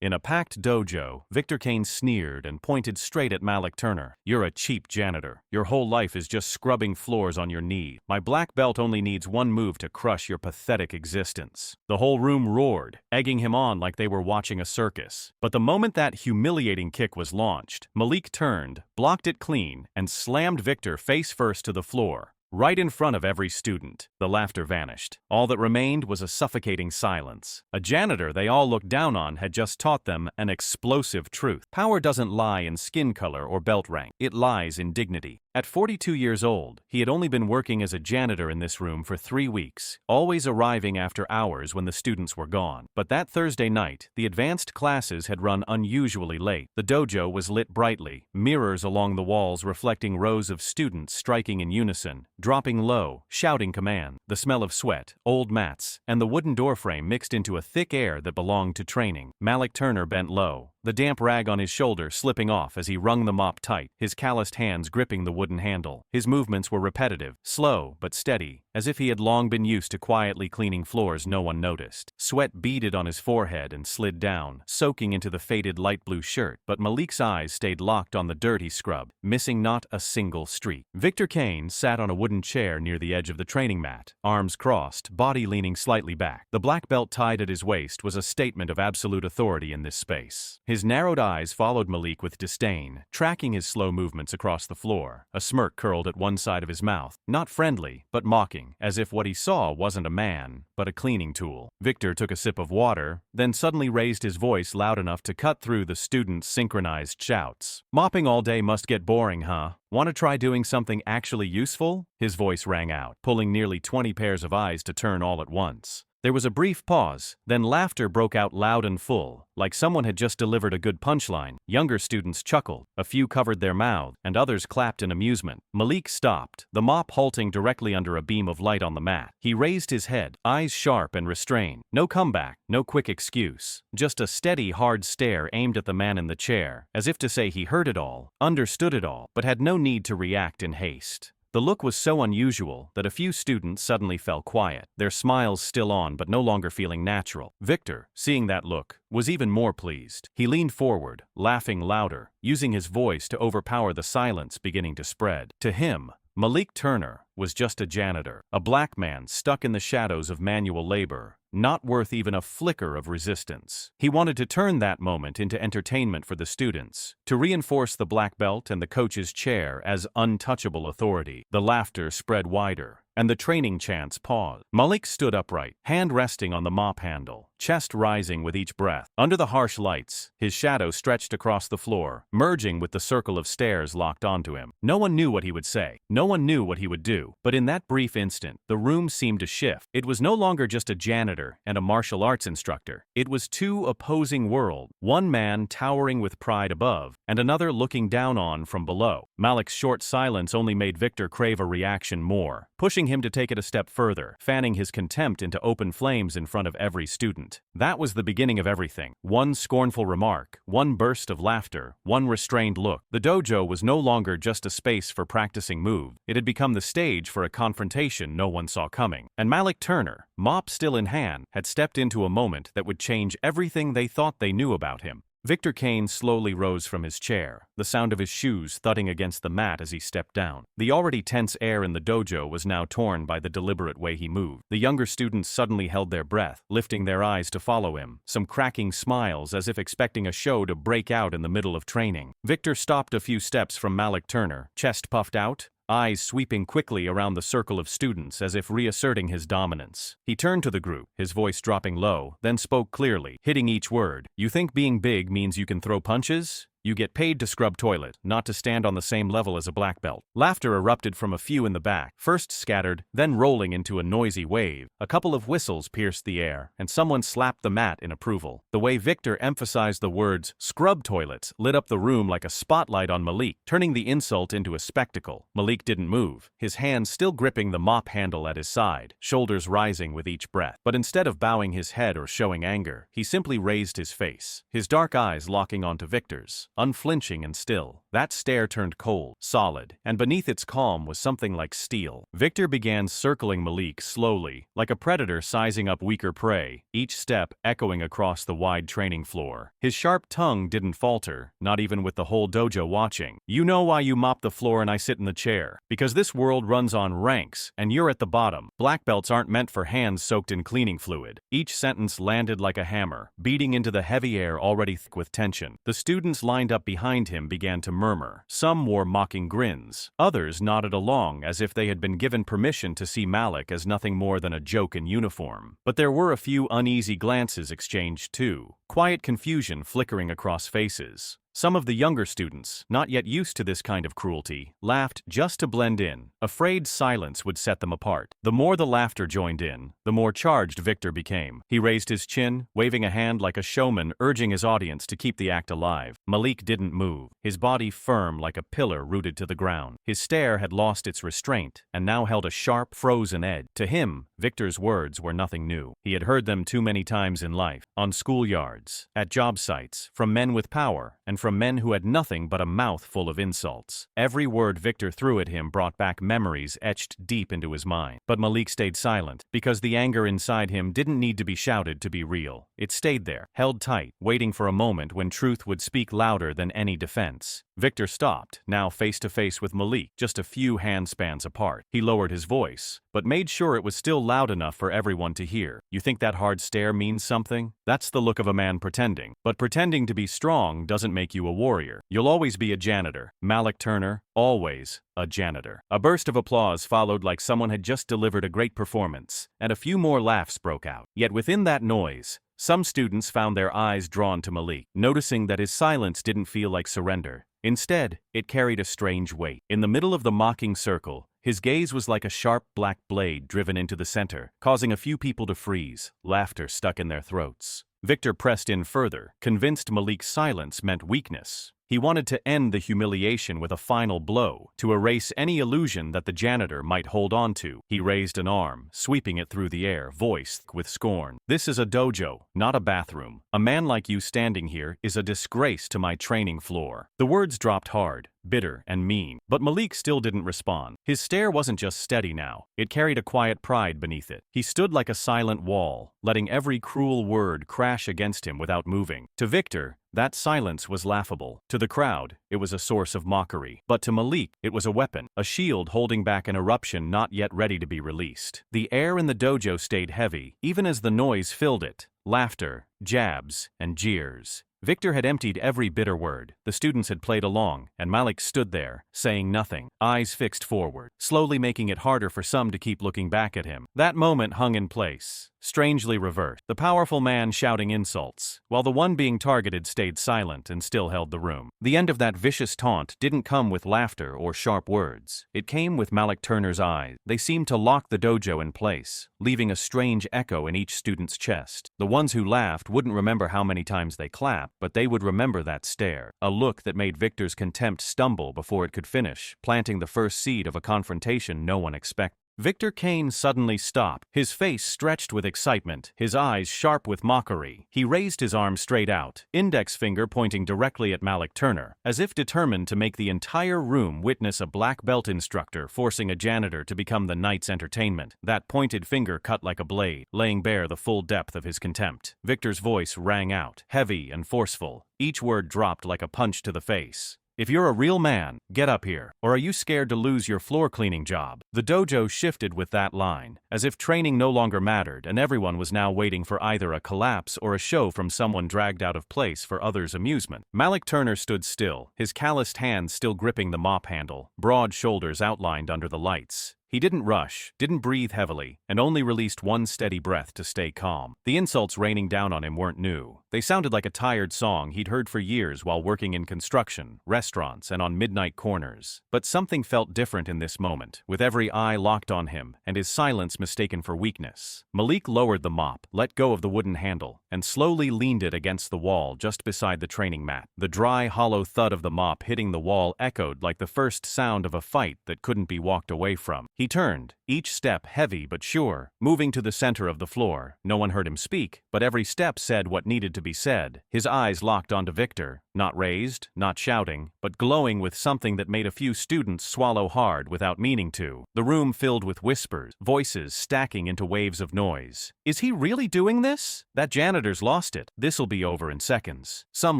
In a packed dojo, Victor Kane sneered and pointed straight at Malik Turner. "You're a cheap janitor. Your whole life is just scrubbing floors on your knee. My black belt only needs one move to crush your pathetic existence." The whole room roared, egging him on like they were watching a circus. But the moment that humiliating kick was launched, Malik turned, blocked it clean, and slammed Victor face first to the floor. Right in front of every student. The laughter vanished. All that remained was a suffocating silence. A janitor they all looked down on had just taught them an explosive truth. Power doesn't lie in skin color or belt rank. It lies in dignity. At 42 years old, he had only been working as a janitor in this room for 3 weeks, always arriving after hours when the students were gone. But that Thursday night, the advanced classes had run unusually late. The dojo was lit brightly, mirrors along the walls reflecting rows of students striking in unison, dropping low, shouting command. The smell of sweat, old mats, and the wooden doorframe mixed into a thick air that belonged to training. Malik Turner bent low, the damp rag on his shoulder slipping off as he wrung the mop tight, his calloused hands gripping the wooden handle. His movements were repetitive, slow but steady, as if he had long been used to quietly cleaning floors no one noticed. Sweat beaded on his forehead and slid down, soaking into the faded light blue shirt, but Malik's eyes stayed locked on the dirt he scrubbed, missing not a single streak. Victor Kane sat on a wooden chair near the edge of the training mat, arms crossed, body leaning slightly back. The black belt tied at his waist was a statement of absolute authority in this space. His narrowed eyes followed Malik with disdain, tracking his slow movements across the floor. A smirk curled at one side of his mouth, not friendly, but mocking, as if what he saw wasn't a man, but a cleaning tool. Victor took a sip of water, then suddenly raised his voice loud enough to cut through the students' synchronized shouts. "Mopping all day must get boring, huh? Want to try doing something actually useful?" His voice rang out, pulling nearly 20 pairs of eyes to turn all at once. There was a brief pause, then laughter broke out loud and full, like someone had just delivered a good punchline. Younger students chuckled, a few covered their mouths, and others clapped in amusement. Malik stopped, the mop halting directly under a beam of light on the mat. He raised his head, eyes sharp and restrained. No comeback, no quick excuse. Just a steady, hard stare aimed at the man in the chair, as if to say he heard it all, understood it all, but had no need to react in haste. The look was so unusual that a few students suddenly fell quiet, their smiles still on but no longer feeling natural. Victor, seeing that look, was even more pleased. He leaned forward, laughing louder, using his voice to overpower the silence beginning to spread. To him, Malik Turner was just a janitor, a black man stuck in the shadows of manual labor, not worth even a flicker of resistance. He wanted to turn that moment into entertainment for the students, to reinforce the black belt and the coach's chair as untouchable authority. The laughter spread wider, and the training chants paused. Malik stood upright, hand resting on the mop handle, chest rising with each breath. Under the harsh lights, his shadow stretched across the floor, merging with the circle of stairs locked onto him. No one knew what he would say. No one knew what he would do. But in that brief instant, the room seemed to shift. It was no longer just a janitor and a martial arts instructor. It was two opposing worlds, one man towering with pride above, and another looking down on from below. Malik's short silence only made Victor crave a reaction more, pushing him to take it a step further, fanning his contempt into open flames in front of every student. That was the beginning of everything. One scornful remark, one burst of laughter, one restrained look. The dojo was no longer just a space for practicing moves. It had become the stage for a confrontation no one saw coming. And Malik Turner, mop still in hand, had stepped into a moment that would change everything they thought they knew about him. Victor Kane slowly rose from his chair, the sound of his shoes thudding against the mat as he stepped down. The already tense air in the dojo was now torn by the deliberate way he moved. The younger students suddenly held their breath, lifting their eyes to follow him, some cracking smiles as if expecting a show to break out in the middle of training. Victor stopped a few steps from Malik Turner, chest puffed out, eyes sweeping quickly around the circle of students as if reasserting his dominance. He turned to the group, his voice dropping low, then spoke clearly, hitting each word. "You think being big means you can throw punches? You get paid to scrub toilet, not to stand on the same level as a black belt." Laughter erupted from a few in the back, first scattered, then rolling into a noisy wave. A couple of whistles pierced the air, and someone slapped the mat in approval. The way Victor emphasized the words "scrub toilets" lit up the room like a spotlight on Malik, turning the insult into a spectacle. Malik didn't move, his hands still gripping the mop handle at his side, shoulders rising with each breath. But instead of bowing his head or showing anger, he simply raised his face, his dark eyes locking onto Victor's. unflinching and still. That stare turned cold, solid, and beneath its calm was something like steel. Victor began circling Malik slowly, like a predator sizing up weaker prey, each step echoing across the wide training floor. His sharp tongue didn't falter, not even with the whole dojo watching. "You know why you mop the floor and I sit in the chair? Because this world runs on ranks, and you're at the bottom. Black belts aren't meant for hands soaked in cleaning fluid." Each sentence landed like a hammer, beating into the heavy air already thick with tension. The students lined up behind him began to murmur. Some wore mocking grins. Others nodded along as if they had been given permission to see Malik as nothing more than a joke in uniform. But there were a few uneasy glances exchanged too, quiet confusion flickering across faces. Some of the younger students, not yet used to this kind of cruelty, laughed just to blend in, afraid silence would set them apart. The more the laughter joined in, the more charged Victor became. He raised his chin, waving a hand like a showman, urging his audience to keep the act alive. Malik didn't move, his body firm like a pillar rooted to the ground. His stare had lost its restraint, and now held a sharp, frozen edge. To him, Victor's words were nothing new. He had heard them too many times in life, on schoolyards, at job sites, from men with power, and from men who had nothing but a mouth full of insults. Every word Victor threw at him brought back memories etched deep into his mind. But Malik stayed silent, because the anger inside him didn't need to be shouted to be real. It stayed there, held tight, waiting for a moment when truth would speak louder than any defense. Victor stopped, now face to face with Malik, just a few handspans apart. He lowered his voice, but made sure it was still loud enough for everyone to hear. "You think that hard stare means something? That's the look of a man pretending. But pretending to be strong doesn't make you a warrior. You'll always be a janitor. Malik Turner, always a janitor." A burst of applause followed like someone had just delivered a great performance, and a few more laughs broke out. Yet within that noise, some students found their eyes drawn to Malik, noticing that his silence didn't feel like surrender. Instead, it carried a strange weight. In the middle of the mocking circle, his gaze was like a sharp black blade driven into the center, causing a few people to freeze, laughter stuck in their throats. Victor pressed in further, convinced Malik's silence meant weakness. He wanted to end the humiliation with a final blow, to erase any illusion that the janitor might hold on to. He raised an arm, sweeping it through the air, voice thick with scorn. "This is a dojo, not a bathroom. A man like you standing here is a disgrace to my training floor." The words dropped hard, bitter and mean, but Malik still didn't respond. His stare wasn't just steady now, it carried a quiet pride beneath it. He stood like a silent wall, letting every cruel word crash against him without moving. To Victor, that silence was laughable. To the crowd, it was a source of mockery. But to Malik, it was a weapon, a shield holding back an eruption not yet ready to be released. The air in the dojo stayed heavy, even as the noise filled it. Laughter, jabs, and jeers. Victor had emptied every bitter word. The students had played along, and Malik stood there, saying nothing, eyes fixed forward, slowly making it harder for some to keep looking back at him. That moment hung in place, strangely reversed. The powerful man shouting insults, while the one being targeted stayed silent and still held the room. The end of that vicious taunt didn't come with laughter or sharp words. It came with Malik Turner's eyes. They seemed to lock the dojo in place, leaving a strange echo in each student's chest. The ones who laughed wouldn't remember how many times they clapped, but they would remember that stare, a look that made Victor's contempt stumble before it could finish, planting the first seed of a confrontation no one expected. Victor Kane suddenly stopped, his face stretched with excitement, his eyes sharp with mockery. He raised his arm straight out, index finger pointing directly at Malik Turner, as if determined to make the entire room witness a black belt instructor forcing a janitor to become the night's entertainment. That pointed finger cut like a blade, laying bare the full depth of his contempt. Victor's voice rang out, heavy and forceful, each word dropped like a punch to the face. "If you're a real man, get up here. Or are you scared to lose your floor cleaning job?" The dojo shifted with that line, as if training no longer mattered and everyone was now waiting for either a collapse or a show from someone dragged out of place for others' amusement. Malik Turner stood still, his calloused hands still gripping the mop handle, broad shoulders outlined under the lights. He didn't rush, didn't breathe heavily, and only released one steady breath to stay calm. The insults raining down on him weren't new. They sounded like a tired song he'd heard for years while working in construction, restaurants, and on midnight corners. But something felt different in this moment, with every eye locked on him, and his silence mistaken for weakness. Malik lowered the mop, let go of the wooden handle, and slowly leaned it against the wall just beside the training mat. The dry, hollow thud of the mop hitting the wall echoed like the first sound of a fight that couldn't be walked away from. He turned, each step heavy but sure, moving to the center of the floor. No one heard him speak, but every step said what needed to be said. His eyes locked onto Victor, not raised, not shouting, but glowing with something that made a few students swallow hard without meaning to. The room filled with whispers, voices stacking into waves of noise. Is he really doing this? That janitor's lost it. This'll be over in seconds. Some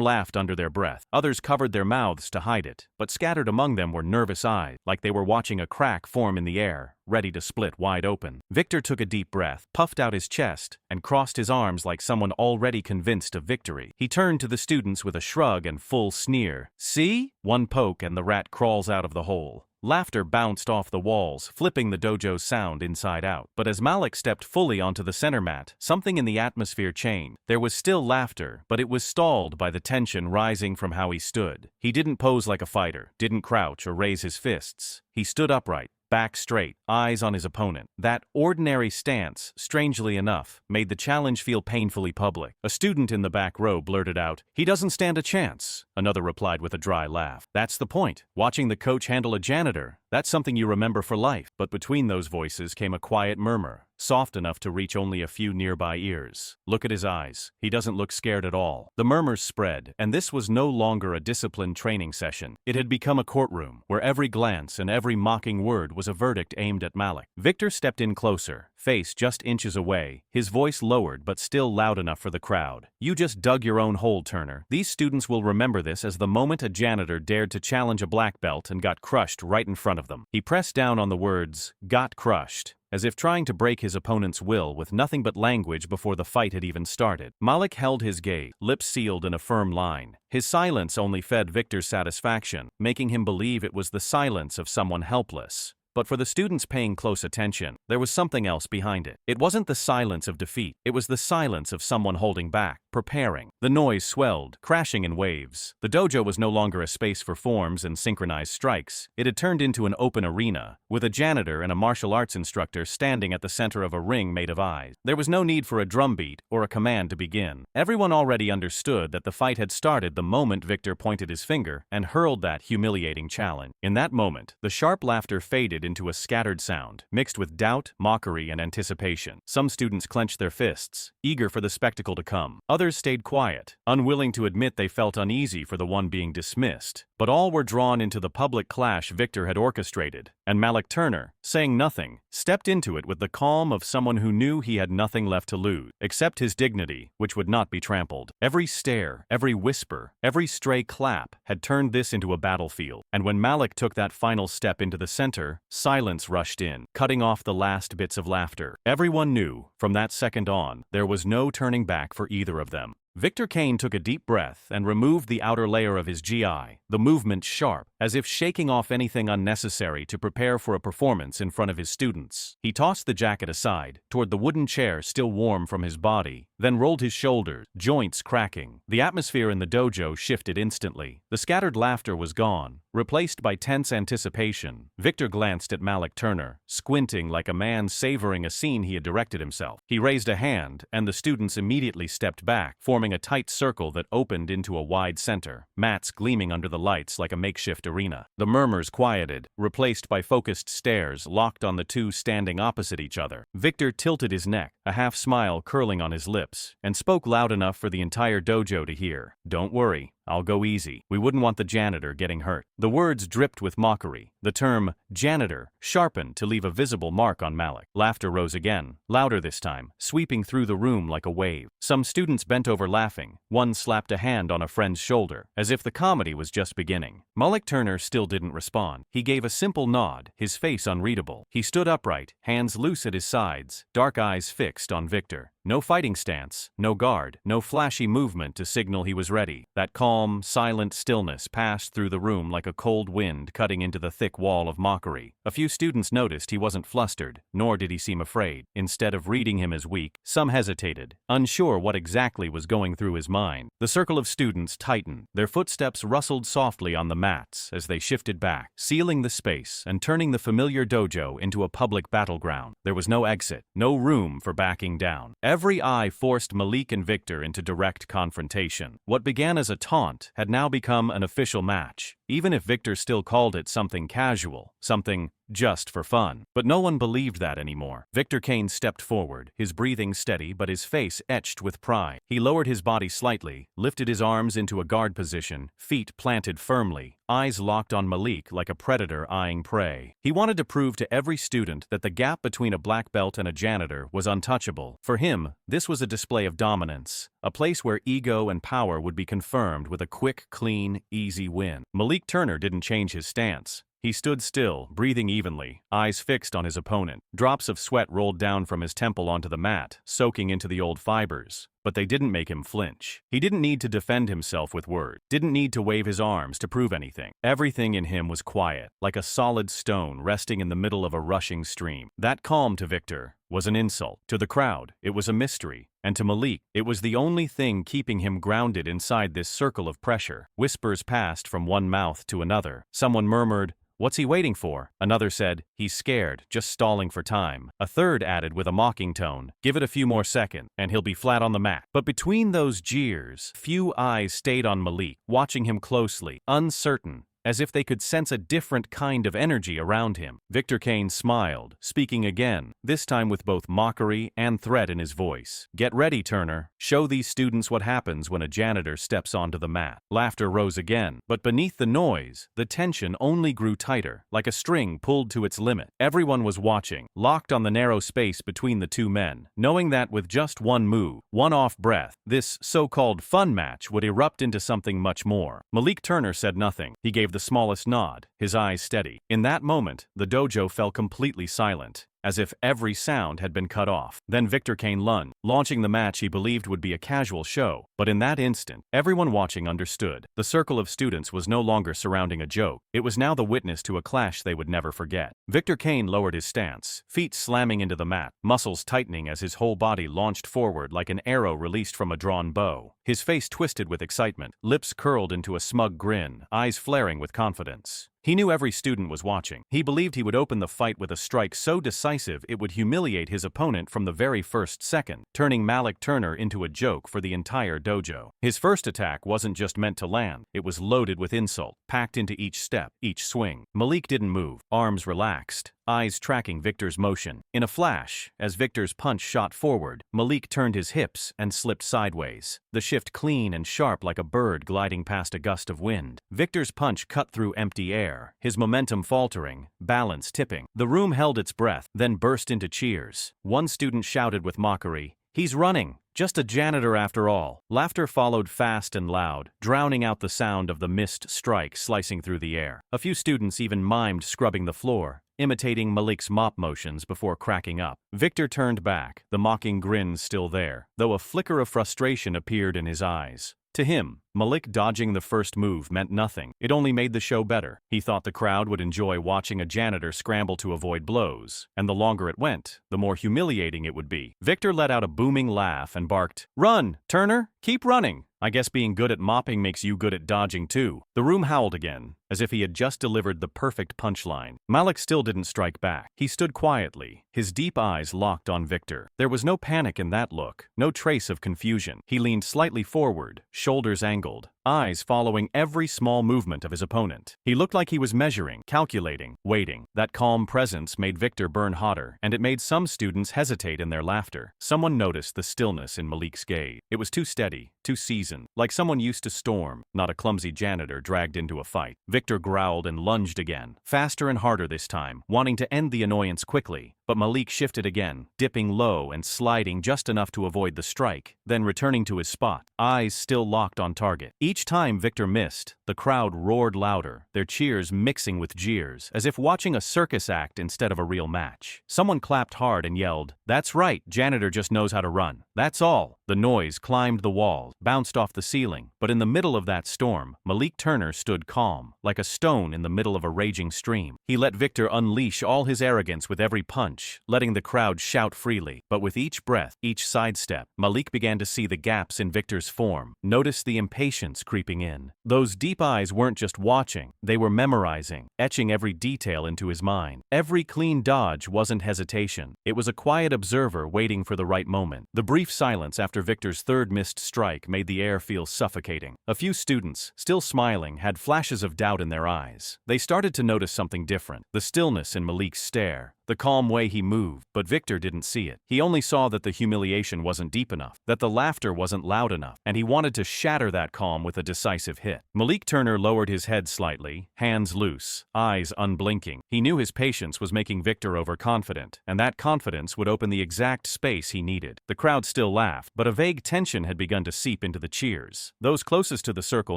laughed under their breath. Others covered their mouths to hide it, but scattered among them were nervous eyes, like they were watching a crack form in the air, ready to split wide open. Victor took a deep breath, puffed out his chest, and crossed his arms like someone already convinced of victory. He turned to the students with a shrug and full sneer. See? One poke and the rat crawls out of the hole. Laughter bounced off the walls, flipping the dojo's sound inside out. But as Malik stepped fully onto the center mat, something in the atmosphere changed. There was still laughter, but it was stalled by the tension rising from how he stood. He didn't pose like a fighter, didn't crouch or raise his fists. He stood upright, back straight, eyes on his opponent. That ordinary stance, strangely enough, made the challenge feel painfully public. A student in the back row blurted out, "He doesn't stand a chance." Another replied with a dry laugh. "That's the point. Watching the coach handle a janitor, that's something you remember for life." But between those voices came a quiet murmur, soft enough to reach only a few nearby ears. "Look at his eyes. He doesn't look scared at all." The murmurs spread, and this was no longer a disciplined training session. It had become a courtroom, where every glance and every mocking word was a verdict aimed at Malik. Victor stepped in closer, face just inches away, his voice lowered but still loud enough for the crowd. "You just dug your own hole, Turner. These students will remember this as the moment a janitor dared to challenge a black belt and got crushed right in front of them." He pressed down on the words, "got crushed," as if trying to break his opponent's will with nothing but language before the fight had even started. Malik held his gaze, lips sealed in a firm line. His silence only fed Victor's satisfaction, making him believe it was the silence of someone helpless. But for the students paying close attention, there was something else behind it. It wasn't the silence of defeat, it was the silence of someone holding back, preparing. The noise swelled, crashing in waves. The dojo was no longer a space for forms and synchronized strikes. It had turned into an open arena, with a janitor and a martial arts instructor standing at the center of a ring made of eyes. There was no need for a drumbeat or a command to begin. Everyone already understood that the fight had started the moment Victor pointed his finger and hurled that humiliating challenge. In that moment, the sharp laughter faded into a scattered sound, mixed with doubt, mockery, and anticipation. Some students clenched their fists, eager for the spectacle to come. Others stayed quiet, unwilling to admit they felt uneasy for the one being dismissed. But all were drawn into the public clash Victor had orchestrated, and Malik Turner, saying nothing, stepped into it with the calm of someone who knew he had nothing left to lose, except his dignity, which would not be trampled. Every stare, every whisper, every stray clap had turned this into a battlefield, and when Malik took that final step into the center, silence rushed in, cutting off the last bits of laughter. Everyone knew, from that second on, there was no turning back for either of them. Victor Kane took a deep breath and removed the outer layer of his GI, the movement sharp, as if shaking off anything unnecessary to prepare for a performance in front of his students. He tossed the jacket aside, toward the wooden chair still warm from his body, then rolled his shoulders, joints cracking. The atmosphere in the dojo shifted instantly. The scattered laughter was gone, replaced by tense anticipation. Victor glanced at Malik Turner, squinting like a man savoring a scene he had directed himself. He raised a hand, and the students immediately stepped back, forming a tight circle that opened into a wide center, mats gleaming under the lights like a makeshift arena. The murmurs quieted, replaced by focused stares locked on the two standing opposite each other. Victor tilted his neck, a half smile curling on his lips, and spoke loud enough for the entire dojo to hear. "Don't worry. I'll go easy. We wouldn't want the janitor getting hurt." The words dripped with mockery. The term, janitor, sharpened to leave a visible mark on Malik. Laughter rose again, louder this time, sweeping through the room like a wave. Some students bent over laughing. One slapped a hand on a friend's shoulder, as if the comedy was just beginning. Malik Turner still didn't respond. He gave a simple nod, his face unreadable. He stood upright, hands loose at his sides, dark eyes fixed on Victor. No fighting stance, no guard, no flashy movement to signal he was ready. That calm, silent stillness passed through the room like a cold wind cutting into the thick wall of mockery. A few students noticed he wasn't flustered, nor did he seem afraid. Instead of reading him as weak, some hesitated, unsure what exactly was going through his mind. The circle of students tightened. Their footsteps rustled softly on the mats as they shifted back, sealing the space and turning the familiar dojo into a public battleground. There was no exit, no room for backing down. Every eye forced Malik and Victor into direct confrontation. What began as a taunt had now become an official match. even if Victor still called it something casual, something just for fun. But no one believed that anymore. Victor Kane stepped forward, his breathing steady but his face etched with pride. He lowered his body slightly, lifted his arms into a guard position, feet planted firmly, eyes locked on Malik like a predator eyeing prey. He wanted to prove to every student that the gap between a black belt and a janitor was untouchable. For him, this was a display of dominance, a place where ego and power would be confirmed with a quick, clean, easy win. Malik Turner didn't change his stance. He stood still, breathing evenly, eyes fixed on his opponent. Drops of sweat rolled down from his temple onto the mat, soaking into the old fibers. But they didn't make him flinch. He didn't need to defend himself with words, didn't need to wave his arms to prove anything. Everything in him was quiet, like a solid stone resting in the middle of a rushing stream. That calm to Victor was an insult. To the crowd, it was a mystery. And to Malik, it was the only thing keeping him grounded inside this circle of pressure. Whispers passed from one mouth to another. Someone murmured, "What's he waiting for?" Another said, "He's scared, just stalling for time." A third added with a mocking tone, "Give it a few more seconds, and he'll be flat on the mat." But between those jeers, few eyes stayed on Malik, watching him closely, uncertain, as if they could sense a different kind of energy around him. Victor Kane smiled, speaking again, this time with both mockery and threat in his voice. "Get ready, Turner. Show these students what happens when a janitor steps onto the mat." Laughter rose again, but beneath the noise, the tension only grew tighter, like a string pulled to its limit. Everyone was watching, locked on the narrow space between the two men, knowing that with just one move, one off breath, this so-called fun match would erupt into something much more. Malik Turner said nothing. He gave the smallest nod, his eyes steady. In that moment, the dojo fell completely silent, as if every sound had been cut off. Then Victor Kane lunged, launching the match he believed would be a casual show. But in that instant, everyone watching understood. The circle of students was no longer surrounding a joke. It was now the witness to a clash they would never forget. Victor Kane lowered his stance, feet slamming into the mat, muscles tightening as his whole body launched forward like an arrow released from a drawn bow. His face twisted with excitement, lips curled into a smug grin, eyes flaring with confidence. He knew every student was watching. He believed he would open the fight with a strike so decisive it would humiliate his opponent from the very first second, turning Malik Turner into a joke for the entire dojo. His first attack wasn't just meant to land, it was loaded with insult, packed into each step, each swing. Malik didn't move, arms relaxed, eyes tracking Victor's motion. In a flash, as Victor's punch shot forward, Malik turned his hips and slipped sideways, the shift clean and sharp like a bird gliding past a gust of wind. Victor's punch cut through empty air, his momentum faltering, balance tipping. The room held its breath, then burst into cheers. One student shouted with mockery, "He's running! Just a janitor after all." Laughter followed fast and loud, drowning out the sound of the missed strike slicing through the air. A few students even mimed scrubbing the floor, imitating Malik's mop motions before cracking up. Victor turned back, the mocking grin still there, though a flicker of frustration appeared in his eyes. To him, Malik dodging the first move meant nothing. It only made the show better. He thought the crowd would enjoy watching a janitor scramble to avoid blows, and the longer it went, the more humiliating it would be. Victor let out a booming laugh and barked, "Run, Turner! Keep running! I guess being good at mopping makes you good at dodging too." The room howled again, as if he had just delivered the perfect punchline. Malik still didn't strike back. He stood quietly, his deep eyes locked on Victor. There was no panic in that look, no trace of confusion. He leaned slightly forward, shoulders angled, eyes following every small movement of his opponent. He looked like he was measuring, calculating, waiting. That calm presence made Victor burn hotter, and it made some students hesitate in their laughter. Someone noticed the stillness in Malik's gaze. It was too steady, too seasoned, like someone used to storm, not a clumsy janitor dragged into a fight. Victor growled and lunged again, faster and harder this time, wanting to end the annoyance quickly. But Malik shifted again, dipping low and sliding just enough to avoid the strike, then returning to his spot, eyes still locked on target. Each time Victor missed, the crowd roared louder, their cheers mixing with jeers, as if watching a circus act instead of a real match. Someone clapped hard and yelled, "That's right, janitor just knows how to run. That's all." The noise climbed the walls, bounced off the ceiling, but in the middle of that storm, Malik Turner stood calm, like a stone in the middle of a raging stream. He let Victor unleash all his arrogance with every punch, letting the crowd shout freely. But with each breath, each sidestep, Malik began to see the gaps in Victor's form, noticed the impatience creeping in. Those deep eyes weren't just watching, they were memorizing, etching every detail into his mind. Every clean dodge wasn't hesitation. It was a quiet observer waiting for the right moment. The brief silence after after Victor's third missed strike made the air feel suffocating. A few students, still smiling, had flashes of doubt in their eyes. They started to notice something different. The stillness in Malik's stare, the calm way he moved, but Victor didn't see it. He only saw that the humiliation wasn't deep enough, that the laughter wasn't loud enough, and he wanted to shatter that calm with a decisive hit. Malik Turner lowered his head slightly, hands loose, eyes unblinking. He knew his patience was making Victor overconfident, and that confidence would open the exact space he needed. The crowd still laughed, but a vague tension had begun to seep into the cheers. Those closest to the circle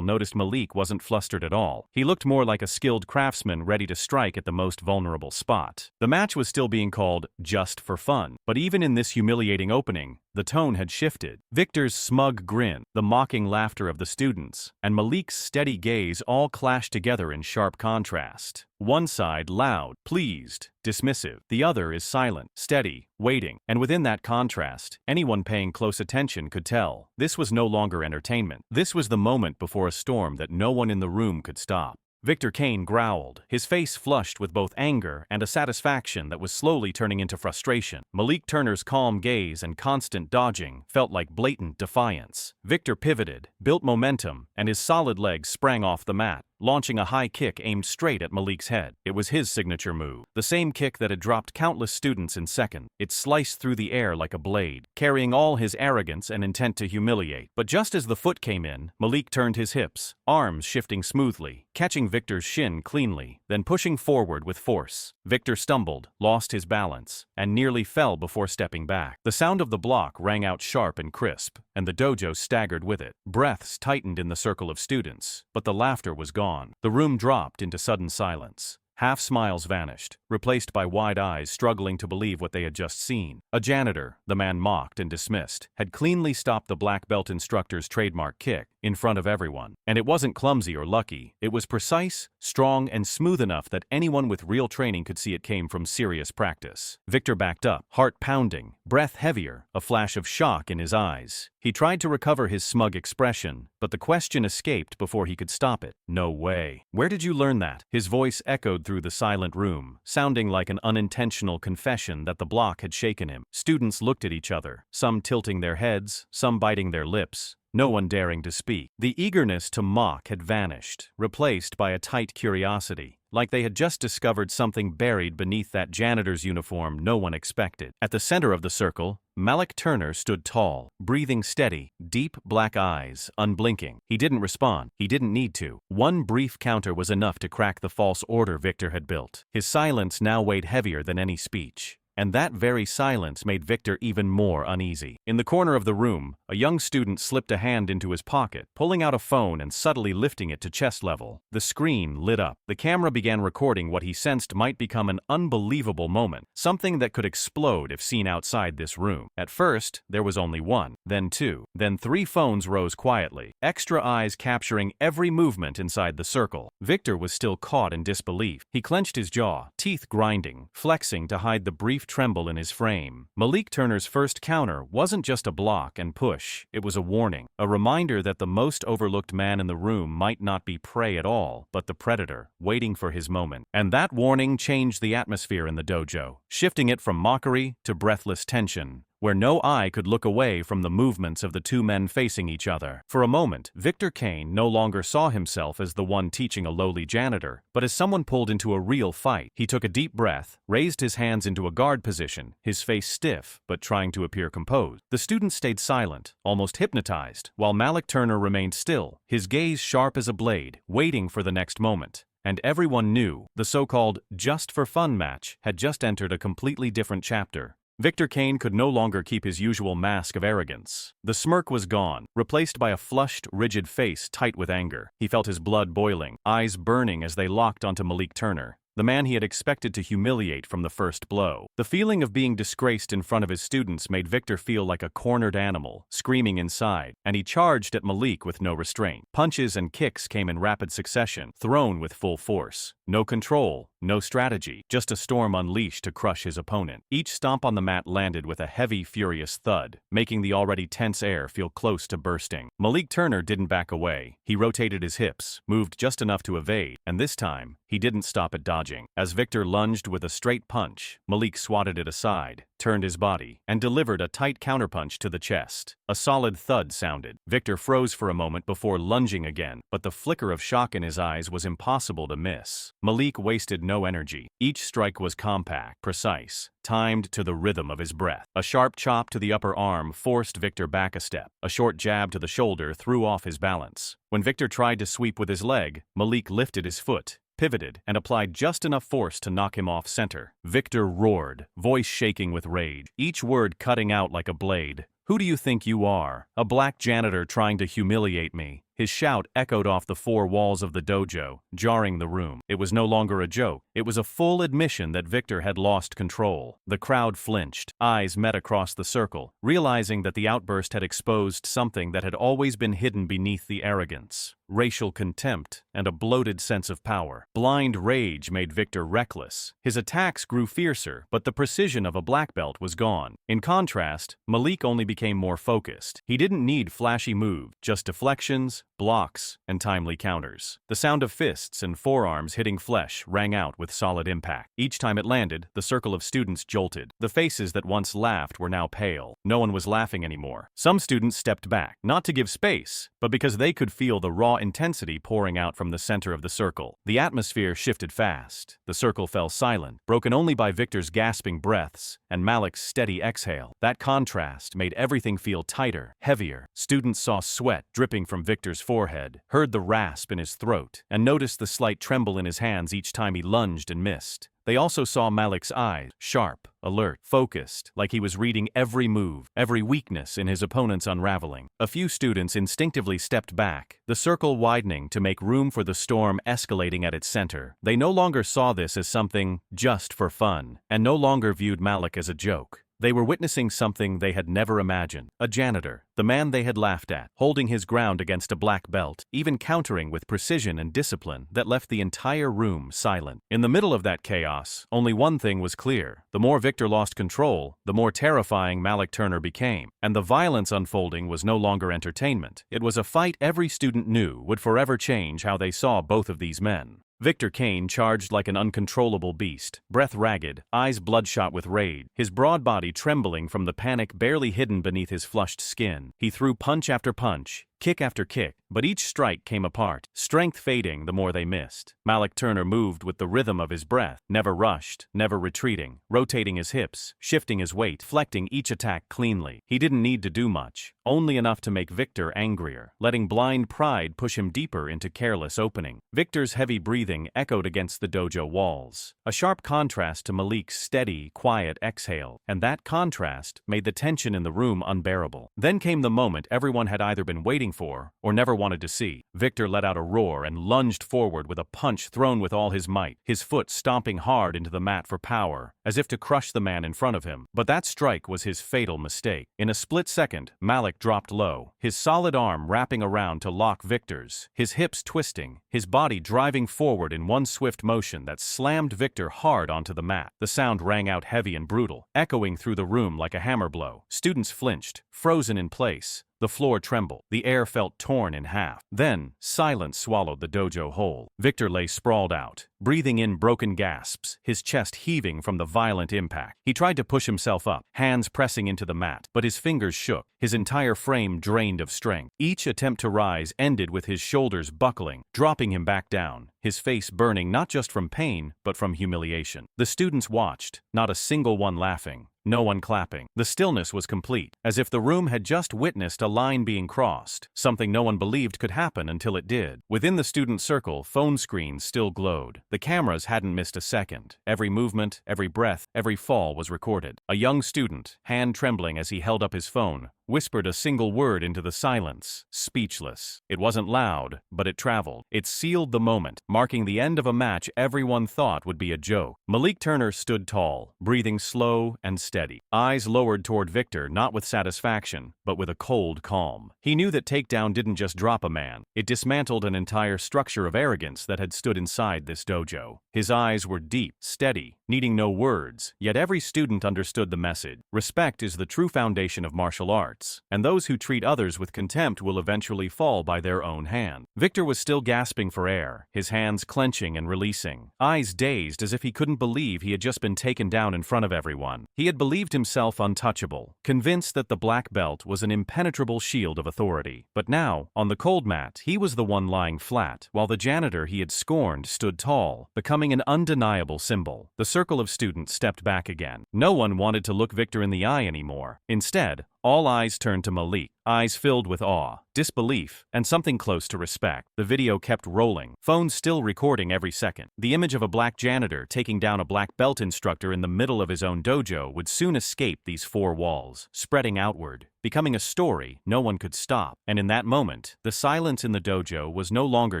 noticed Malik wasn't flustered at all. He looked more like a skilled craftsman ready to strike at the most vulnerable spot. The match was still being called just for fun, but even in this humiliating opening, the tone had shifted. Victor's smug grin, the mocking laughter of the students, and Malik's steady gaze all clashed together in sharp contrast. One side loud, pleased, dismissive. The other is silent, steady, waiting. And within that contrast, anyone paying close attention could tell. This was no longer entertainment. This was the moment before a storm that no one in the room could stop. Victor Kane growled, his face flushed with both anger and a satisfaction that was slowly turning into frustration. Malik Turner's calm gaze and constant dodging felt like blatant defiance. Victor pivoted, built momentum, and his solid legs sprang off the mat, launching a high kick aimed straight at Malik's head. It was his signature move, the same kick that had dropped countless students in seconds. It sliced through the air like a blade, carrying all his arrogance and intent to humiliate. But just as the foot came in, Malik turned his hips, arms shifting smoothly, catching Victor's shin cleanly, then pushing forward with force. Victor stumbled, lost his balance, and nearly fell before stepping back. The sound of the block rang out sharp and crisp, and the dojo staggered with it. Breaths tightened in the circle of students, but the laughter was gone. The room dropped into sudden silence. Half smiles vanished, replaced by wide eyes struggling to believe what they had just seen. A janitor, the man mocked and dismissed, had cleanly stopped the black belt instructor's trademark kick in front of everyone. And it wasn't clumsy or lucky. It was precise, strong, and smooth enough that anyone with real training could see it came from serious practice. Victor backed up, heart pounding, breath heavier, a flash of shock in his eyes. He tried to recover his smug expression, but the question escaped before he could stop it. No way. Where did you learn that? His voice echoed through the silent room, sounding like an unintentional confession that the block had shaken him. Students looked at each other, some tilting their heads, some biting their lips, no one daring to speak. The eagerness to mock had vanished, replaced by a tight curiosity, like they had just discovered something buried beneath that janitor's uniform no one expected. At the center of the circle, Malik Turner stood tall, breathing steady, deep black eyes, unblinking. He didn't respond. He didn't need to. One brief counter was enough to crack the false order Victor had built. His silence now weighed heavier than any speech. And that very silence made Victor even more uneasy. In the corner of the room, a young student slipped a hand into his pocket, pulling out a phone and subtly lifting it to chest level. The screen lit up. The camera began recording what he sensed might become an unbelievable moment, something that could explode if seen outside this room. At first, there was only one, then two, then three phones rose quietly, extra eyes capturing every movement inside the circle. Victor was still caught in disbelief. He clenched his jaw, teeth grinding, flexing to hide the brief tremble in his frame. Malik Turner's first counter wasn't just a block and push, it was a warning, a reminder that the most overlooked man in the room might not be prey at all, but the predator, waiting for his moment. And that warning changed the atmosphere in the dojo, shifting it from mockery to breathless tension, where no eye could look away from the movements of the two men facing each other. For a moment, Victor Kane no longer saw himself as the one teaching a lowly janitor, but as someone pulled into a real fight. He took a deep breath, raised his hands into a guard position, his face stiff but trying to appear composed. The student stayed silent, almost hypnotized, while Malik Turner remained still, his gaze sharp as a blade, waiting for the next moment. And everyone knew the so-called just-for-fun match had just entered a completely different chapter. Victor Kane could no longer keep his usual mask of arrogance. The smirk was gone, replaced by a flushed, rigid face tight with anger. He felt his blood boiling, eyes burning as they locked onto Malik Turner, the man he had expected to humiliate from the first blow. The feeling of being disgraced in front of his students made Victor feel like a cornered animal, screaming inside, and he charged at Malik with no restraint. Punches and kicks came in rapid succession, thrown with full force. No control, no strategy, just a storm unleashed to crush his opponent. Each stomp on the mat landed with a heavy, furious thud, making the already tense air feel close to bursting. Malik Turner didn't back away. He rotated his hips, moved just enough to evade, and this time, he didn't stop at dodging. As Victor lunged with a straight punch, Malik swatted it aside, turned his body, and delivered a tight counterpunch to the chest. A solid thud sounded. Victor froze for a moment before lunging again, but the flicker of shock in his eyes was impossible to miss. Malik wasted no energy. Each strike was compact, precise, timed to the rhythm of his breath. A sharp chop to the upper arm forced Victor back a step. A short jab to the shoulder threw off his balance. When Victor tried to sweep with his leg, Malik lifted his foot, pivoted, and applied just enough force to knock him off center. Victor roared, voice shaking with rage, each word cutting out like a blade. "Who do you think you are? A black janitor trying to humiliate me?" His shout echoed off the four walls of the dojo, jarring the room. It was no longer a joke. It was a full admission that Victor had lost control. The crowd flinched. Eyes met across the circle, realizing that the outburst had exposed something that had always been hidden beneath the arrogance. Racial contempt and a bloated sense of power. Blind rage made Victor reckless. His attacks grew fiercer, but the precision of a black belt was gone. In contrast, Malik only became more focused. He didn't need flashy moves, just deflections, blocks, and timely counters. The sound of fists and forearms hitting flesh rang out with solid impact. Each time it landed, the circle of students jolted. The faces that once laughed were now pale. No one was laughing anymore. Some students stepped back, not to give space, but because they could feel the raw intensity pouring out from the center of the circle. The atmosphere shifted fast. The circle fell silent, broken only by Victor's gasping breaths and Malik's steady exhale. That contrast made everything feel tighter, heavier. Students saw sweat dripping from Victor's forehead, heard the rasp in his throat, and noticed the slight tremble in his hands each time he lunged and missed. They also saw Malik's eyes, sharp, alert, focused, like he was reading every move, every weakness in his opponent's unraveling. A few students instinctively stepped back, the circle widening to make room for the storm escalating at its center. They no longer saw this as something just for fun, and no longer viewed Malik as a joke. They were witnessing something they had never imagined. A janitor, the man they had laughed at, holding his ground against a black belt, even countering with precision and discipline that left the entire room silent. In the middle of that chaos, only one thing was clear. The more Victor lost control, the more terrifying Malik Turner became. And the violence unfolding was no longer entertainment. It was a fight every student knew would forever change how they saw both of these men. Victor Kane charged like an uncontrollable beast, breath ragged, eyes bloodshot with rage, his broad body trembling from the panic barely hidden beneath his flushed skin. He threw punch after punch, kick after kick, but each strike came apart, strength fading the more they missed. Malik Turner moved with the rhythm of his breath, never rushed, never retreating, rotating his hips, shifting his weight, deflecting each attack cleanly. He didn't need to do much, only enough to make Victor angrier, letting blind pride push him deeper into careless opening. Victor's heavy breathing echoed against the dojo walls, a sharp contrast to Malik's steady, quiet exhale, and that contrast made the tension in the room unbearable. Then came the moment everyone had either been waiting for or never wanted to see. Victor let out a roar and lunged forward with a punch thrown with all his might, his foot stomping hard into the mat for power, as if to crush the man in front of him. But that strike was his fatal mistake. In a split second, Malik dropped low, his solid arm wrapping around to lock Victor's, his hips twisting, his body driving forward in one swift motion that slammed Victor hard onto the mat. The sound rang out heavy and brutal, echoing through the room like a hammer blow. Students flinched, frozen in place. The floor trembled. The air felt torn in half. Then, silence swallowed the dojo whole. Victor lay sprawled out, breathing in broken gasps, his chest heaving from the violent impact. He tried to push himself up, hands pressing into the mat, but his fingers shook, his entire frame drained of strength. Each attempt to rise ended with his shoulders buckling, dropping him back down, his face burning not just from pain, but from humiliation. The students watched, not a single one laughing, no one clapping. The stillness was complete, as if the room had just witnessed a line being crossed, something no one believed could happen until it did. Within the student circle, phone screens still glowed. The cameras hadn't missed a second. Every movement, every breath, every fall was recorded. A young student, hand trembling as he held up his phone, whispered a single word into the silence, speechless. It wasn't loud, but it traveled. It sealed the moment, marking the end of a match everyone thought would be a joke. Malik Turner stood tall, breathing slow and steady, eyes lowered toward Victor, not with satisfaction, but with a cold calm. He knew that takedown didn't just drop a man, it dismantled an entire structure of arrogance that had stood inside this dojo. His eyes were deep, steady, needing no words, yet every student understood the message. Respect is the true foundation of martial arts, and those who treat others with contempt will eventually fall by by their own hand. Victor was still gasping for air, his hands clenching and releasing, eyes dazed as if he couldn't believe he had just been taken down in front of everyone. He had believed himself untouchable, convinced that the black belt was an impenetrable shield of authority. But now, on the cold mat, he was the one lying flat, while the janitor he had scorned stood tall, becoming an undeniable symbol. The circle of students stepped back again. No one wanted to look Victor in the eye anymore. Instead, all eyes turned to Malik, eyes filled with awe, disbelief, and something close to respect. The video kept rolling, phones still recording every second. The image of a black janitor taking down a black belt instructor in the middle of his own dojo would soon escape these four walls, spreading outward, becoming a story no one could stop. And in that moment, the silence in the dojo was no longer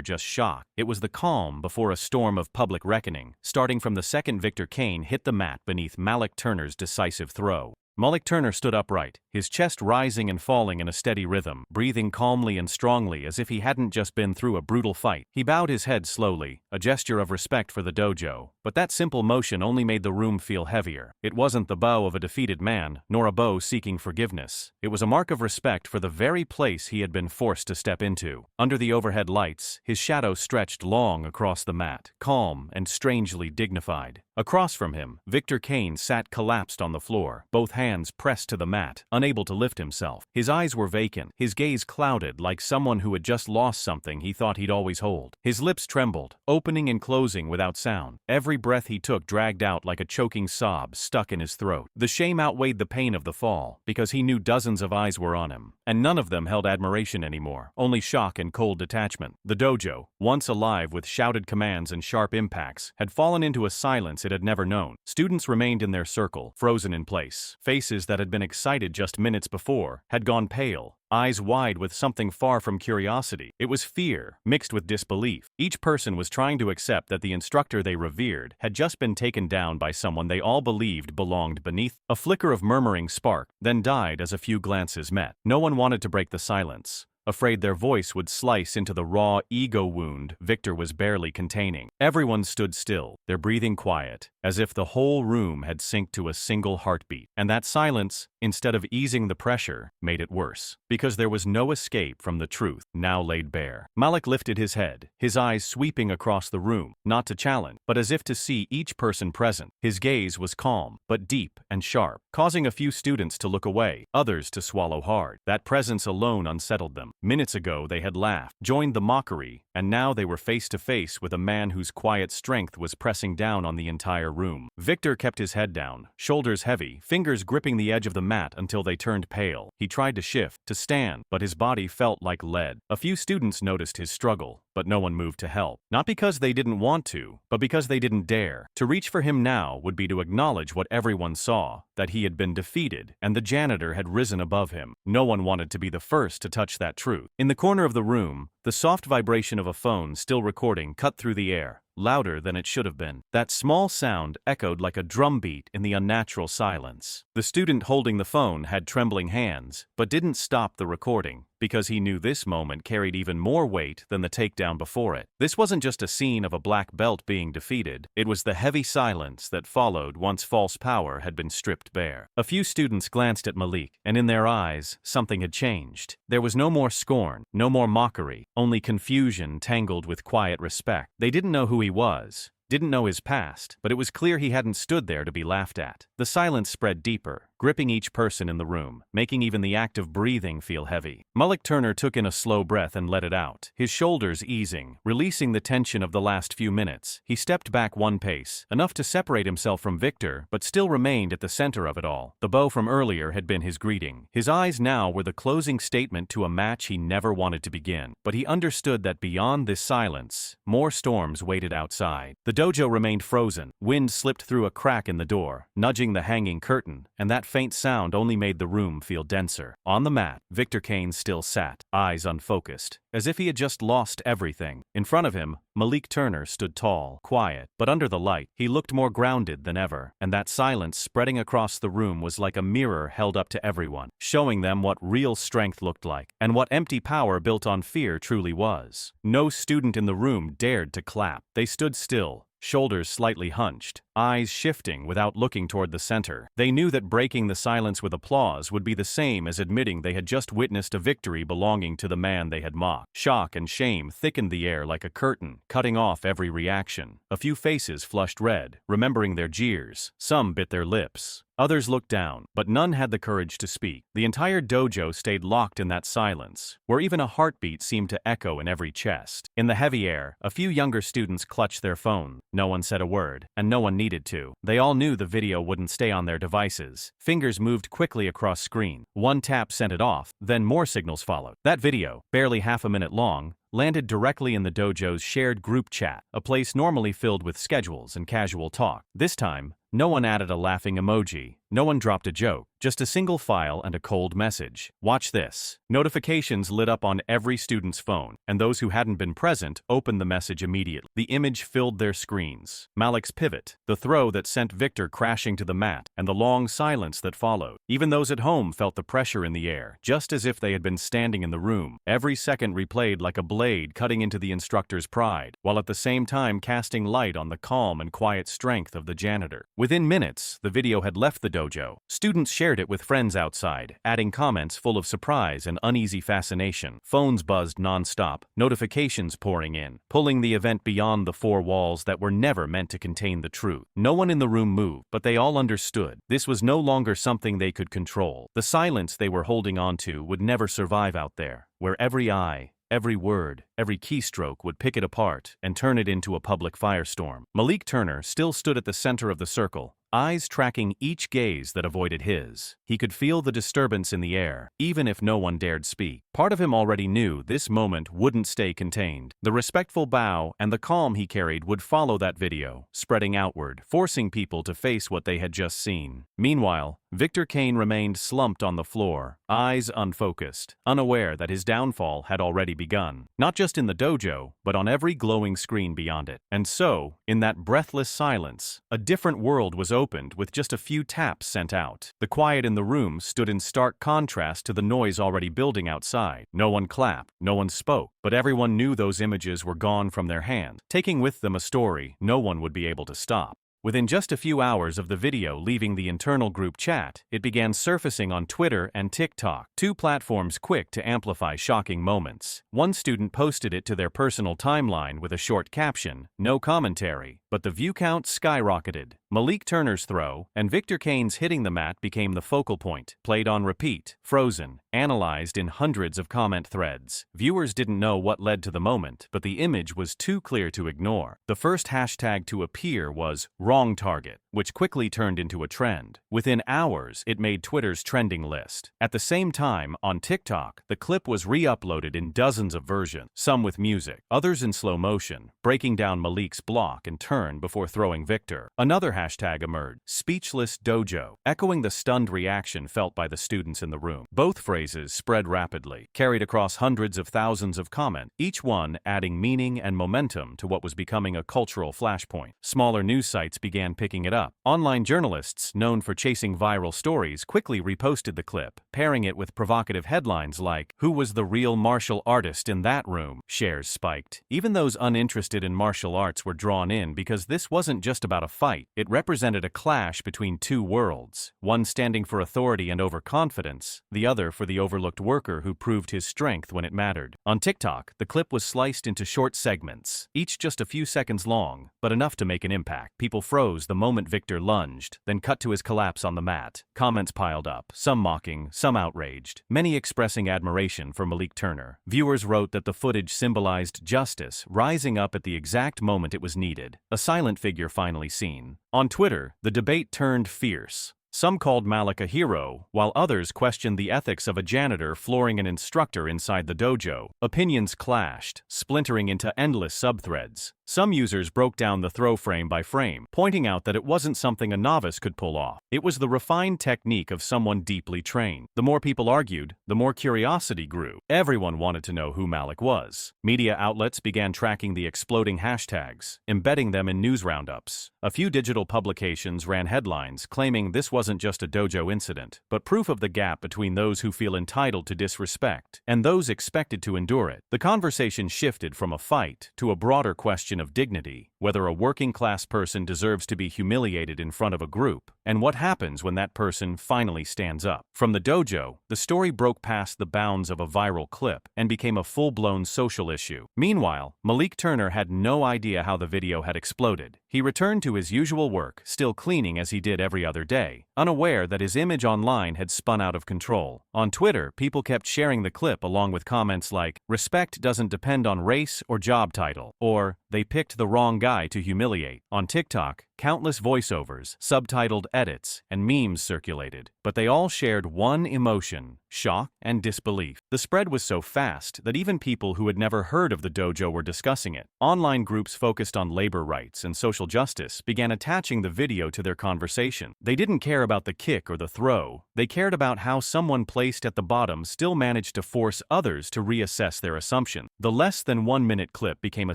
just shock. It was the calm before a storm of public reckoning, starting from the second Victor Kane hit the mat beneath Malik Turner's decisive throw. Malik Turner stood upright, his chest rising and falling in a steady rhythm, breathing calmly and strongly as if he hadn't just been through a brutal fight. He bowed his head slowly, a gesture of respect for the dojo, but that simple motion only made the room feel heavier. It wasn't the bow of a defeated man, nor a bow seeking forgiveness. It was a mark of respect for the very place he had been forced to step into. Under the overhead lights, his shadow stretched long across the mat, calm and strangely dignified. Across from him, Victor Kane sat collapsed on the floor, both hands pressed to the mat, unable to lift himself. His eyes were vacant, his gaze clouded like someone who had just lost something he thought he'd always hold. His lips trembled, opening and closing without sound. Every breath he took dragged out like a choking sob stuck in his throat. The shame outweighed the pain of the fall, because he knew dozens of eyes were on him, and none of them held admiration anymore, only shock and cold detachment. The dojo, once alive with shouted commands and sharp impacts, had fallen into a silence it had never known. Students remained in their circle, frozen in place. Faces that had been excited just minutes before had gone pale, eyes wide with something far from curiosity. It was fear, mixed with disbelief. Each person was trying to accept that the instructor they revered had just been taken down by someone they all believed belonged beneath. A flicker of murmuring sparked, then died as a few glances met. No one wanted to break the silence, afraid their voice would slice into the raw ego wound Victor was barely containing. Everyone stood still, their breathing quiet, as if the whole room had synced to a single heartbeat. And that silence, instead of easing the pressure, made it worse, because there was no escape from the truth now laid bare. Malik lifted his head, his eyes sweeping across the room, not to challenge, but as if to see each person present. His gaze was calm, but deep and sharp, causing a few students to look away, others to swallow hard. That presence alone unsettled them. Minutes ago they had laughed, joined the mockery, and now they were face to face with a man whose quiet strength was pressing down on the entire room. Victor kept his head down, shoulders heavy, fingers gripping the edge of the mat until they turned pale. He tried to shift, to stand, but his body felt like lead. A few students noticed his struggle, but no one moved to help. Not because they didn't want to, but because they didn't dare. To reach for him now would be to acknowledge what everyone saw, that he had been defeated, and the janitor had risen above him. No one wanted to be the first to touch that truth. In the corner of the room, the soft vibration of a phone still recording cut through the air, louder than it should have been. That small sound echoed like a drumbeat in the unnatural silence. The student holding the phone had trembling hands, but didn't stop the recording, because he knew this moment carried even more weight than the takedown before it. This wasn't just a scene of a black belt being defeated, it was the heavy silence that followed once false power had been stripped bare. A few students glanced at Malik, and in their eyes, something had changed. There was no more scorn, no more mockery, only confusion tangled with quiet respect. They didn't know who he was, didn't know his past, but it was clear he hadn't stood there to be laughed at. The silence spread deeper, gripping each person in the room, making even the act of breathing feel heavy. Malik Turner took in a slow breath and let it out, his shoulders easing, releasing the tension of the last few minutes. He stepped back one pace, enough to separate himself from Victor, but still remained at the center of it all. The bow from earlier had been his greeting. His eyes now were the closing statement to a match he never wanted to begin. But he understood that beyond this silence, more storms waited outside. The dojo remained frozen. Wind slipped through a crack in the door, nudging the hanging curtain, and that faint sound only made the room feel denser. On the mat, Victor Kane still sat, eyes unfocused, as if he had just lost everything. In front of him, Malik Turner stood tall, quiet, but under the light, he looked more grounded than ever, and that silence spreading across the room was like a mirror held up to everyone, showing them what real strength looked like, and what empty power built on fear truly was. No student in the room dared to clap. They stood still, shoulders slightly hunched, eyes shifting without looking toward the center. They knew that breaking the silence with applause would be the same as admitting they had just witnessed a victory belonging to the man they had mocked. Shock and shame thickened the air like a curtain, cutting off every reaction. A few faces flushed red, remembering their jeers. Some bit their lips. Others looked down, but none had the courage to speak. The entire dojo stayed locked in that silence, where even a heartbeat seemed to echo in every chest. In the heavy air, a few younger students clutched their phone. No one said a word, and no one needed to. They all knew the video wouldn't stay on their devices. Fingers moved quickly across screen. One tap sent it off, then more signals followed. That video, barely half a minute long, landed directly in the dojo's shared group chat, a place normally filled with schedules and casual talk. This time, no one added a laughing emoji, no one dropped a joke, just a single file and a cold message. Watch this. Notifications lit up on every student's phone, and those who hadn't been present opened the message immediately. The image filled their screens. Malik's pivot, the throw that sent Victor crashing to the mat, and the long silence that followed. Even those at home felt the pressure in the air, just as if they had been standing in the room. Every second replayed like a blade cutting into the instructor's pride, while at the same time casting light on the calm and quiet strength of the janitor. Within minutes, the video had left the dojo. Students shared it with friends outside, adding comments full of surprise and uneasy fascination. Phones buzzed non-stop, notifications pouring in, pulling the event beyond the four walls that were never meant to contain the truth. No one in the room moved, but they all understood. This was no longer something they could control. The silence they were holding on to would never survive out there, where every eye, every word, every keystroke would pick it apart and turn it into a public firestorm. Malik Turner still stood at the center of the circle, eyes tracking each gaze that avoided his. He could feel the disturbance in the air, even if no one dared speak. Part of him already knew this moment wouldn't stay contained. The respectful bow and the calm he carried would follow that video, spreading outward, forcing people to face what they had just seen. Meanwhile, Victor Kane remained slumped on the floor, eyes unfocused, unaware that his downfall had already begun. Not just in the dojo, but on every glowing screen beyond it. And so, in that breathless silence, a different world was opened with just a few taps sent out. The quiet in the room stood in stark contrast to the noise already building outside. No one clapped, no one spoke, but everyone knew those images were gone from their hands, taking with them a story no one would be able to stop. Within just a few hours of the video leaving the internal group chat, it began surfacing on Twitter and TikTok, two platforms quick to amplify shocking moments. One student posted it to their personal timeline with a short caption, "No commentary," but the view count skyrocketed. Malik Turner's throw and Victor Kane's hitting the mat became the focal point, played on repeat, frozen, analyzed in hundreds of comment threads. Viewers didn't know what led to the moment, but the image was too clear to ignore. The first hashtag to appear was "wrong target," which quickly turned into a trend. Within hours, it made Twitter's trending list. At the same time, on TikTok, the clip was re-uploaded in dozens of versions, some with music, others in slow motion, breaking down Malik's block and turn before throwing Victor. Another hashtag emerged, "Speechless Dojo," echoing the stunned reaction felt by the students in the room. Both phrases spread rapidly, carried across hundreds of thousands of comments, each one adding meaning and momentum to what was becoming a cultural flashpoint. Smaller news sites began picking it up. Online journalists, known for chasing viral stories, quickly reposted the clip, pairing it with provocative headlines like, "Who was the real martial artist in that room?" Shares spiked. Even those uninterested in martial arts were drawn in because this wasn't just about a fight. It represented a clash between two worlds, one standing for authority and overconfidence, the other for the overlooked worker who proved his strength when it mattered. On TikTok, the clip was sliced into short segments, each just a few seconds long, but enough to make an impact. People froze the moment Victor lunged, then cut to his collapse on the mat. Comments piled up, some mocking, some outraged, many expressing admiration for Malik Turner. Viewers wrote that the footage symbolized justice rising up at the exact moment it was needed, a silent figure finally seen. On Twitter, the debate turned fierce. Some called Malik a hero, while others questioned the ethics of a janitor flooring an instructor inside the dojo. Opinions clashed, splintering into endless subthreads. Some users broke down the throw frame by frame, pointing out that it wasn't something a novice could pull off. It was the refined technique of someone deeply trained. The more people argued, the more curiosity grew. Everyone wanted to know who Malik was. Media outlets began tracking the exploding hashtags, embedding them in news roundups. A few digital publications ran headlines claiming this wasn't just a dojo incident, but proof of the gap between those who feel entitled to disrespect and those expected to endure it. The conversation shifted from a fight to a broader question of dignity. whether a working-class person deserves to be humiliated in front of a group, and what happens when that person finally stands up. From the dojo, the story broke past the bounds of a viral clip and became a full-blown social issue. Meanwhile, Malik Turner had no idea how the video had exploded. He returned to his usual work, still cleaning as he did every other day, unaware that his image online had spun out of control. On Twitter, people kept sharing the clip along with comments like, "Respect doesn't depend on race or job title," or "They picked the wrong guy to humiliate." On TikTok, countless voiceovers, subtitled edits, and memes circulated, but they all shared one emotion: shock and disbelief. The spread was so fast that even people who had never heard of the dojo were discussing it. Online groups focused on labor rights and social justice began attaching the video to their conversation. They didn't care about the kick or the throw. They cared about how someone placed at the bottom still managed to force others to reassess their assumption. The less than 1-minute clip became a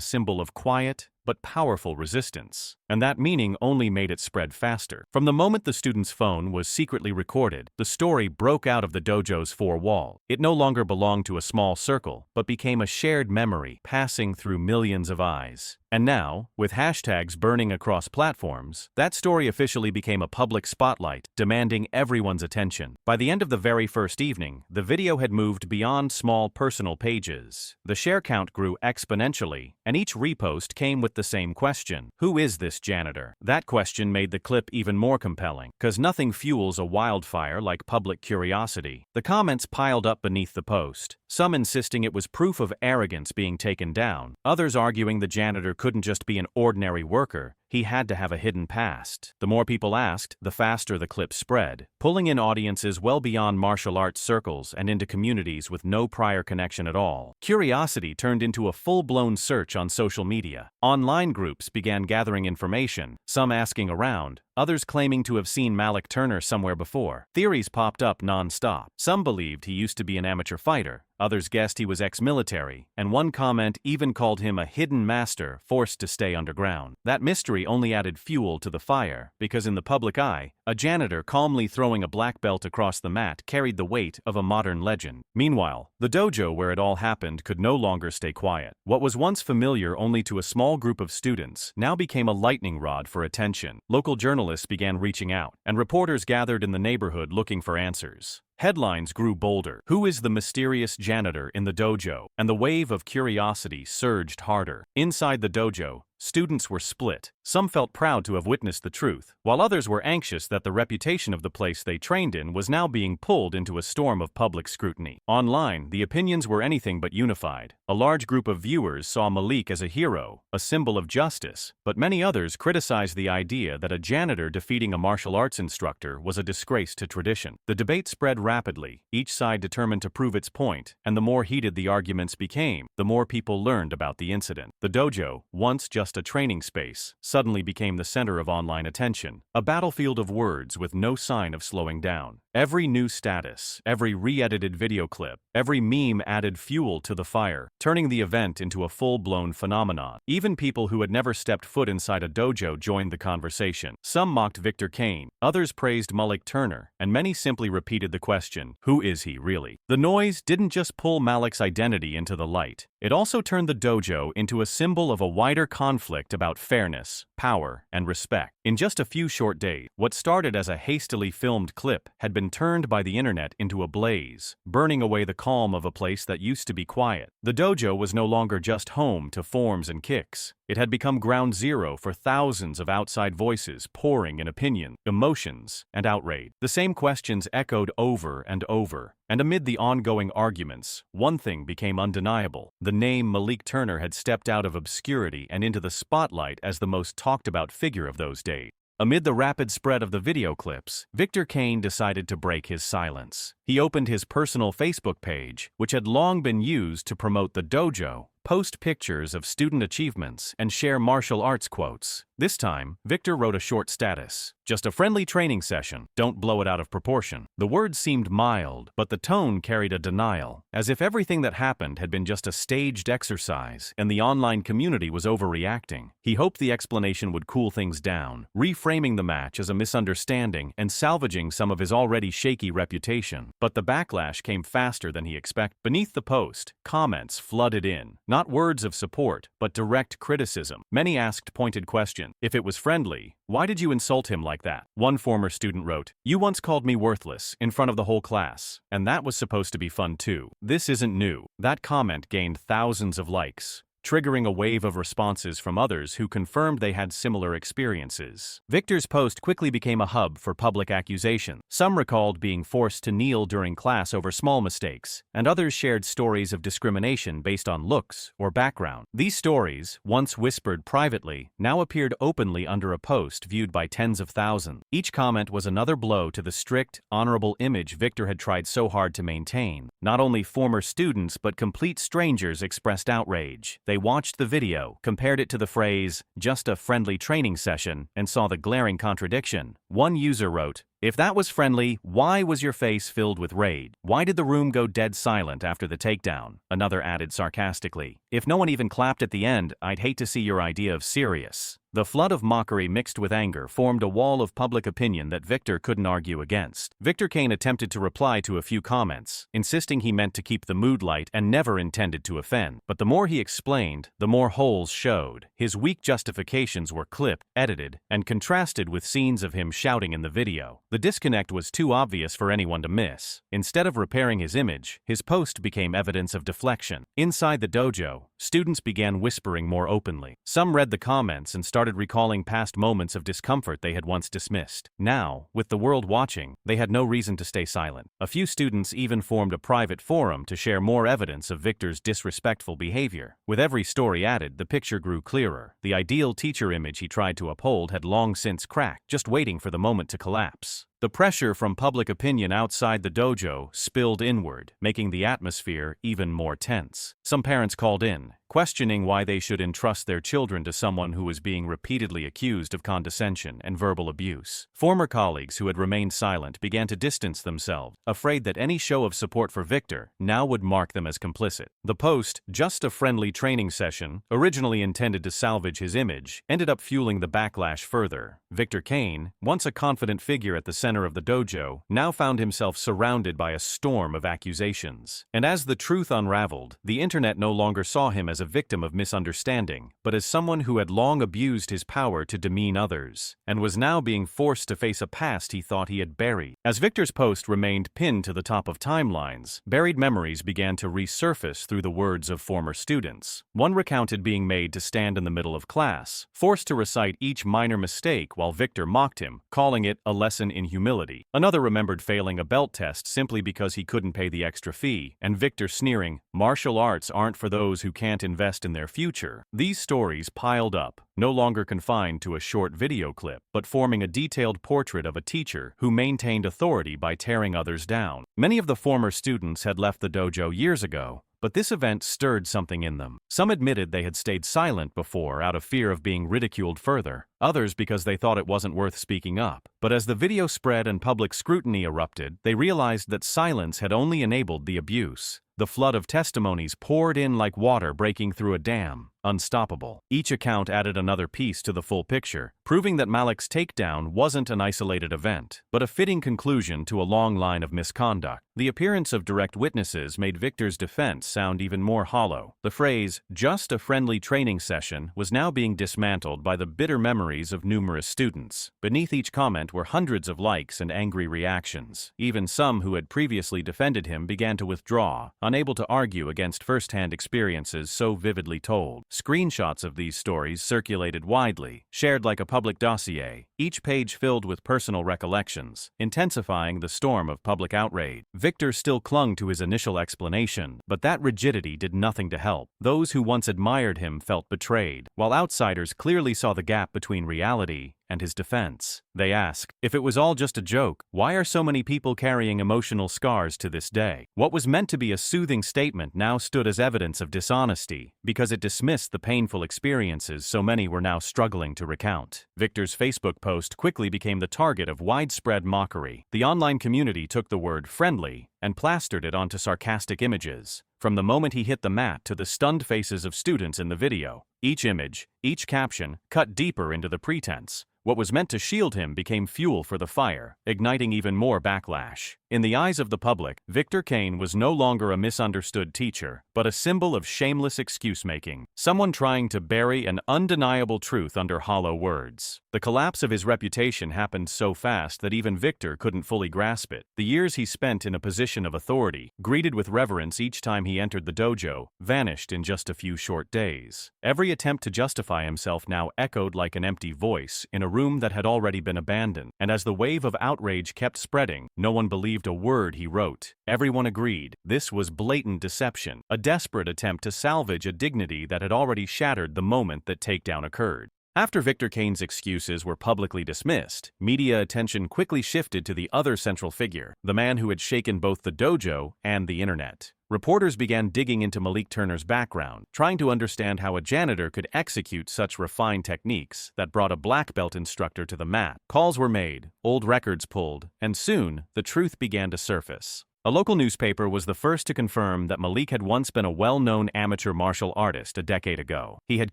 symbol of quiet but powerful resistance, and that meaning only made it spread faster. From the moment the student's phone was secretly recorded, the story broke out of the dojo's four walls. It no longer belonged to a small circle, but became a shared memory passing through millions of eyes. And now, with hashtags burning across platforms, that story officially became a public spotlight, demanding everyone's attention. By the end of the very first evening, the video had moved beyond small personal pages. The share count grew exponentially, and each repost came with the same question: who is this janitor? That question made the clip even more compelling, because nothing fuels a wildfire like public curiosity. The comments piled up beneath the post, some insisting it was proof of arrogance being taken down, others arguing the janitor couldn't just be an ordinary worker, he had to have a hidden past. The more people asked, the faster the clip spread, pulling in audiences well beyond martial arts circles and into communities with no prior connection at all. Curiosity turned into a full-blown search on social media. Online groups began gathering information, some asking around, others claiming to have seen Malik Turner somewhere before. Theories popped up non-stop. Some believed he used to be an amateur fighter, others guessed he was ex-military, and one comment even called him a hidden master forced to stay underground. That mystery only added fuel to the fire, because in the public eye, a janitor calmly throwing a black belt across the mat carried the weight of a modern legend. Meanwhile, the dojo where it all happened could no longer stay quiet. What was once familiar only to a small group of students now became a lightning rod for attention. Local journalists began reaching out, and reporters gathered in the neighborhood looking for answers. Headlines grew bolder. Who is the mysterious janitor in the dojo? And the wave of curiosity surged harder. Inside the dojo, students were split. Some felt proud to have witnessed the truth, while others were anxious that the reputation of the place they trained in was now being pulled into a storm of public scrutiny. Online, the opinions were anything but unified. A large group of viewers saw Malik as a hero, a symbol of justice, but many others criticized the idea that a janitor defeating a martial arts instructor was a disgrace to tradition. The debate spread rapidly, each side determined to prove its point, and the more heated the arguments became, the more people learned about the incident. The dojo, once just a training space, suddenly became the center of online attention, a battlefield of words with no sign of slowing down. Every new status, every re-edited video clip, every meme added fuel to the fire, turning the event into a full-blown phenomenon. Even people who had never stepped foot inside a dojo joined the conversation. Some mocked Victor Kane, others praised Malik Turner, and many simply repeated the question, who is he really? The noise didn't just pull Malik's identity into the light. It also turned the dojo into a symbol of a wider conflict about fairness, power, and respect. In just a few short days, what started as a hastily filmed clip had been turned by the internet into a blaze, burning away the calm of a place that used to be quiet. The dojo was no longer just home to forms and kicks. It had become ground zero for thousands of outside voices pouring in opinion, emotions, and outrage. The same questions echoed over and over, and amid the ongoing arguments, one thing became undeniable. The name Malik Turner had stepped out of obscurity and into the spotlight as the most talked-about figure of those days. Amid the rapid spread of the video clips, Victor Kane decided to break his silence. He opened his personal Facebook page, which had long been used to promote the dojo, post pictures of student achievements, and share martial arts quotes. This time, Victor wrote a short status. Just a friendly training session, don't blow it out of proportion. The words seemed mild, but the tone carried a denial, as if everything that happened had been just a staged exercise and the online community was overreacting. He hoped the explanation would cool things down, reframing the match as a misunderstanding and salvaging some of his already shaky reputation. But the backlash came faster than he expected. Beneath the post, comments flooded in. Not words of support, but direct criticism. Many asked pointed questions. If it was friendly, why did you insult him like that? One former student wrote, "You once called me worthless in front of the whole class, and that was supposed to be fun too." This isn't new. That comment gained thousands of likes, triggering a wave of responses from others who confirmed they had similar experiences. Victor's post quickly became a hub for public accusation. Some recalled being forced to kneel during class over small mistakes, and others shared stories of discrimination based on looks or background. These stories, once whispered privately, now appeared openly under a post viewed by tens of thousands. Each comment was another blow to the strict, honorable image Victor had tried so hard to maintain. Not only former students but complete strangers expressed outrage. They watched the video, compared it to the phrase, "just a friendly training session," and saw the glaring contradiction. One user wrote, "If that was friendly, why was your face filled with rage? Why did the room go dead silent after the takedown?" Another added sarcastically, "If no one even clapped at the end, I'd hate to see your idea of serious." The flood of mockery mixed with anger formed a wall of public opinion that Victor couldn't argue against. Victor Kane attempted to reply to a few comments, insisting he meant to keep the mood light and never intended to offend. But the more he explained, the more holes showed. His weak justifications were clipped, edited, and contrasted with scenes of him shouting in the video. The disconnect was too obvious for anyone to miss. Instead of repairing his image, his post became evidence of deflection. Inside the dojo, students began whispering more openly. Some read the comments and started recalling past moments of discomfort they had once dismissed. Now, with the world watching, they had no reason to stay silent. A few students even formed a private forum to share more evidence of Victor's disrespectful behavior. With every story added, the picture grew clearer. The ideal teacher image he tried to uphold had long since cracked, just waiting for the moment to collapse. The pressure from public opinion outside the dojo spilled inward, making the atmosphere even more tense. Some parents called in, questioning why they should entrust their children to someone who was being repeatedly accused of condescension and verbal abuse. Former colleagues who had remained silent began to distance themselves, afraid that any show of support for Victor now would mark them as complicit. The post, "just a friendly training session," originally intended to salvage his image, ended up fueling the backlash further. Victor Kane, once a confident figure at the center of the dojo, now found himself surrounded by a storm of accusations. And as the truth unraveled, the internet no longer saw him as a victim of misunderstanding, but as someone who had long abused his power to demean others, and was now being forced to face a past he thought he had buried. As Victor's post remained pinned to the top of timelines, buried memories began to resurface through the words of former students. One recounted being made to stand in the middle of class, forced to recite each minor mistake while Victor mocked him, calling it a lesson in humility. Another remembered failing a belt test simply because he couldn't pay the extra fee, and Victor sneering, "Martial arts aren't for those who can't invest in their future." These stories piled up, no longer confined to a short video clip, but forming a detailed portrait of a teacher who maintained authority by tearing others down. Many of the former students had left the dojo years ago, but this event stirred something in them. Some admitted they had stayed silent before out of fear of being ridiculed further, others because they thought it wasn't worth speaking up. But as the video spread and public scrutiny erupted, they realized that silence had only enabled the abuse. The flood of testimonies poured in like water breaking through a dam, unstoppable. Each account added another piece to the full picture, proving that Malik's takedown wasn't an isolated event, but a fitting conclusion to a long line of misconduct. The appearance of direct witnesses made Victor's defense sound even more hollow. The phrase, "just a friendly training session," was now being dismantled by the bitter memories of numerous students. Beneath each comment were hundreds of likes and angry reactions. Even some who had previously defended him began to withdraw, unable to argue against first-hand experiences so vividly told. Screenshots of these stories circulated widely, shared like a public dossier, each page filled with personal recollections, intensifying the storm of public outrage. Victor still clung to his initial explanation, but that rigidity did nothing to help. Those who once admired him felt betrayed, while outsiders clearly saw the gap between reality and his defense. They asked, if it was all just a joke, why are so many people carrying emotional scars to this day? What was meant to be a soothing statement now stood as evidence of dishonesty, because it dismissed the painful experiences so many were now struggling to recount. Victor's Facebook post quickly became the target of widespread mockery. The online community took the word "friendly" and plastered it onto sarcastic images. From the moment he hit the mat to the stunned faces of students in the video, each image, each caption, cut deeper into the pretense, What was meant to shield him became fuel for the fire, igniting even more backlash. In the eyes of the public, Victor Kane was no longer a misunderstood teacher, but a symbol of shameless excuse-making, someone trying to bury an undeniable truth under hollow words. The collapse of his reputation happened so fast that even Victor couldn't fully grasp it. The years he spent in a position of authority, greeted with reverence each time he entered the dojo, vanished in just a few short days. Every attempt to justify himself now echoed like an empty voice in a room that had already been abandoned, and as the wave of outrage kept spreading, no one believed a word he wrote. Everyone agreed this was blatant deception, a desperate attempt to salvage a dignity that had already shattered the moment that takedown occurred. After Victor Kane's excuses were publicly dismissed, media attention quickly shifted to the other central figure, the man who had shaken both the dojo and the internet. Reporters began digging into Malik Turner's background, trying to understand how a janitor could execute such refined techniques that brought a black belt instructor to the mat. Calls were made, old records pulled, and soon, the truth began to surface. A local newspaper was the first to confirm that Malik had once been a well-known amateur martial artist a decade ago. He had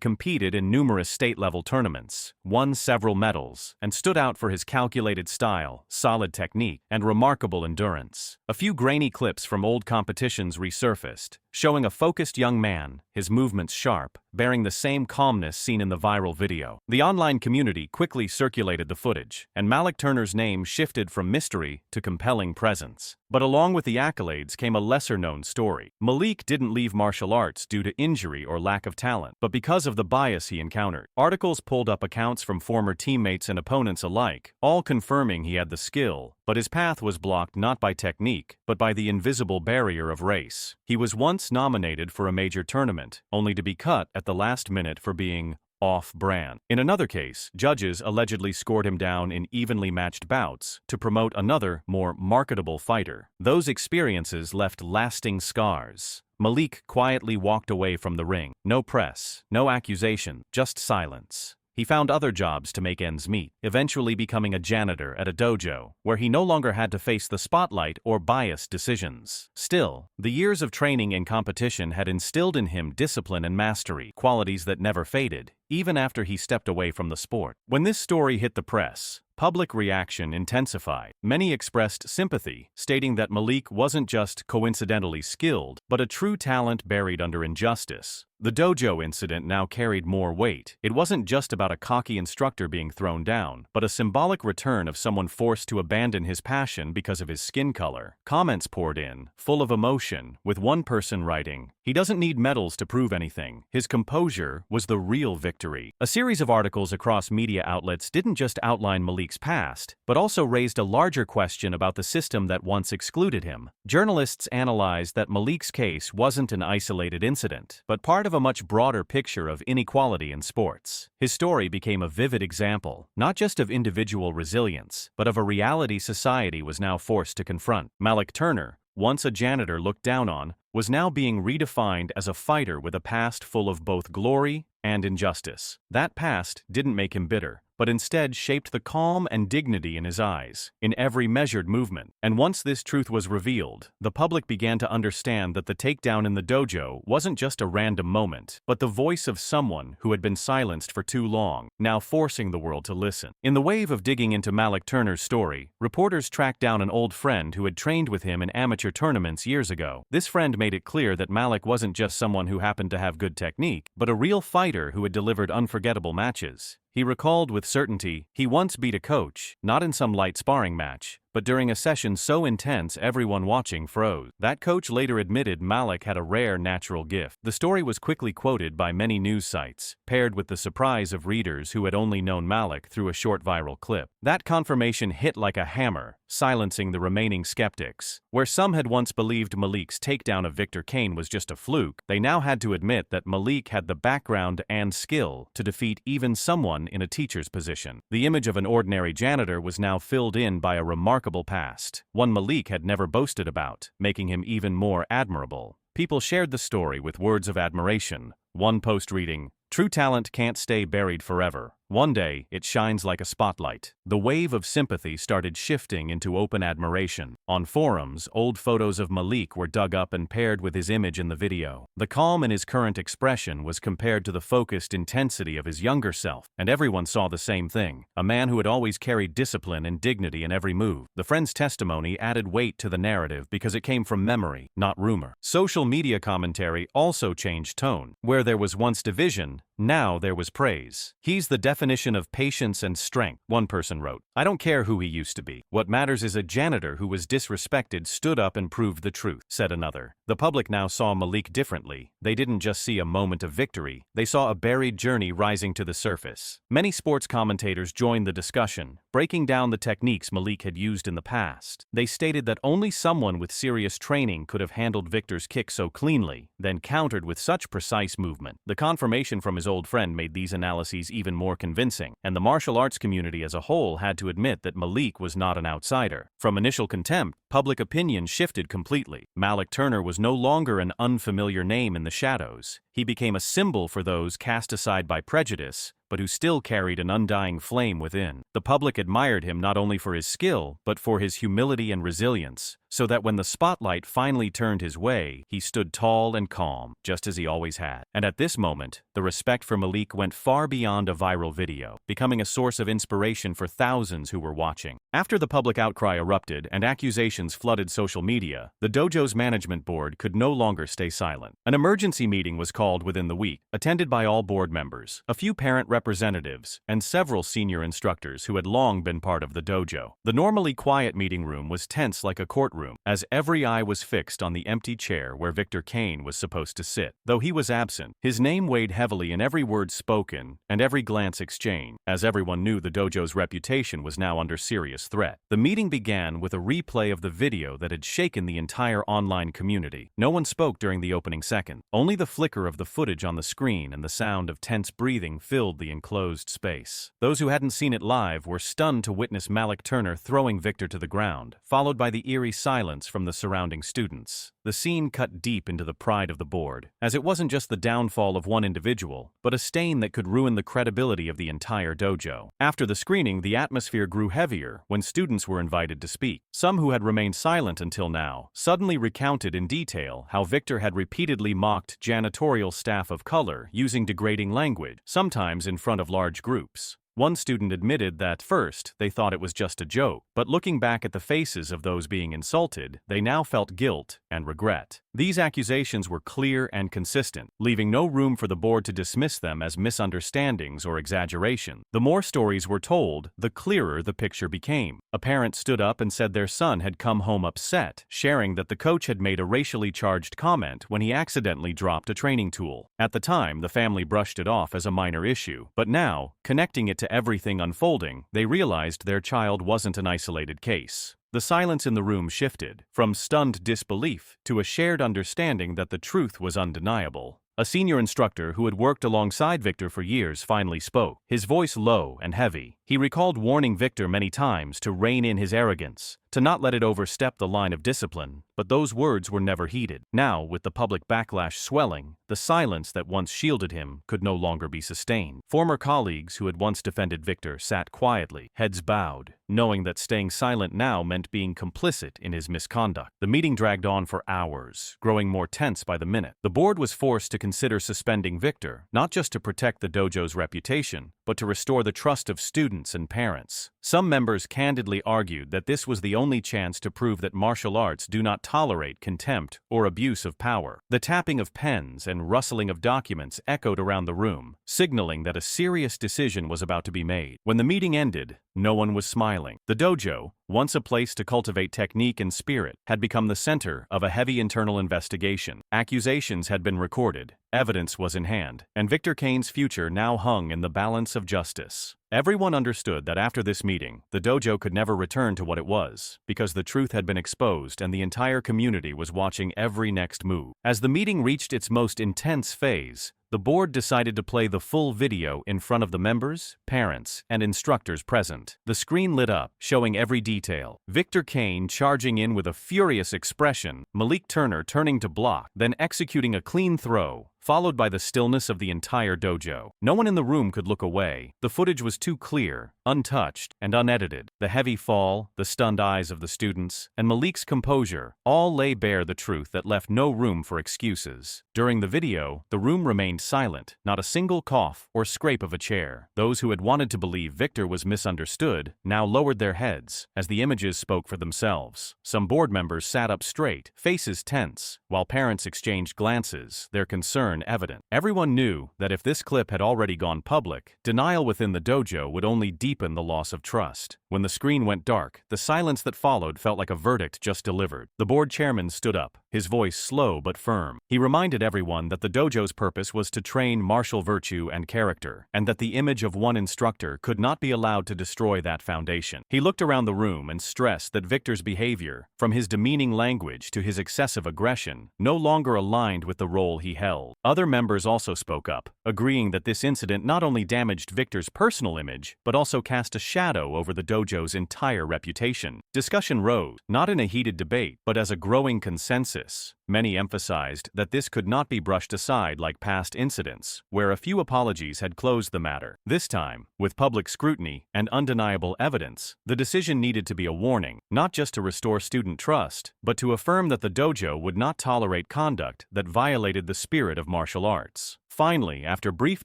competed in numerous state-level tournaments, won several medals, and stood out for his calculated style, solid technique, and remarkable endurance. A few grainy clips from old competitions resurfaced, showing a focused young man, his movements sharp, bearing the same calmness seen in the viral video. The online community quickly circulated the footage, and Malik Turner's name shifted from mystery to compelling presence. But along with the accolades came a lesser-known story. Malik didn't leave martial arts due to injury or lack of talent, but because of the bias he encountered. Articles pulled up accounts from former teammates and opponents alike, all confirming he had the skill, but his path was blocked not by technique, but by the invisible barrier of race. He was once nominated for a major tournament, only to be cut at the last minute for being off-brand. In another case, judges allegedly scored him down in evenly matched bouts to promote another, more marketable fighter. Those experiences left lasting scars. Malik quietly walked away from the ring. No press, no accusation, just silence. He found other jobs to make ends meet, eventually becoming a janitor at a dojo, where he no longer had to face the spotlight or biased decisions. Still, the years of training and competition had instilled in him discipline and mastery, qualities that never faded, even after he stepped away from the sport. When this story hit the press, public reaction intensified. Many expressed sympathy, stating that Malik wasn't just coincidentally skilled, but a true talent buried under injustice. The dojo incident now carried more weight. It wasn't just about a cocky instructor being thrown down, but a symbolic return of someone forced to abandon his passion because of his skin color. Comments poured in, full of emotion, with one person writing, "He doesn't need medals to prove anything. His composure was the real victory." A series of articles across media outlets didn't just outline Malik's past, but also raised a larger question about the system that once excluded him. Journalists analyzed that Malik's case wasn't an isolated incident, but part of a much broader picture of inequality in sports. His story became a vivid example, not just of individual resilience, but of a reality society was now forced to confront. Malik Turner, once a janitor looked down on, was now being redefined as a fighter with a past full of both glory and injustice. That past didn't make him bitter, but instead shaped the calm and dignity in his eyes, in every measured movement. And once this truth was revealed, the public began to understand that the takedown in the dojo wasn't just a random moment, but the voice of someone who had been silenced for too long, now forcing the world to listen. In the wave of digging into Malik Turner's story, reporters tracked down an old friend who had trained with him in amateur tournaments years ago. This friend made it clear that Malik wasn't just someone who happened to have good technique, but a real fighter who had delivered unforgettable matches. He recalled with certainty, he once beat a coach, not in some light sparring match, but during a session so intense everyone watching froze. That coach later admitted Malik had a rare natural gift. The story was quickly quoted by many news sites, paired with the surprise of readers who had only known Malik through a short viral clip. That confirmation hit like a hammer, silencing the remaining skeptics. Where some had once believed Malik's takedown of Victor Kane was just a fluke, they now had to admit that Malik had the background and skill to defeat even someone in a teacher's position. The image of an ordinary janitor was now filled in by a remarkable past, one Malik had never boasted about, making him even more admirable. People shared the story with words of admiration, one post reading, "True talent can't stay buried forever," One day, it shines like a spotlight. The wave of sympathy started shifting into open admiration. On forums, old photos of Malik were dug up and paired with his image in the video. The calm in his current expression was compared to the focused intensity of his younger self, and everyone saw the same thing: a man who had always carried discipline and dignity in every move. The friend's testimony added weight to the narrative because it came from memory, not rumor. Social media commentary also changed tone. Where there was once division, now there was praise. "He's the definition of patience and strength," one person wrote. "I don't care who he used to be. What matters is a janitor who was disrespected stood up and proved the truth," said another. The public now saw Malik differently. They didn't just see a moment of victory, they saw a buried journey rising to the surface. Many sports commentators joined the discussion, breaking down the techniques Malik had used in the past. They stated that only someone with serious training could have handled Victor's kick so cleanly, then countered with such precise movement. The confirmation from his old friend made these analyses even more convincing, and the martial arts community as a whole had to admit that Malik was not an outsider. From initial contempt, public opinion shifted completely. Malik Turner was no longer an unfamiliar name in the shadows. He became a symbol for those cast aside by prejudice, but who still carried an undying flame within. The public admired him not only for his skill, but for his humility and resilience, so that when the spotlight finally turned his way, he stood tall and calm, just as he always had. And at this moment, the respect for Malik went far beyond a viral video, becoming a source of inspiration for thousands who were watching. After the public outcry erupted and accusations flooded social media, the dojo's management board could no longer stay silent. An emergency meeting was called within the week, attended by all board members, a few parent representatives, and several senior instructors who had long been part of the dojo. The normally quiet meeting room was tense like a courtroom, as every eye was fixed on the empty chair where Victor Kane was supposed to sit. Though he was absent, his name weighed heavily in every word spoken and every glance exchanged, as everyone knew the dojo's reputation was now under serious threat. The meeting began with a replay of the video that had shaken the entire online community. No one spoke during the opening second. Only the flicker of the footage on the screen and the sound of tense breathing filled the enclosed space. Those who hadn't seen it live were stunned to witness Malik Turner throwing Victor to the ground, followed by the eerie silence from the surrounding students. The scene cut deep into the pride of the board, as it wasn't just the downfall of one individual, but a stain that could ruin the credibility of the entire dojo. After the screening, the atmosphere grew heavier when students were invited to speak. Some who had remained silent until now suddenly recounted in detail how Victor had repeatedly mocked janitorial staff of color using degrading language, sometimes in front of large groups. One student admitted that first they thought it was just a joke, but looking back at the faces of those being insulted, they now felt guilt and regret. These accusations were clear and consistent, leaving no room for the board to dismiss them as misunderstandings or exaggeration. The more stories were told, the clearer the picture became. A parent stood up and said their son had come home upset, sharing that the coach had made a racially charged comment when he accidentally dropped a training tool. At the time, the family brushed it off as a minor issue, but now, connecting it to everything unfolding, they realized their child wasn't an isolated case. The silence in the room shifted, from stunned disbelief to a shared understanding that the truth was undeniable. A senior instructor who had worked alongside Victor for years finally spoke, his voice low and heavy. He recalled warning Victor many times to rein in his arrogance, to not let it overstep the line of discipline, but those words were never heeded. Now, with the public backlash swelling, the silence that once shielded him could no longer be sustained. Former colleagues who had once defended Victor sat quietly, heads bowed, knowing that staying silent now meant being complicit in his misconduct. The meeting dragged on for hours, growing more tense by the minute. The board was forced to consider suspending Victor, not just to protect the dojo's reputation, but to restore the trust of students and parents. Some members candidly argued that this was the only chance to prove that martial arts do not tolerate contempt or abuse of power. The tapping of pens and rustling of documents echoed around the room, signaling that a serious decision was about to be made. When the meeting ended, no one was smiling. The dojo, once a place to cultivate technique and spirit, had become the center of a heavy internal investigation. Accusations had been recorded, evidence was in hand, and Victor Kane's future now hung in the balance of justice. Everyone understood that after this meeting, the dojo could never return to what it was, because the truth had been exposed and the entire community was watching every next move. As the meeting reached its most intense phase, the board decided to play the full video in front of the members, parents, and instructors present. The screen lit up, showing every detail. Victor Kane charging in with a furious expression, Malik Turner turning to block, then executing a clean throw, followed by the stillness of the entire dojo. No one in the room could look away. The footage was too clear, untouched, and unedited. The heavy fall, the stunned eyes of the students, and Malik's composure all lay bare the truth that left no room for excuses. During the video, the room remained silent, not a single cough or scrape of a chair. Those who had wanted to believe Victor was misunderstood now lowered their heads as the images spoke for themselves. Some board members sat up straight, faces tense, while parents exchanged glances, their concern evident. Everyone knew that if this clip had already gone public, denial within the dojo would only deepen the loss of trust. When the screen went dark, the silence that followed felt like a verdict just delivered. The board chairman stood up, his voice slow but firm. He reminded everyone that the dojo's purpose was to train martial virtue and character, and that the image of one instructor could not be allowed to destroy that foundation. He looked around the room and stressed that Victor's behavior, from his demeaning language to his excessive aggression, no longer aligned with the role he held. Other members also spoke up, agreeing that this incident not only damaged Victor's personal image, but also cast a shadow over the dojo's entire reputation. Discussion rose, not in a heated debate, but as a growing consensus. Many emphasized that this could not be brushed aside like past incidents, where a few apologies had closed the matter. This time, with public scrutiny and undeniable evidence, the decision needed to be a warning, not just to restore student trust, but to affirm that the dojo would not tolerate conduct that violated the spirit of martial arts. Finally, after brief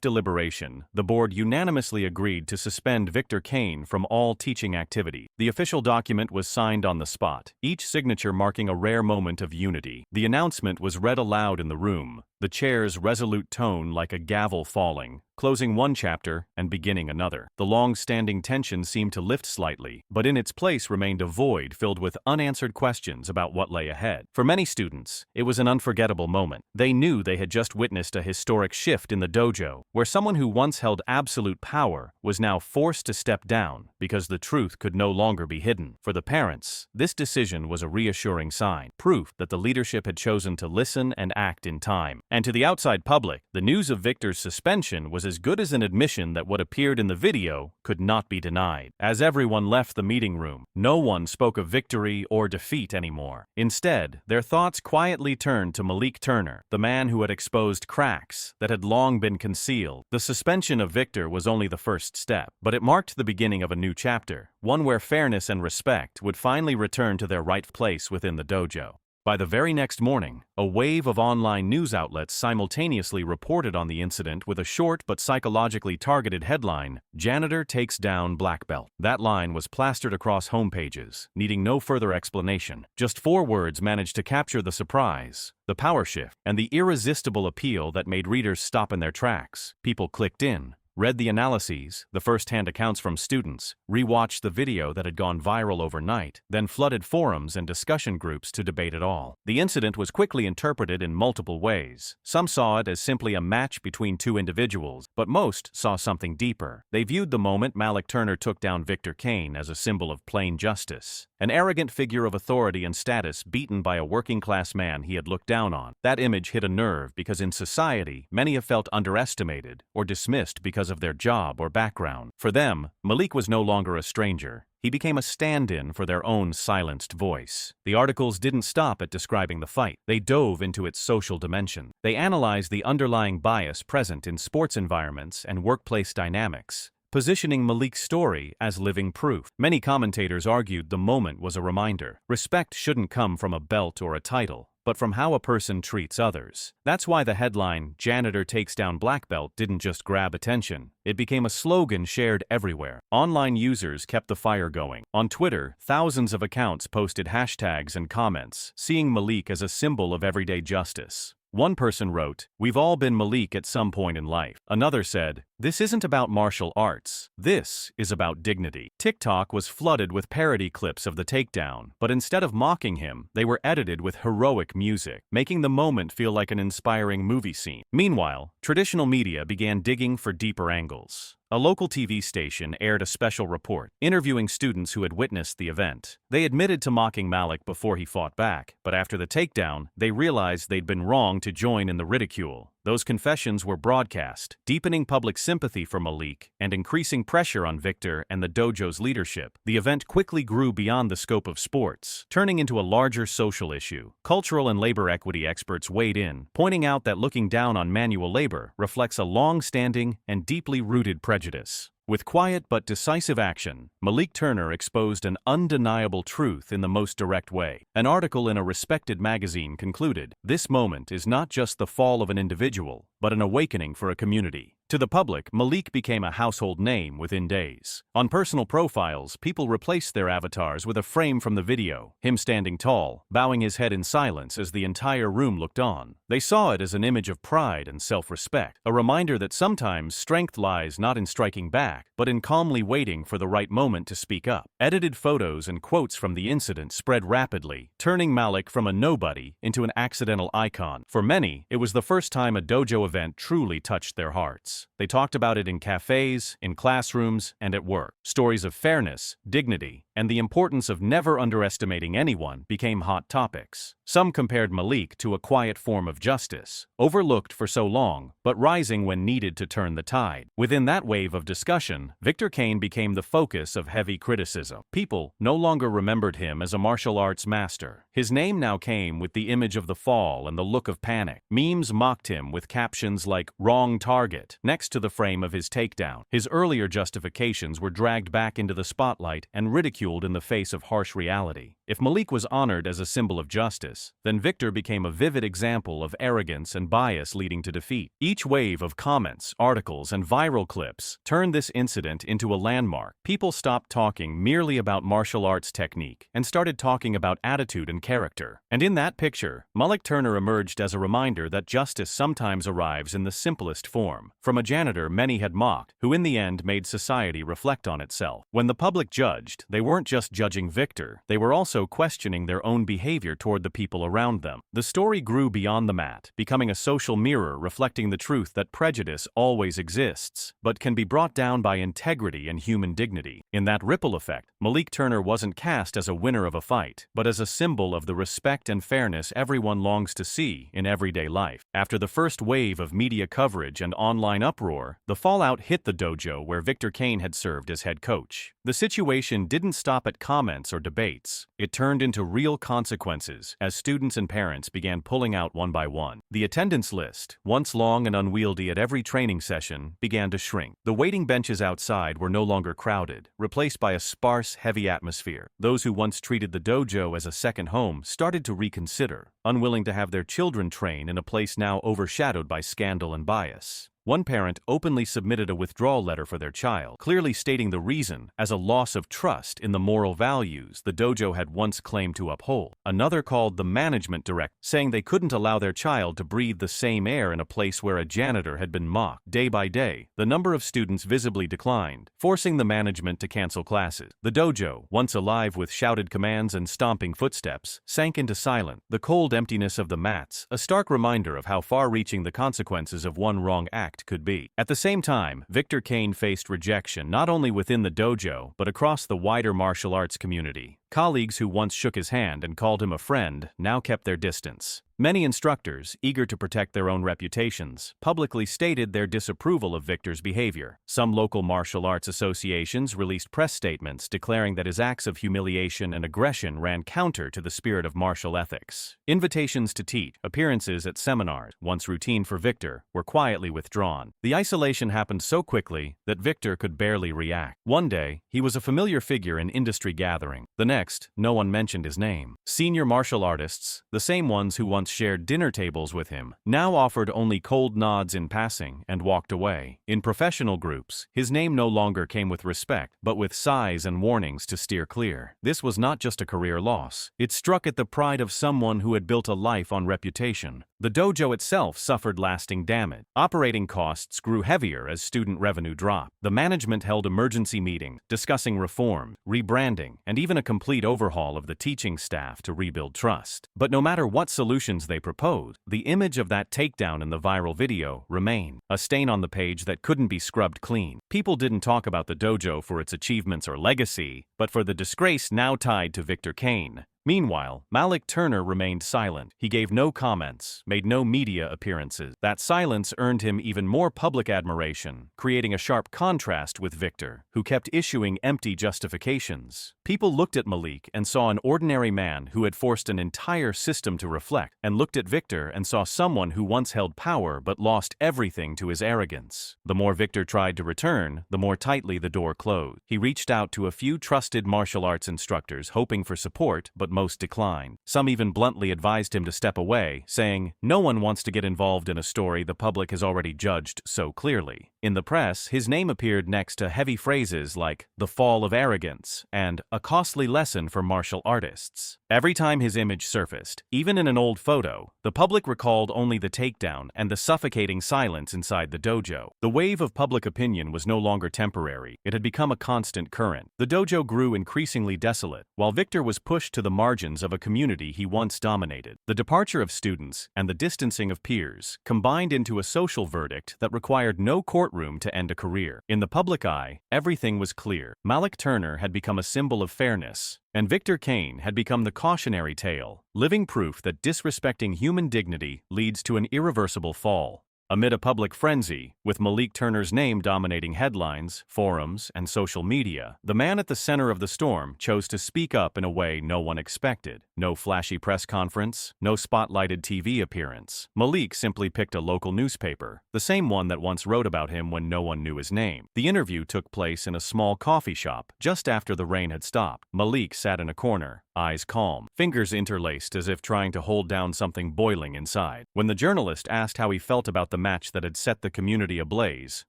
deliberation, the board unanimously agreed to suspend Victor Kane from all teaching activity. The official document was signed on the spot, each signature marking a rare moment of unity. The announcement was read aloud in the room, the chair's resolute tone like a gavel falling, closing one chapter and beginning another. The long-standing tension seemed to lift slightly, but in its place remained a void filled with unanswered questions about what lay ahead. For many students, it was an unforgettable moment. They knew they had just witnessed a historic shift in the dojo, where someone who once held absolute power was now forced to step down because the truth could no longer be hidden. For the parents, this decision was a reassuring sign, proof that the leadership had chosen to listen and act in time. And to the outside public, the news of Victor's suspension was as good as an admission that what appeared in the video could not be denied. As everyone left the meeting room, no one spoke of victory or defeat anymore. Instead, their thoughts quietly turned to Malik Turner, the man who had exposed cracks that had long been concealed. The suspension of Victor was only the first step, but it marked the beginning of a new chapter, one where fairness and respect would finally return to their right place within the dojo. By the very next morning, a wave of online news outlets simultaneously reported on the incident with a short but psychologically targeted headline, "Janitor takes down black belt." That line was plastered across homepages, needing no further explanation. Just 4 words managed to capture the surprise, the power shift, and the irresistible appeal that made readers stop in their tracks. People clicked in, read the analyses, the first-hand accounts from students, rewatched the video that had gone viral overnight, then flooded forums and discussion groups to debate it all. The incident was quickly interpreted in multiple ways. Some saw it as simply a match between 2 individuals, but most saw something deeper. They viewed the moment Malik Turner took down Victor Kane as a symbol of plain justice, an arrogant figure of authority and status beaten by a working-class man he had looked down on. That image hit a nerve because in society, many have felt underestimated or dismissed because of their job or background. For them, Malik was no longer a stranger. He became a stand-in for their own silenced voice. The articles didn't stop at describing the fight. They dove into its social dimension. They analyzed the underlying bias present in sports environments and workplace dynamics, positioning Malik's story as living proof. Many commentators argued the moment was a reminder. Respect shouldn't come from a belt or a title, but from how a person treats others. That's why the headline, "Janitor takes down black belt," didn't just grab attention. It became a slogan shared everywhere. Online users kept the fire going. On Twitter, thousands of accounts posted hashtags and comments, seeing Malik as a symbol of everyday justice. One person wrote, "We've all been Malik at some point in life." Another said, "This isn't about martial arts. This is about dignity." TikTok was flooded with parody clips of the takedown, but instead of mocking him, they were edited with heroic music, making the moment feel like an inspiring movie scene. Meanwhile, traditional media began digging for deeper angles. A local TV station aired a special report, interviewing students who had witnessed the event. They admitted to mocking Malik before he fought back, but after the takedown, they realized they'd been wrong to join in the ridicule. Those confessions were broadcast, deepening public sympathy for Malik and increasing pressure on Victor and the dojo's leadership. The event quickly grew beyond the scope of sports, turning into a larger social issue. Cultural and labor equity experts weighed in, pointing out that looking down on manual labor reflects a long-standing and deeply rooted prejudice. With quiet but decisive action, Malik Turner exposed an undeniable truth in the most direct way. An article in a respected magazine concluded, "This moment is not just the fall of an individual, but an awakening for a community." To the public, Malik became a household name within days. On personal profiles, people replaced their avatars with a frame from the video, him standing tall, bowing his head in silence as the entire room looked on. They saw it as an image of pride and self-respect, a reminder that sometimes strength lies not in striking back, but in calmly waiting for the right moment to speak up. Edited photos and quotes from the incident spread rapidly, turning Malik from a nobody into an accidental icon. For many, it was the first time a dojo event truly touched their hearts. They talked about it in cafes, in classrooms, and at work. Stories of fairness, dignity, and the importance of never underestimating anyone became hot topics. Some compared Malik to a quiet form of justice, overlooked for so long, but rising when needed to turn the tide. Within that wave of discussion, Victor Kane became the focus of heavy criticism. People no longer remembered him as a martial arts master. His name now came with the image of the fall and the look of panic. Memes mocked him with captions like "wrong target" next to the frame of his takedown. His earlier justifications were dragged back into the spotlight and ridiculed in the face of harsh reality. If Malik was honored as a symbol of justice, then Victor became a vivid example of arrogance and bias leading to defeat. Each wave of comments, articles, and viral clips turned this incident into a landmark. People stopped talking merely about martial arts technique and started talking about attitude and character. And in that picture, Malik Turner emerged as a reminder that justice sometimes arrives in the simplest form. From a janitor many had mocked, who in the end made society reflect on itself. When the public judged, they weren't just judging Victor, they were also questioning their own behavior toward the people around them. The story grew beyond the mat, becoming a social mirror reflecting the truth that prejudice always exists, but can be brought down by integrity and human dignity. In that ripple effect, Malik Turner wasn't cast as a winner of a fight, but as a symbol of the respect and fairness everyone longs to see in everyday life. After the first wave of media coverage and online uproar, the fallout hit the dojo where Victor Kane had served as head coach. The situation didn't stop at comments or debates. It turned into real consequences as students and parents began pulling out one by one. The attendance list, once long and unwieldy at every training session, began to shrink. The waiting benches outside were no longer crowded, replaced by a sparse, heavy atmosphere. Those who once treated the dojo as a second home started to reconsider, unwilling to have their children train in a place now overshadowed by scandal and bias. One parent openly submitted a withdrawal letter for their child, clearly stating the reason as a loss of trust in the moral values the dojo had once claimed to uphold. Another called the management director, saying they couldn't allow their child to breathe the same air in a place where a janitor had been mocked. Day by day, the number of students visibly declined, forcing the management to cancel classes. The dojo, once alive with shouted commands and stomping footsteps, sank into silence. The cold emptiness of the mats, a stark reminder of how far-reaching the consequences of one wrong act could be. At the same time, Victor Kane faced rejection not only within the dojo but across the wider martial arts community. Colleagues who once shook his hand and called him a friend now kept their distance. Many instructors, eager to protect their own reputations, publicly stated their disapproval of Victor's behavior. Some local martial arts associations released press statements declaring that his acts of humiliation and aggression ran counter to the spirit of martial ethics. Invitations to teach, appearances at seminars, once routine for Victor, were quietly withdrawn. The isolation happened so quickly that Victor could barely react. One day, he was a familiar figure in industry gathering. The next, no one mentioned his name. Senior martial artists, the same ones who once shared dinner tables with him, now offered only cold nods in passing and walked away. In professional groups, his name no longer came with respect, but with sighs and warnings to steer clear. This was not just a career loss. It struck at the pride of someone who had built a life on reputation. The dojo itself suffered lasting damage. Operating costs grew heavier as student revenue dropped. The management held emergency meetings, discussing reform, rebranding, and even a complete overhaul of the teaching staff to rebuild trust. But no matter what solutions they proposed, the image of that takedown in the viral video remained, a stain on the page that couldn't be scrubbed clean. People didn't talk about the dojo for its achievements or legacy, but for the disgrace now tied to Victor Kane. Meanwhile, Malik Turner remained silent. He gave no comments, made no media appearances. That silence earned him even more public admiration, creating a sharp contrast with Victor, who kept issuing empty justifications. People looked at Malik and saw an ordinary man who had forced an entire system to reflect, and looked at Victor and saw someone who once held power but lost everything to his arrogance. The more Victor tried to return, the more tightly the door closed. He reached out to a few trusted martial arts instructors, hoping for support, but most declined. Some even bluntly advised him to step away, saying, "No one wants to get involved in a story the public has already judged so clearly." In the press, his name appeared next to heavy phrases like "the fall of arrogance" and "a costly lesson for martial artists." Every time his image surfaced, even in an old photo, the public recalled only the takedown and the suffocating silence inside the dojo. The wave of public opinion was no longer temporary. It had become a constant current. The dojo grew increasingly desolate, while Victor was pushed to the margins of a community he once dominated. The departure of students and the distancing of peers combined into a social verdict that required no courtroom to end a career. In the public eye, everything was clear. Malik Turner had become a symbol of fairness, and Victor Kane had become the cautionary tale, living proof that disrespecting human dignity leads to an irreversible fall. Amid a public frenzy, with Malik Turner's name dominating headlines, forums, and social media, the man at the center of the storm chose to speak up in a way no one expected. No flashy press conference, no spotlighted TV appearance. Malik simply picked a local newspaper, the same one that once wrote about him when no one knew his name. The interview took place in a small coffee shop, just after the rain had stopped. Malik sat in a corner, eyes calm, fingers interlaced as if trying to hold down something boiling inside. When the journalist asked how he felt about the match that had set the community ablaze,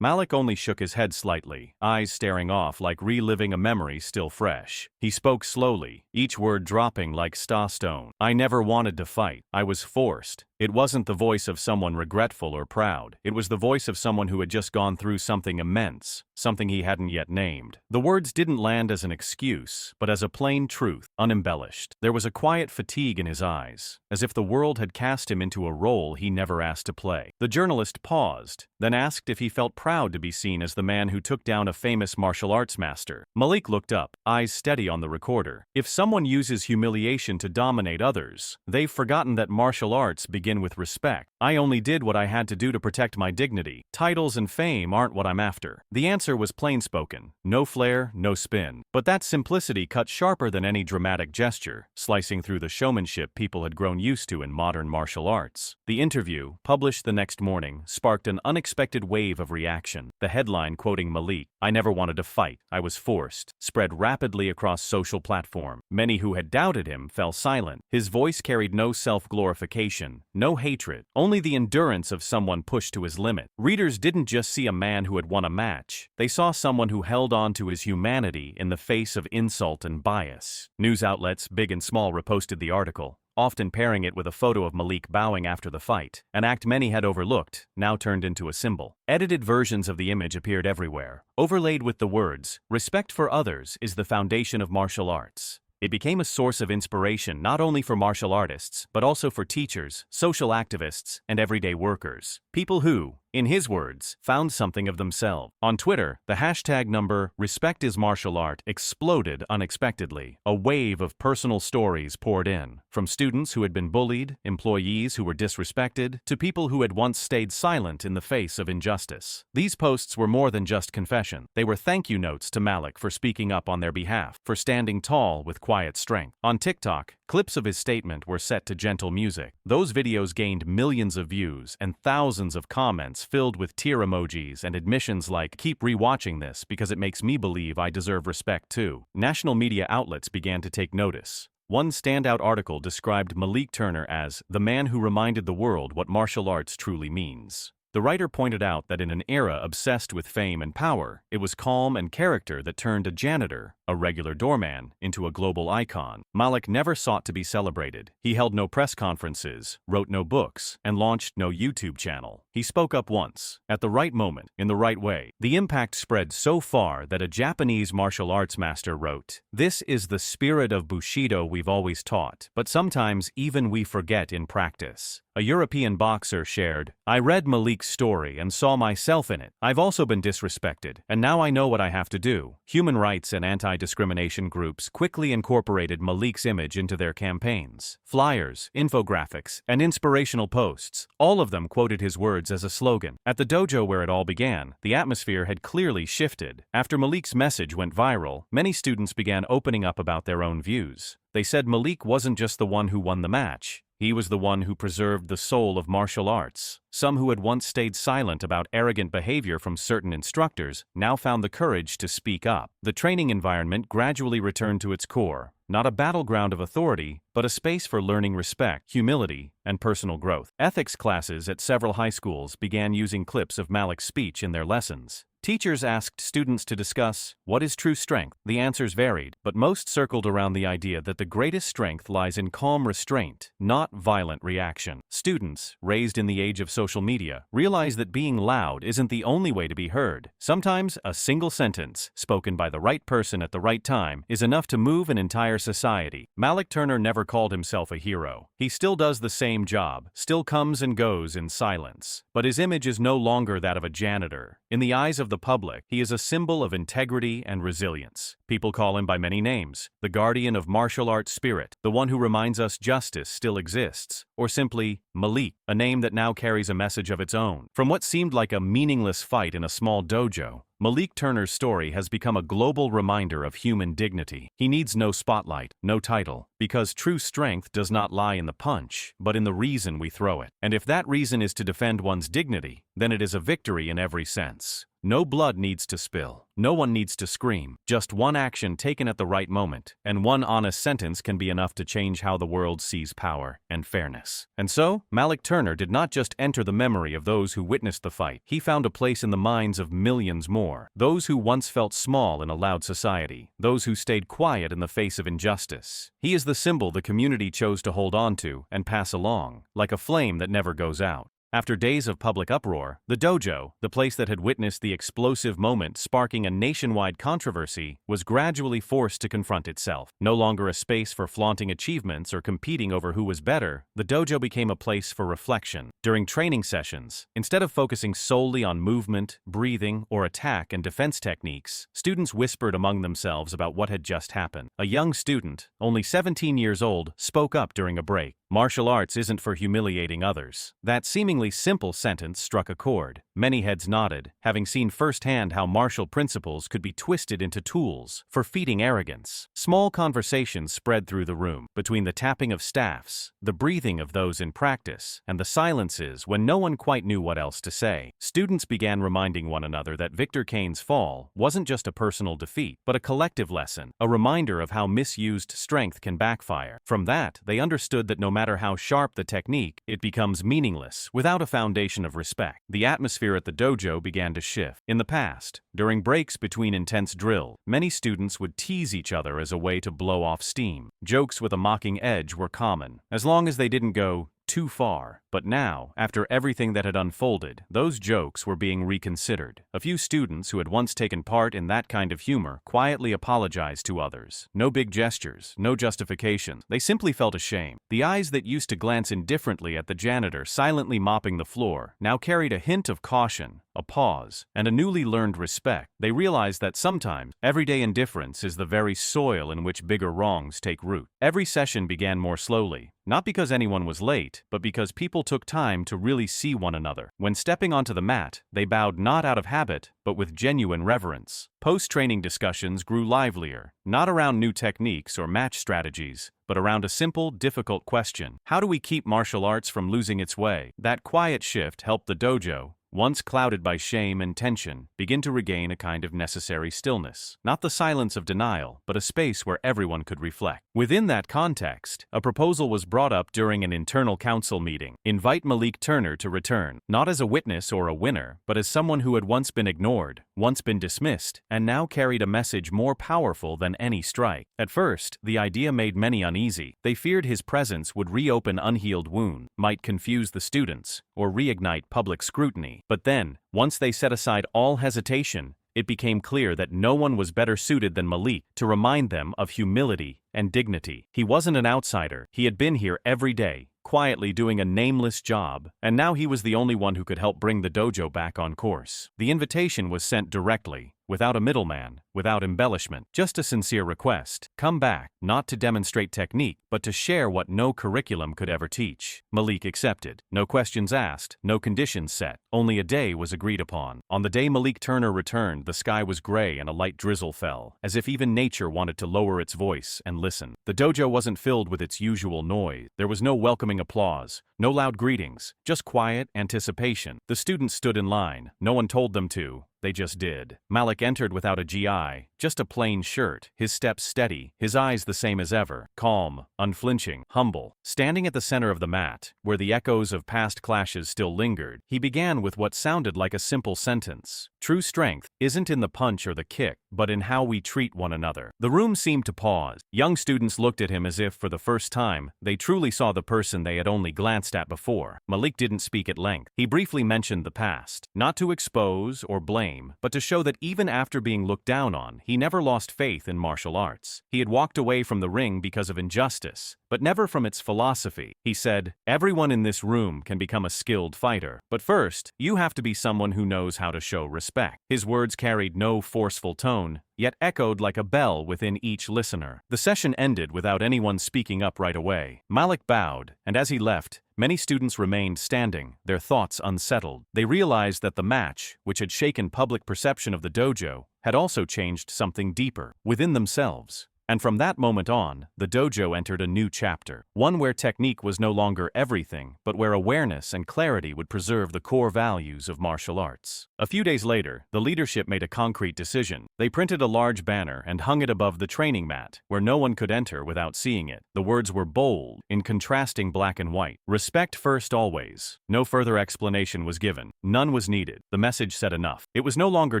Malik only shook his head slightly, eyes staring off like reliving a memory still fresh. He spoke slowly, each word dropping like stone. "I never wanted to fight. I was forced." It wasn't the voice of someone regretful or proud. It was the voice of someone who had just gone through something immense, something he hadn't yet named. The words didn't land as an excuse, but as a plain truth, unembellished. There was a quiet fatigue in his eyes, as if the world had cast him into a role he never asked to play. The journalist paused, then asked if he felt proud to be seen as the man who took down a famous martial arts master. Malik looked up, eyes steady on the recorder. If someone uses humiliation to dominate others, they've forgotten that martial arts begin with respect. "I only did what I had to do to protect my dignity. Titles and fame aren't what I'm after." The answer was plain spoken. No flair, no spin. But that simplicity cut sharper than any dramatic gesture, slicing through the showmanship people had grown used to in modern martial arts. The interview, published the next morning, sparked an unexpected wave of reaction. The headline quoting Malik, "I never wanted to fight, I was forced," spread rapidly across social platforms. Many who had doubted him fell silent. His voice carried no self-glorification, no hatred, only the endurance of someone pushed to his limit. Readers didn't just see a man who had won a match. They saw someone who held on to his humanity in the face of insult and bias. News outlets, big and small, reposted the article, often pairing it with a photo of Malik bowing after the fight, an act many had overlooked, now turned into a symbol. Edited versions of the image appeared everywhere, overlaid with the words, "Respect for others is the foundation of martial arts." It became a source of inspiration not only for martial artists, but also for teachers, social activists, and everyday workers. People who, in his words, found something of themselves. On Twitter, the hashtag number #RespectIsMartialArt exploded unexpectedly. A wave of personal stories poured in, from students who had been bullied, employees who were disrespected, to people who had once stayed silent in the face of injustice. These posts were more than just confession. They were thank you notes to Malik for speaking up on their behalf, for standing tall with quiet strength. On TikTok, clips of his statement were set to gentle music. Those videos gained millions of views and thousands of comments filled with tear emojis and admissions like, "Keep rewatching this because it makes me believe I deserve respect too." National media outlets began to take notice. One standout article described Malik Turner as the man who reminded the world what martial arts truly means. The writer pointed out that in an era obsessed with fame and power, it was calm and character that turned a janitor, a regular doorman, into a global icon. Malik never sought to be celebrated. He held no press conferences, wrote no books, and launched no YouTube channel. He spoke up once, at the right moment, in the right way. The impact spread so far that a Japanese martial arts master wrote, "This is the spirit of Bushido we've always taught, but sometimes even we forget in practice." A European boxer shared, "I read Malik Malik's story and saw myself in it. I've also been disrespected, and now I know what I have to do. Human rights and anti-discrimination groups quickly incorporated Malik's image into their campaigns. Flyers, infographics, and inspirational posts, all of them quoted his words as a slogan. At the dojo where it all began, the atmosphere had clearly shifted. After Malik's message went viral, many students began opening up about their own views. They said Malik wasn't just the one who won the match. He was the one who preserved the soul of martial arts. Some who had once stayed silent about arrogant behavior from certain instructors now found the courage to speak up. The training environment gradually returned to its core, not a battleground of authority, but a space for learning respect, humility, and personal growth. Ethics classes at several high schools began using clips of Malik's speech in their lessons. Teachers asked students to discuss, what is true strength? The answers varied, but most circled around the idea that the greatest strength lies in calm restraint, not violent reaction. Students, raised in the age of social media, realize that being loud isn't the only way to be heard. Sometimes a single sentence, spoken by the right person at the right time, is enough to move an entire society. Malik Turner never called himself a hero. He still does the same job, still comes and goes in silence. But his image is no longer that of a janitor. In the eyes of the public, he is a symbol of integrity and resilience. People call him by many names: the guardian of martial arts spirit, the one who reminds us justice still exists, or simply Malik, a name that now carries a message of its own. From what seemed like a meaningless fight in a small dojo, Malik Turner's story has become a global reminder of human dignity. He needs no spotlight, no title, because true strength does not lie in the punch, but in the reason we throw it. And if that reason is to defend one's dignity, then it is a victory in every sense. No blood needs to spill. No one needs to scream. Just one action taken at the right moment, and one honest sentence can be enough to change how the world sees power and fairness. And so, Malik Turner did not just enter the memory of those who witnessed the fight. He found a place in the minds of millions more. Those who once felt small in a loud society. Those who stayed quiet in the face of injustice. He is the symbol the community chose to hold on to and pass along, like a flame that never goes out. After days of public uproar, the dojo, the place that had witnessed the explosive moment sparking a nationwide controversy, was gradually forced to confront itself. No longer a space for flaunting achievements or competing over who was better, the dojo became a place for reflection. During training sessions, instead of focusing solely on movement, breathing, or attack and defense techniques, students whispered among themselves about what had just happened. A young student, only 17 years old, spoke up during a break. Martial arts isn't for humiliating others. That seemingly simple sentence struck a chord. Many heads nodded, having seen firsthand how martial principles could be twisted into tools for feeding arrogance. Small conversations spread through the room, between the tapping of staffs, the breathing of those in practice, and the silences when no one quite knew what else to say. Students began reminding one another that Victor Kane's fall wasn't just a personal defeat, but a collective lesson, a reminder of how misused strength can backfire. From that, they understood that no matter how sharp the technique, it becomes meaningless without a foundation of respect. The atmosphere at the dojo began to shift. In the past, during breaks between intense drill, many students would tease each other as a way to blow off steam. Jokes with a mocking edge were common, as long as they didn't go too far. But now, after everything that had unfolded, those jokes were being reconsidered. A few students who had once taken part in that kind of humor quietly apologized to others. No big gestures, no justification. They simply felt ashamed. The eyes that used to glance indifferently at the janitor silently mopping the floor now carried a hint of caution, a pause, and a newly learned respect. They realized that sometimes, everyday indifference is the very soil in which bigger wrongs take root. Every session began more slowly, not because anyone was late, but because people took time to really see one another. When stepping onto the mat, they bowed not out of habit, but with genuine reverence. Post-training discussions grew livelier, not around new techniques or match strategies, but around a simple, difficult question: how do we keep martial arts from losing its way? That quiet shift helped the dojo, once clouded by shame and tension, begin to regain a kind of necessary stillness. Not the silence of denial, but a space where everyone could reflect. Within that context, a proposal was brought up during an internal council meeting. Invite Malik Turner to return, not as a witness or a winner, but as someone who had once been ignored, once been dismissed, and now carried a message more powerful than any strike. At first, the idea made many uneasy. They feared his presence would reopen unhealed wounds, might confuse the students, or reignite public scrutiny. But then, once they set aside all hesitation, it became clear that no one was better suited than Malik to remind them of humility and dignity. He wasn't an outsider. He had been here every day, quietly doing a nameless job, and now he was the only one who could help bring the dojo back on course. The invitation was sent directly, without a middleman, without embellishment, just a sincere request. Come back, not to demonstrate technique, but to share what no curriculum could ever teach. Malik accepted. No questions asked, no conditions set. Only a day was agreed upon. On the day Malik Turner returned, the sky was gray and a light drizzle fell, as if even nature wanted to lower its voice and listen. The dojo wasn't filled with its usual noise. There was no welcoming applause, no loud greetings, just quiet anticipation. The students stood in line. No one told them to. They just did. Malik entered without a GI, just a plain shirt, his steps steady, his eyes the same as ever, calm, unflinching, humble. Standing at the center of the mat, where the echoes of past clashes still lingered, he began with what sounded like a simple sentence. True strength isn't in the punch or the kick, but in how we treat one another. The room seemed to pause. Young students looked at him as if, for the first time, they truly saw the person they had only glanced at before. Malik didn't speak at length. He briefly mentioned the past, not to expose or blame, but to show that even after being looked down on, he never lost faith in martial arts. He had walked away from the ring because of injustice, but never from its philosophy. He said, "Everyone in this room can become a skilled fighter, but first, you have to be someone who knows how to show respect." His words carried no forceful tone, yet echoed like a bell within each listener. The session ended without anyone speaking up right away. Malik bowed, and as he left, many students remained standing, their thoughts unsettled. They realized that the match, which had shaken public perception of the dojo, had also changed something deeper, within themselves. And from that moment on, the dojo entered a new chapter, one where technique was no longer everything, but where awareness and clarity would preserve the core values of martial arts. A few days later, the leadership made a concrete decision. They printed a large banner and hung it above the training mat, where no one could enter without seeing it. The words were bold, in contrasting black and white. Respect first always. No further explanation was given. None was needed. The message said enough. It was no longer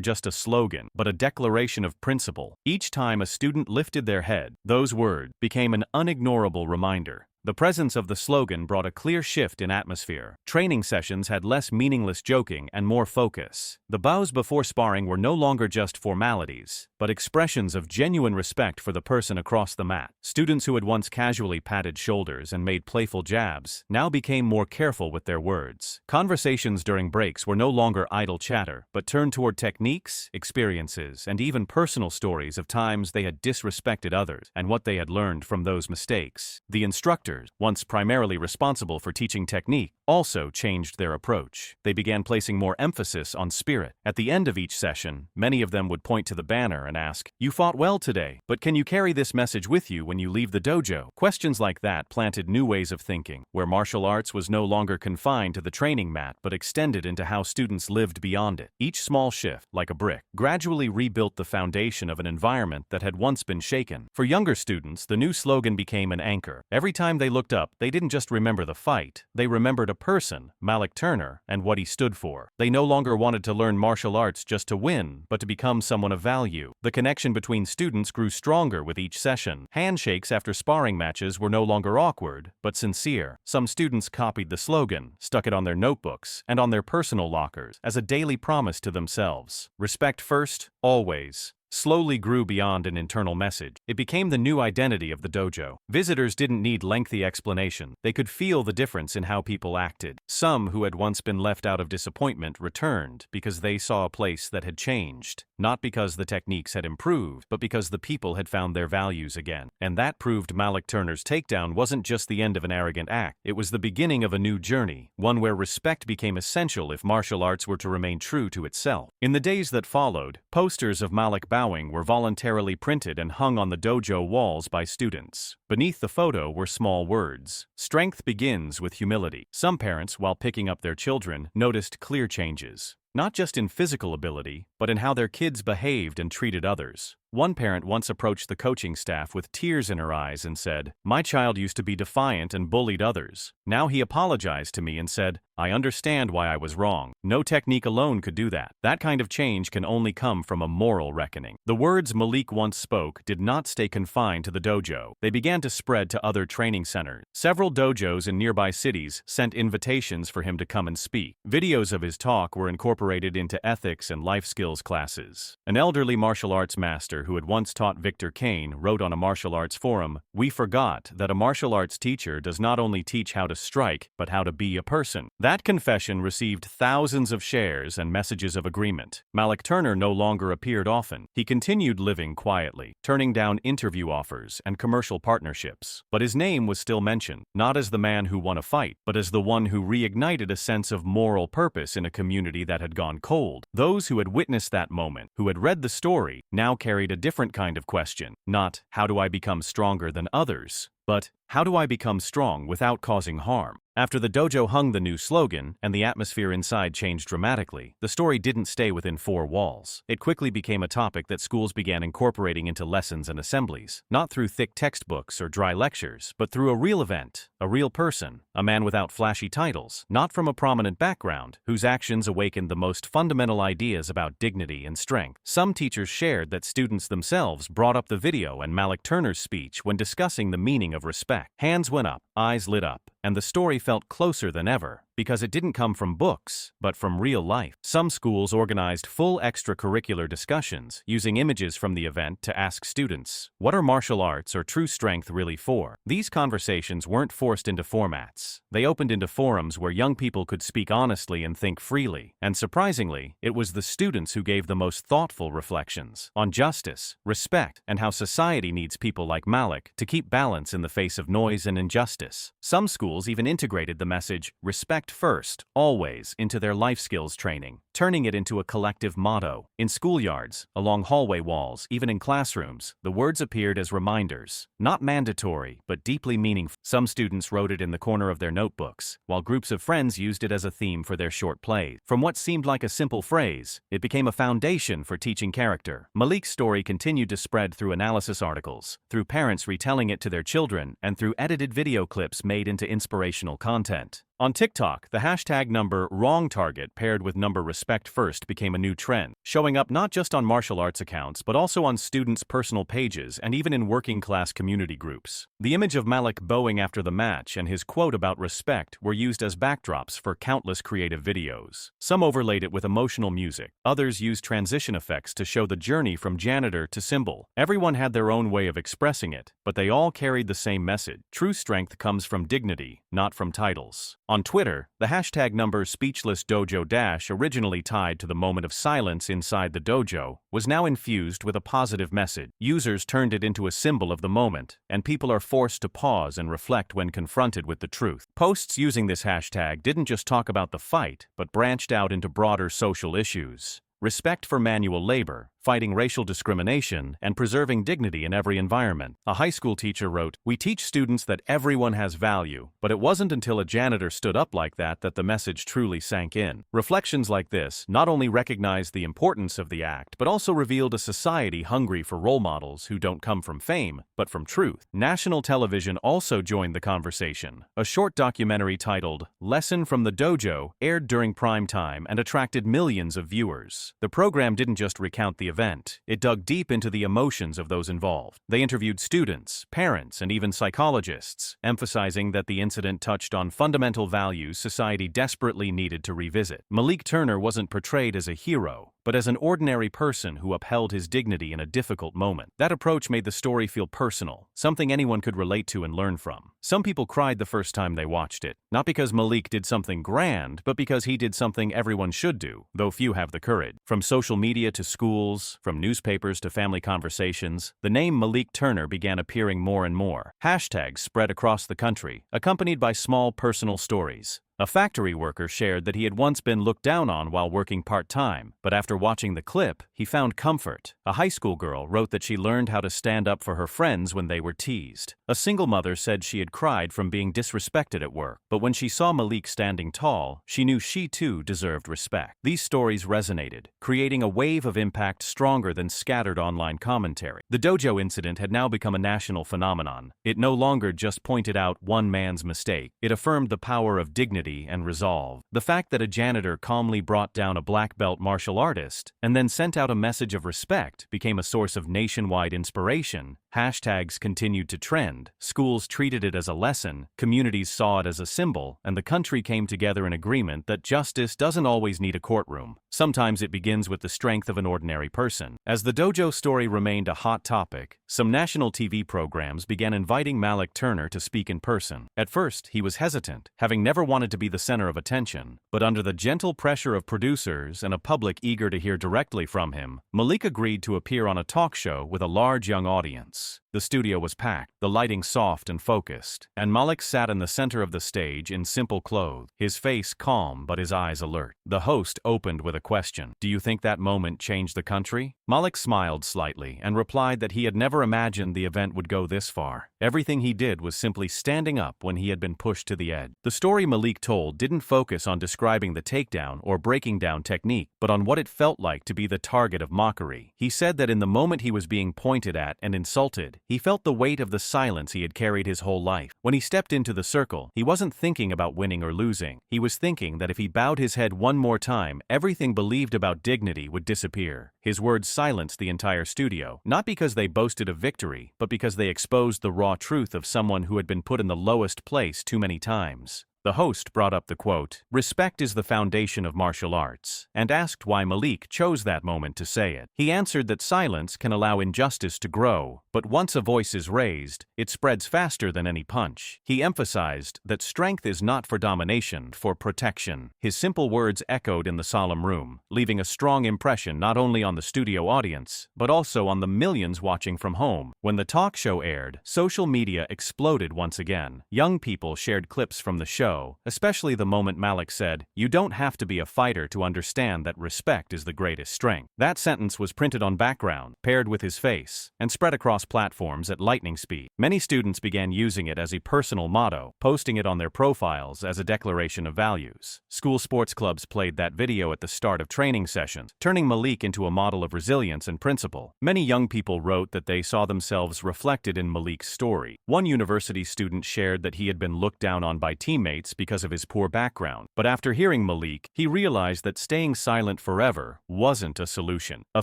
just a slogan, but a declaration of principle. Each time a student lifted their head, those words became an unignorable reminder. The presence of the slogan brought a clear shift in atmosphere. Training sessions had less meaningless joking and more focus. The bows before sparring were no longer just formalities, but expressions of genuine respect for the person across the mat. Students who had once casually patted shoulders and made playful jabs now became more careful with their words. Conversations during breaks were no longer idle chatter, but turned toward techniques, experiences, and even personal stories of times they had disrespected others and what they had learned from those mistakes. The instructors, once primarily responsible for teaching technique, also changed their approach. They began placing more emphasis on spirit. At the end of each session, many of them would point to the banner and ask, "You fought well today, but can you carry this message with you when you leave the dojo?" Questions like that planted new ways of thinking, where martial arts was no longer confined to the training mat but extended into how students lived beyond it. Each small shift, like a brick, gradually rebuilt the foundation of an environment that had once been shaken. For younger students, the new slogan became an anchor. Every time they looked up, they didn't just remember the fight, they remembered a person, Malik Turner, and what he stood for. They no longer wanted to learn martial arts just to win, but to become someone of value. The connection between students grew stronger with each session. Handshakes after sparring matches were no longer awkward, but sincere. Some students copied the slogan, stuck it on their notebooks, and on their personal lockers, as a daily promise to themselves. Respect first, always. Slowly grew beyond an internal message. It became the new identity of the dojo. Visitors didn't need lengthy explanation. They could feel the difference in how people acted. Some who had once been left out of disappointment returned because they saw a place that had changed. Not because the techniques had improved, but because the people had found their values again. And that proved Malik Turner's takedown wasn't just the end of an arrogant act. It was the beginning of a new journey, one where respect became essential if martial arts were to remain true to itself. In the days that followed, posters of Malik were voluntarily printed and hung on the dojo walls by students. Beneath the photo were small words. Strength begins with humility. Some parents, while picking up their children, noticed clear changes. Not just in physical ability, but in how their kids behaved and treated others. One parent once approached the coaching staff with tears in her eyes and said, "My child used to be defiant and bullied others. Now he apologized to me and said, 'I understand why I was wrong.' No technique alone could do that. That kind of change can only come from a moral reckoning." The words Malik once spoke did not stay confined to the dojo. They began to spread to other training centers. Several dojos in nearby cities sent invitations for him to come and speak. Videos of his talk were incorporated incorporated into ethics and life skills classes. An elderly martial arts master who had once taught Victor Kane wrote on a martial arts forum, "We forgot that a martial arts teacher does not only teach how to strike, but how to be a person." That confession received thousands of shares and messages of agreement. Malik Turner no longer appeared often. He continued living quietly, turning down interview offers and commercial partnerships. But his name was still mentioned, not as the man who won a fight, but as the one who reignited a sense of moral purpose in a community that had gone cold. Those who had witnessed that moment, who had read the story, now carried a different kind of question. Not, how do I become stronger than others? But, how do I become strong without causing harm? After the dojo hung the new slogan, and the atmosphere inside changed dramatically, the story didn't stay within four walls. It quickly became a topic that schools began incorporating into lessons and assemblies, not through thick textbooks or dry lectures, but through a real event, a real person, a man without flashy titles, not from a prominent background, whose actions awakened the most fundamental ideas about dignity and strength. Some teachers shared that students themselves brought up the video and Malik Turner's speech when discussing the meaning of respect. Hands went up, eyes lit up, and the story felt closer than ever, because it didn't come from books, but from real life. Some schools organized full extracurricular discussions, using images from the event to ask students, what are martial arts or true strength really for? These conversations weren't forced into formats. They opened into forums where young people could speak honestly and think freely. And surprisingly, it was the students who gave the most thoughtful reflections on justice, respect, and how society needs people like Malik to keep balance in the face of noise and injustice. Some schools even integrated the message, respect first, always, into their life skills training, turning it into a collective motto. In schoolyards, along hallway walls, even in classrooms, the words appeared as reminders, not mandatory, but deeply meaningful. Some students wrote it in the corner of their notebooks, while groups of friends used it as a theme for their short plays. From what seemed like a simple phrase, it became a foundation for teaching character. Malik's story continued to spread through analysis articles, through parents retelling it to their children, and through edited video clips made into inspirational content. On TikTok, the hashtag #WrongTarget paired with #RespectFirst became a new trend, showing up not just on martial arts accounts but also on students' personal pages and even in working-class community groups. The image of Malik bowing after the match and his quote about respect were used as backdrops for countless creative videos. Some overlaid it with emotional music, others used transition effects to show the journey from janitor to symbol. Everyone had their own way of expressing it, but they all carried the same message. True strength comes from dignity, not from titles. On Twitter, the hashtag #SpeechlessDojo- originally tied to the moment of silence inside the dojo, was now infused with a positive message. Users turned it into a symbol of the moment, and people are forced to pause and reflect when confronted with the truth. Posts using this hashtag didn't just talk about the fight, but branched out into broader social issues. Respect for manual labor, fighting racial discrimination, and preserving dignity in every environment. A high school teacher wrote, "We teach students that everyone has value, but it wasn't until a janitor stood up like that that the message truly sank in." Reflections like this not only recognized the importance of the act, but also revealed a society hungry for role models who don't come from fame, but from truth. National television also joined the conversation. A short documentary titled "Lesson from the Dojo" aired during prime time and attracted millions of viewers. The program didn't just recount the event, it dug deep into the emotions of those involved. They interviewed students, parents, and even psychologists, emphasizing that the incident touched on fundamental values society desperately needed to revisit. Malik Turner wasn't portrayed as a hero, but as an ordinary person who upheld his dignity in a difficult moment. That approach made the story feel personal, something anyone could relate to and learn from. Some people cried the first time they watched it, not because Malik did something grand, but because he did something everyone should do, though few have the courage. From social media to schools, from newspapers to family conversations, the name Malik Turner began appearing more and more. Hashtags spread across the country, accompanied by small personal stories. A factory worker shared that he had once been looked down on while working part-time, but after watching the clip, he found comfort. A high school girl wrote that she learned how to stand up for her friends when they were teased. A single mother said she had cried from being disrespected at work, but when she saw Malik standing tall, she knew she too deserved respect. These stories resonated, creating a wave of impact stronger than scattered online commentary. The dojo incident had now become a national phenomenon. It no longer just pointed out one man's mistake, it affirmed the power of dignity dignity and resolve. The fact that a janitor calmly brought down a black belt martial artist and then sent out a message of respect became a source of nationwide inspiration. Hashtags continued to trend, schools treated it as a lesson, communities saw it as a symbol, and the country came together in agreement that justice doesn't always need a courtroom. Sometimes it begins with the strength of an ordinary person. As the dojo story remained a hot topic, some national TV programs began inviting Malik Turner to speak in person. At first, he was hesitant, having never wanted to be the center of attention. But under the gentle pressure of producers and a public eager to hear directly from him, Malik agreed to appear on a talk show with a large young audience. The studio was packed, the lighting soft and focused, and Malik sat in the center of the stage in simple clothes, his face calm but his eyes alert. The host opened with a question. "Do you think that moment changed the country?" Malik smiled slightly and replied that he had never imagined the event would go this far. Everything he did was simply standing up when he had been pushed to the edge. The story Malik told didn't focus on describing the takedown or breaking down technique, but on what it felt like to be the target of mockery. He said that in the moment he was being pointed at and insulted, he felt the weight of the silence he had carried his whole life. When he stepped into the circle, he wasn't thinking about winning or losing. He was thinking that if he bowed his head one more time, everything believed about dignity would disappear. His words silenced the entire studio, not because they boasted of victory, but because they exposed the raw truth of someone who had been put in the lowest place too many times. The host brought up the quote, "Respect is the foundation of martial arts," and asked why Malik chose that moment to say it. He answered that silence can allow injustice to grow, but once a voice is raised, it spreads faster than any punch. He emphasized that strength is not for domination, for protection. His simple words echoed in the solemn room, leaving a strong impression not only on the studio audience, but also on the millions watching from home. When the talk show aired, social media exploded once again. Young people shared clips from the show, especially the moment Malik said, "You don't have to be a fighter to understand that respect is the greatest strength." That sentence was printed on background, paired with his face, and spread across platforms at lightning speed. Many students began using it as a personal motto, posting it on their profiles as a declaration of values. School sports clubs played that video at the start of training sessions, turning Malik into a model of resilience and principle. Many young people wrote that they saw themselves reflected in Malik's story. One university student shared that he had been looked down on by teammates because of his poor background. But after hearing Malik, he realized that staying silent forever wasn't a solution. A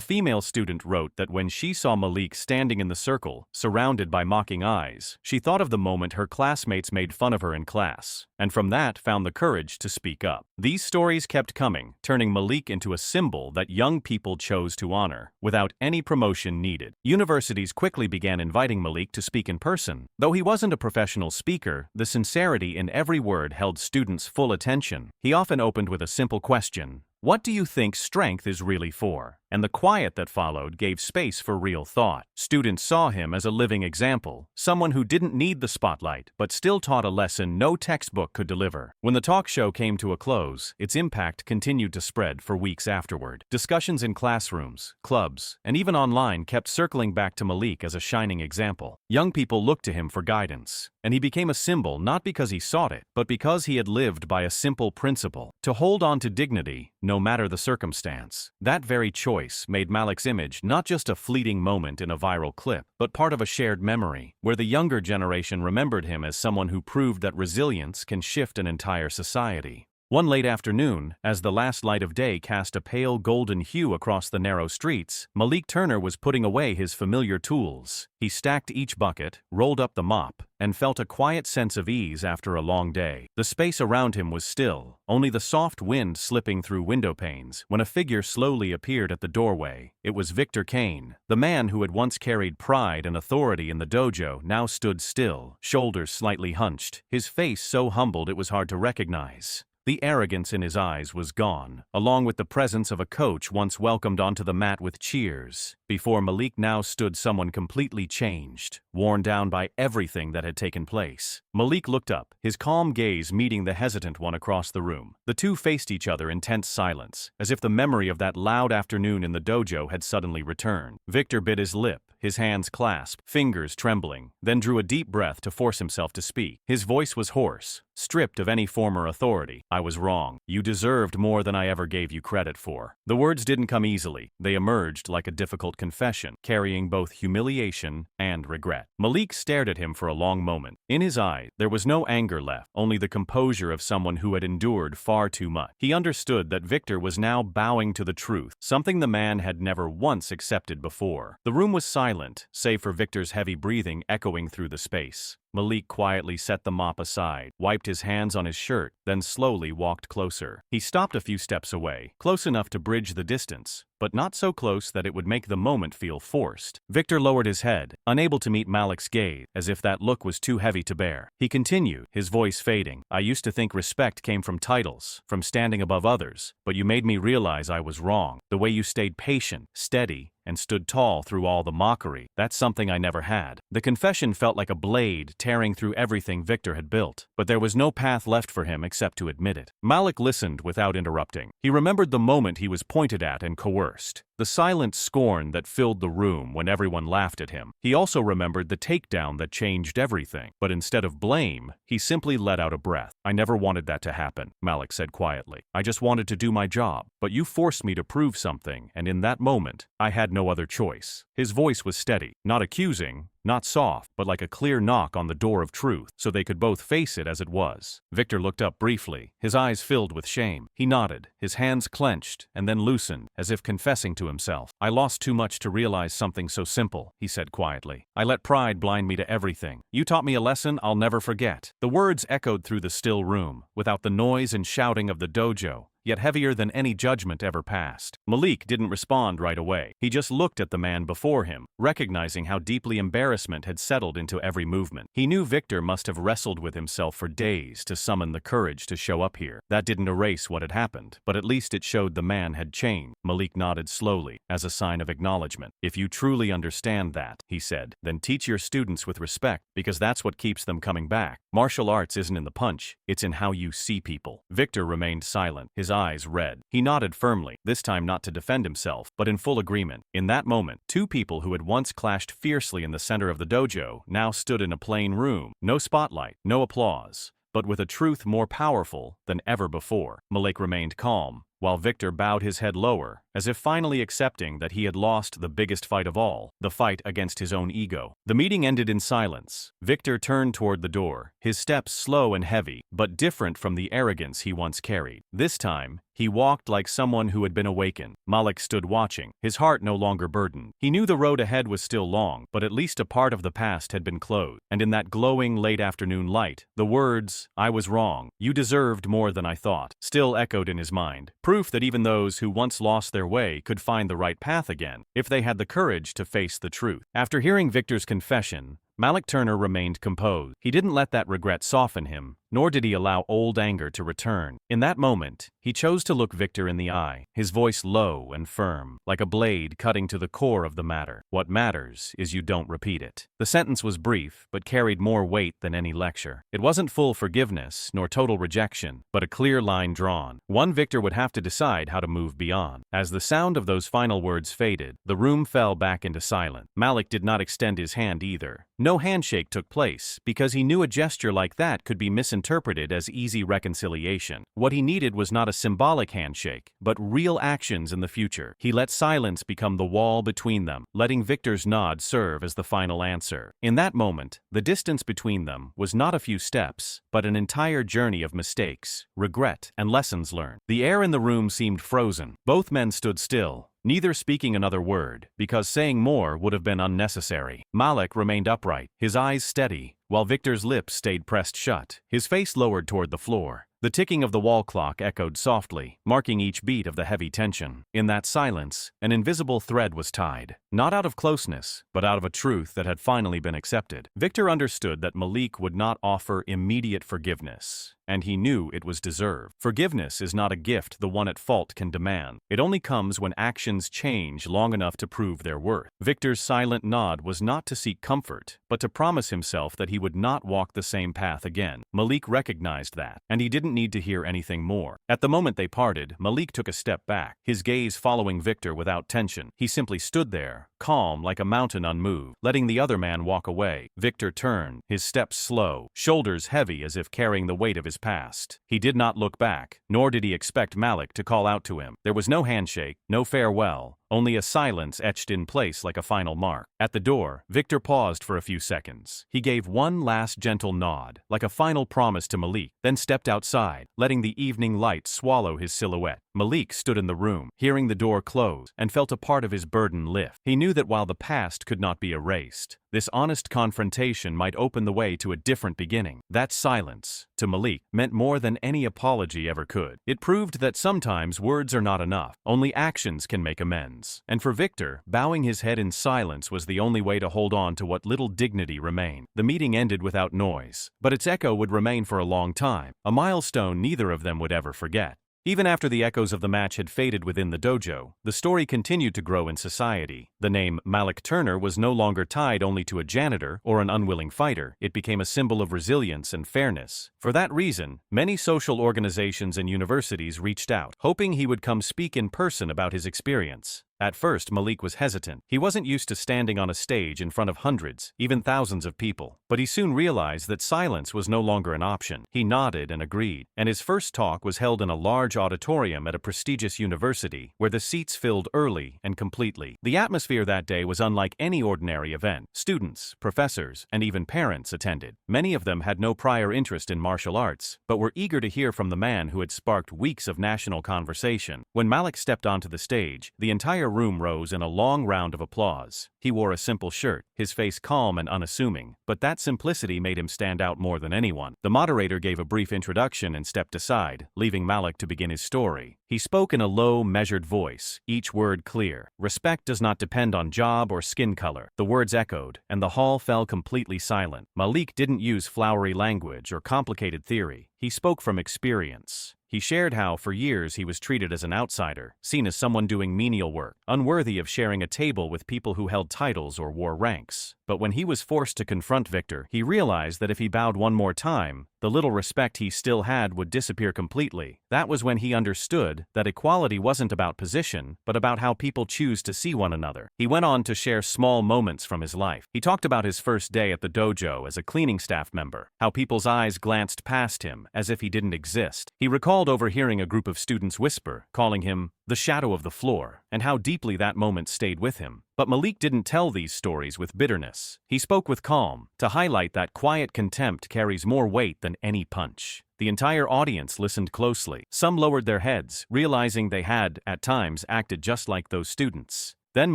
female student wrote that when she saw Malik standing in the circle, surrounded by mocking eyes, she thought of the moment her classmates made fun of her in class, and from that found the courage to speak up. These stories kept coming, turning Malik into a symbol that young people chose to honor, without any promotion needed. Universities quickly began inviting Malik to speak in person. Though he wasn't a professional speaker, the sincerity in every word held students' full attention. He often opened with a simple question: "What do you think strength is really for?" And the quiet that followed gave space for real thought. Students saw him as a living example, someone who didn't need the spotlight, but still taught a lesson no textbook could deliver. When the talk show came to a close, its impact continued to spread for weeks afterward. Discussions in classrooms, clubs, and even online kept circling back to Malik as a shining example. Young people looked to him for guidance, and he became a symbol not because he sought it, but because he had lived by a simple principle: to hold on to dignity, no matter the circumstance. That very choice made Malik's image not just a fleeting moment in a viral clip, but part of a shared memory, where the younger generation remembered him as someone who proved that resilience can shift an entire society. One late afternoon, as the last light of day cast a pale golden hue across the narrow streets, Malik Turner was putting away his familiar tools. He stacked each bucket, rolled up the mop, and felt a quiet sense of ease after a long day. The space around him was still, only the soft wind slipping through window panes, when a figure slowly appeared at the doorway. It was Victor Kane. The man who had once carried pride and authority in the dojo now stood still, shoulders slightly hunched, his face so humbled it was hard to recognize. The arrogance in his eyes was gone, along with the presence of a coach once welcomed onto the mat with cheers. Before Malik now stood someone completely changed, worn down by everything that had taken place. Malik looked up, his calm gaze meeting the hesitant one across the room. The two faced each other in tense silence, as if the memory of that loud afternoon in the dojo had suddenly returned. Victor bit his lip, his hands clasped, fingers trembling, then drew a deep breath to force himself to speak. His voice was hoarse, stripped of any former authority. "I was wrong. You deserved more than I ever gave you credit for." The words didn't come easily. They emerged like a difficult confession, carrying both humiliation and regret. Malik stared at him for a long moment. In his eye, there was no anger left, only the composure of someone who had endured far too much. He understood that Victor was now bowing to the truth, something the man had never once accepted before. The room was silent, save for Victor's heavy breathing echoing through the space. Malik quietly set the mop aside, wiped his hands on his shirt, then slowly walked closer. He stopped a few steps away, close enough to bridge the distance, but not so close that it would make the moment feel forced. Victor lowered his head, unable to meet Malik's gaze, as if that look was too heavy to bear. He continued, his voice fading. "I used to think respect came from titles, from standing above others, but you made me realize I was wrong. The way you stayed patient, steady, and stood tall through all the mockery, that's something I never had." The confession felt like a blade tearing through everything Victor had built, but there was no path left for him except to admit it. Malik listened without interrupting. He remembered the moment he was pointed at and coerced, the silent scorn that filled the room when everyone laughed at him. He also remembered the takedown that changed everything, but instead of blame, he simply let out a breath. "I never wanted that to happen," Malik said quietly. "I just wanted to do my job, but you forced me to prove something, and in that moment, I had no other choice." His voice was steady, not accusing, not soft, but like a clear knock on the door of truth, so they could both face it as it was. Victor looked up briefly, his eyes filled with shame. He nodded, his hands clenched, and then loosened, as if confessing to himself. "I lost too much to realize something so simple," he said quietly. "I let pride blind me to everything. You taught me a lesson I'll never forget." The words echoed through the still room, without the noise and shouting of the dojo, yet heavier than any judgment ever passed. Malik didn't respond right away. He just looked at the man before him, recognizing how deeply embarrassment had settled into every movement. He knew Victor must have wrestled with himself for days to summon the courage to show up here. That didn't erase what had happened, but at least it showed the man had changed. Malik nodded slowly, as a sign of acknowledgement. "If you truly understand that," he said, "then teach your students with respect, because that's what keeps them coming back. Martial arts isn't in the punch, it's in how you see people." Victor remained silent, his eyes red. He nodded firmly, this time not to defend himself, but in full agreement. In that moment, two people who had once clashed fiercely in the center of the dojo now stood in a plain room. No spotlight, no applause, but with a truth more powerful than ever before. Malik remained calm, while Victor bowed his head lower, as if finally accepting that he had lost the biggest fight of all, the fight against his own ego. The meeting ended in silence. Victor turned toward the door, his steps slow and heavy, but different from the arrogance he once carried. This time, he walked like someone who had been awakened. Malik stood watching, his heart no longer burdened. He knew the road ahead was still long, but at least a part of the past had been closed. And in that glowing late afternoon light, the words, "I was wrong, you deserved more than I thought," still echoed in his mind. Proof that even those who once lost their way could find the right path again, if they had the courage to face the truth. After hearing Victor's confession, Malik Turner remained composed. He didn't let that regret soften him, nor did he allow old anger to return. In that moment, he chose to look Victor in the eye, his voice low and firm, like a blade cutting to the core of the matter. "What matters is you don't repeat it." The sentence was brief, but carried more weight than any lecture. It wasn't full forgiveness, nor total rejection, but a clear line drawn. One Victor would have to decide how to move beyond. As the sound of those final words faded, the room fell back into silence. Malik did not extend his hand either. No handshake took place, because he knew a gesture like that could be misinterpreted as easy reconciliation. What he needed was not a symbolic handshake, but real actions in the future. He let silence become the wall between them, letting Victor's nod serve as the final answer. In that moment, the distance between them was not a few steps, but an entire journey of mistakes, regret, and lessons learned. The air in the room seemed frozen. Both men stood still, neither speaking another word, because saying more would have been unnecessary. Malik remained upright, his eyes steady, while Victor's lips stayed pressed shut, his face lowered toward the floor. The ticking of the wall clock echoed softly, marking each beat of the heavy tension. In that silence, an invisible thread was tied, not out of closeness, but out of a truth that had finally been accepted. Victor understood that Malik would not offer immediate forgiveness, and he knew it was deserved. Forgiveness is not a gift the one at fault can demand. It only comes when actions change long enough to prove their worth. Victor's silent nod was not to seek comfort, but to promise himself that he would not walk the same path again. Malik recognized that, and he didn't need to hear anything more. At the moment they parted, Malik took a step back, his gaze following Victor without tension. He simply stood there, calm like a mountain unmoved, letting the other man walk away. Victor turned, his steps slow, shoulders heavy as if carrying the weight of his past. He did not look back, nor did he expect Malik to call out to him. There was no handshake, no farewell, only a silence etched in place like a final mark. At the door, Victor paused for a few seconds. He gave one last gentle nod, like a final promise to Malik, then stepped outside, letting the evening light swallow his silhouette. Malik stood in the room, hearing the door close, and felt a part of his burden lift. He knew that while the past could not be erased, this honest confrontation might open the way to a different beginning. That silence, to Malik, meant more than any apology ever could. It proved that sometimes words are not enough, only actions can make amends. And for Victor, bowing his head in silence was the only way to hold on to what little dignity remained. The meeting ended without noise, but its echo would remain for a long time, a milestone neither of them would ever forget. Even after the echoes of the match had faded within the dojo, the story continued to grow in society. The name Malik Turner was no longer tied only to a janitor or an unwilling fighter. It became a symbol of resilience and fairness. For that reason, many social organizations and universities reached out, hoping he would come speak in person about his experience. At first, Malik was hesitant. He wasn't used to standing on a stage in front of hundreds, even thousands of people. But he soon realized that silence was no longer an option. He nodded and agreed, and his first talk was held in a large auditorium at a prestigious university, where the seats filled early and completely. The atmosphere that day was unlike any ordinary event. Students, professors, and even parents attended. Many of them had no prior interest in martial arts, but were eager to hear from the man who had sparked weeks of national conversation. When Malik stepped onto the stage, the entire room rose in a long round of applause. He wore a simple shirt, his face calm and unassuming, but that simplicity made him stand out more than anyone. The moderator gave a brief introduction and stepped aside, leaving Malik to begin his story. He spoke in a low, measured voice, each word clear. Respect does not depend on job or skin color. The words echoed, and the hall fell completely silent. Malik didn't use flowery language or complicated theory. He spoke from experience. He shared how, for years, he was treated as an outsider, seen as someone doing menial work, unworthy of sharing a table with people who held titles or wore ranks. But when he was forced to confront Victor, he realized that if he bowed one more time, the little respect he still had would disappear completely. That was when he understood that equality wasn't about position, but about how people choose to see one another. He went on to share small moments from his life. He talked about his first day at the dojo as a cleaning staff member, how people's eyes glanced past him as if he didn't exist. He recalled overhearing a group of students whisper, calling him the shadow of the floor, and how deeply that moment stayed with him. But Malik didn't tell these stories with bitterness. He spoke with calm, to highlight that quiet contempt carries more weight than any punch. The entire audience listened closely. Some lowered their heads, realizing they had, at times, acted just like those students. Then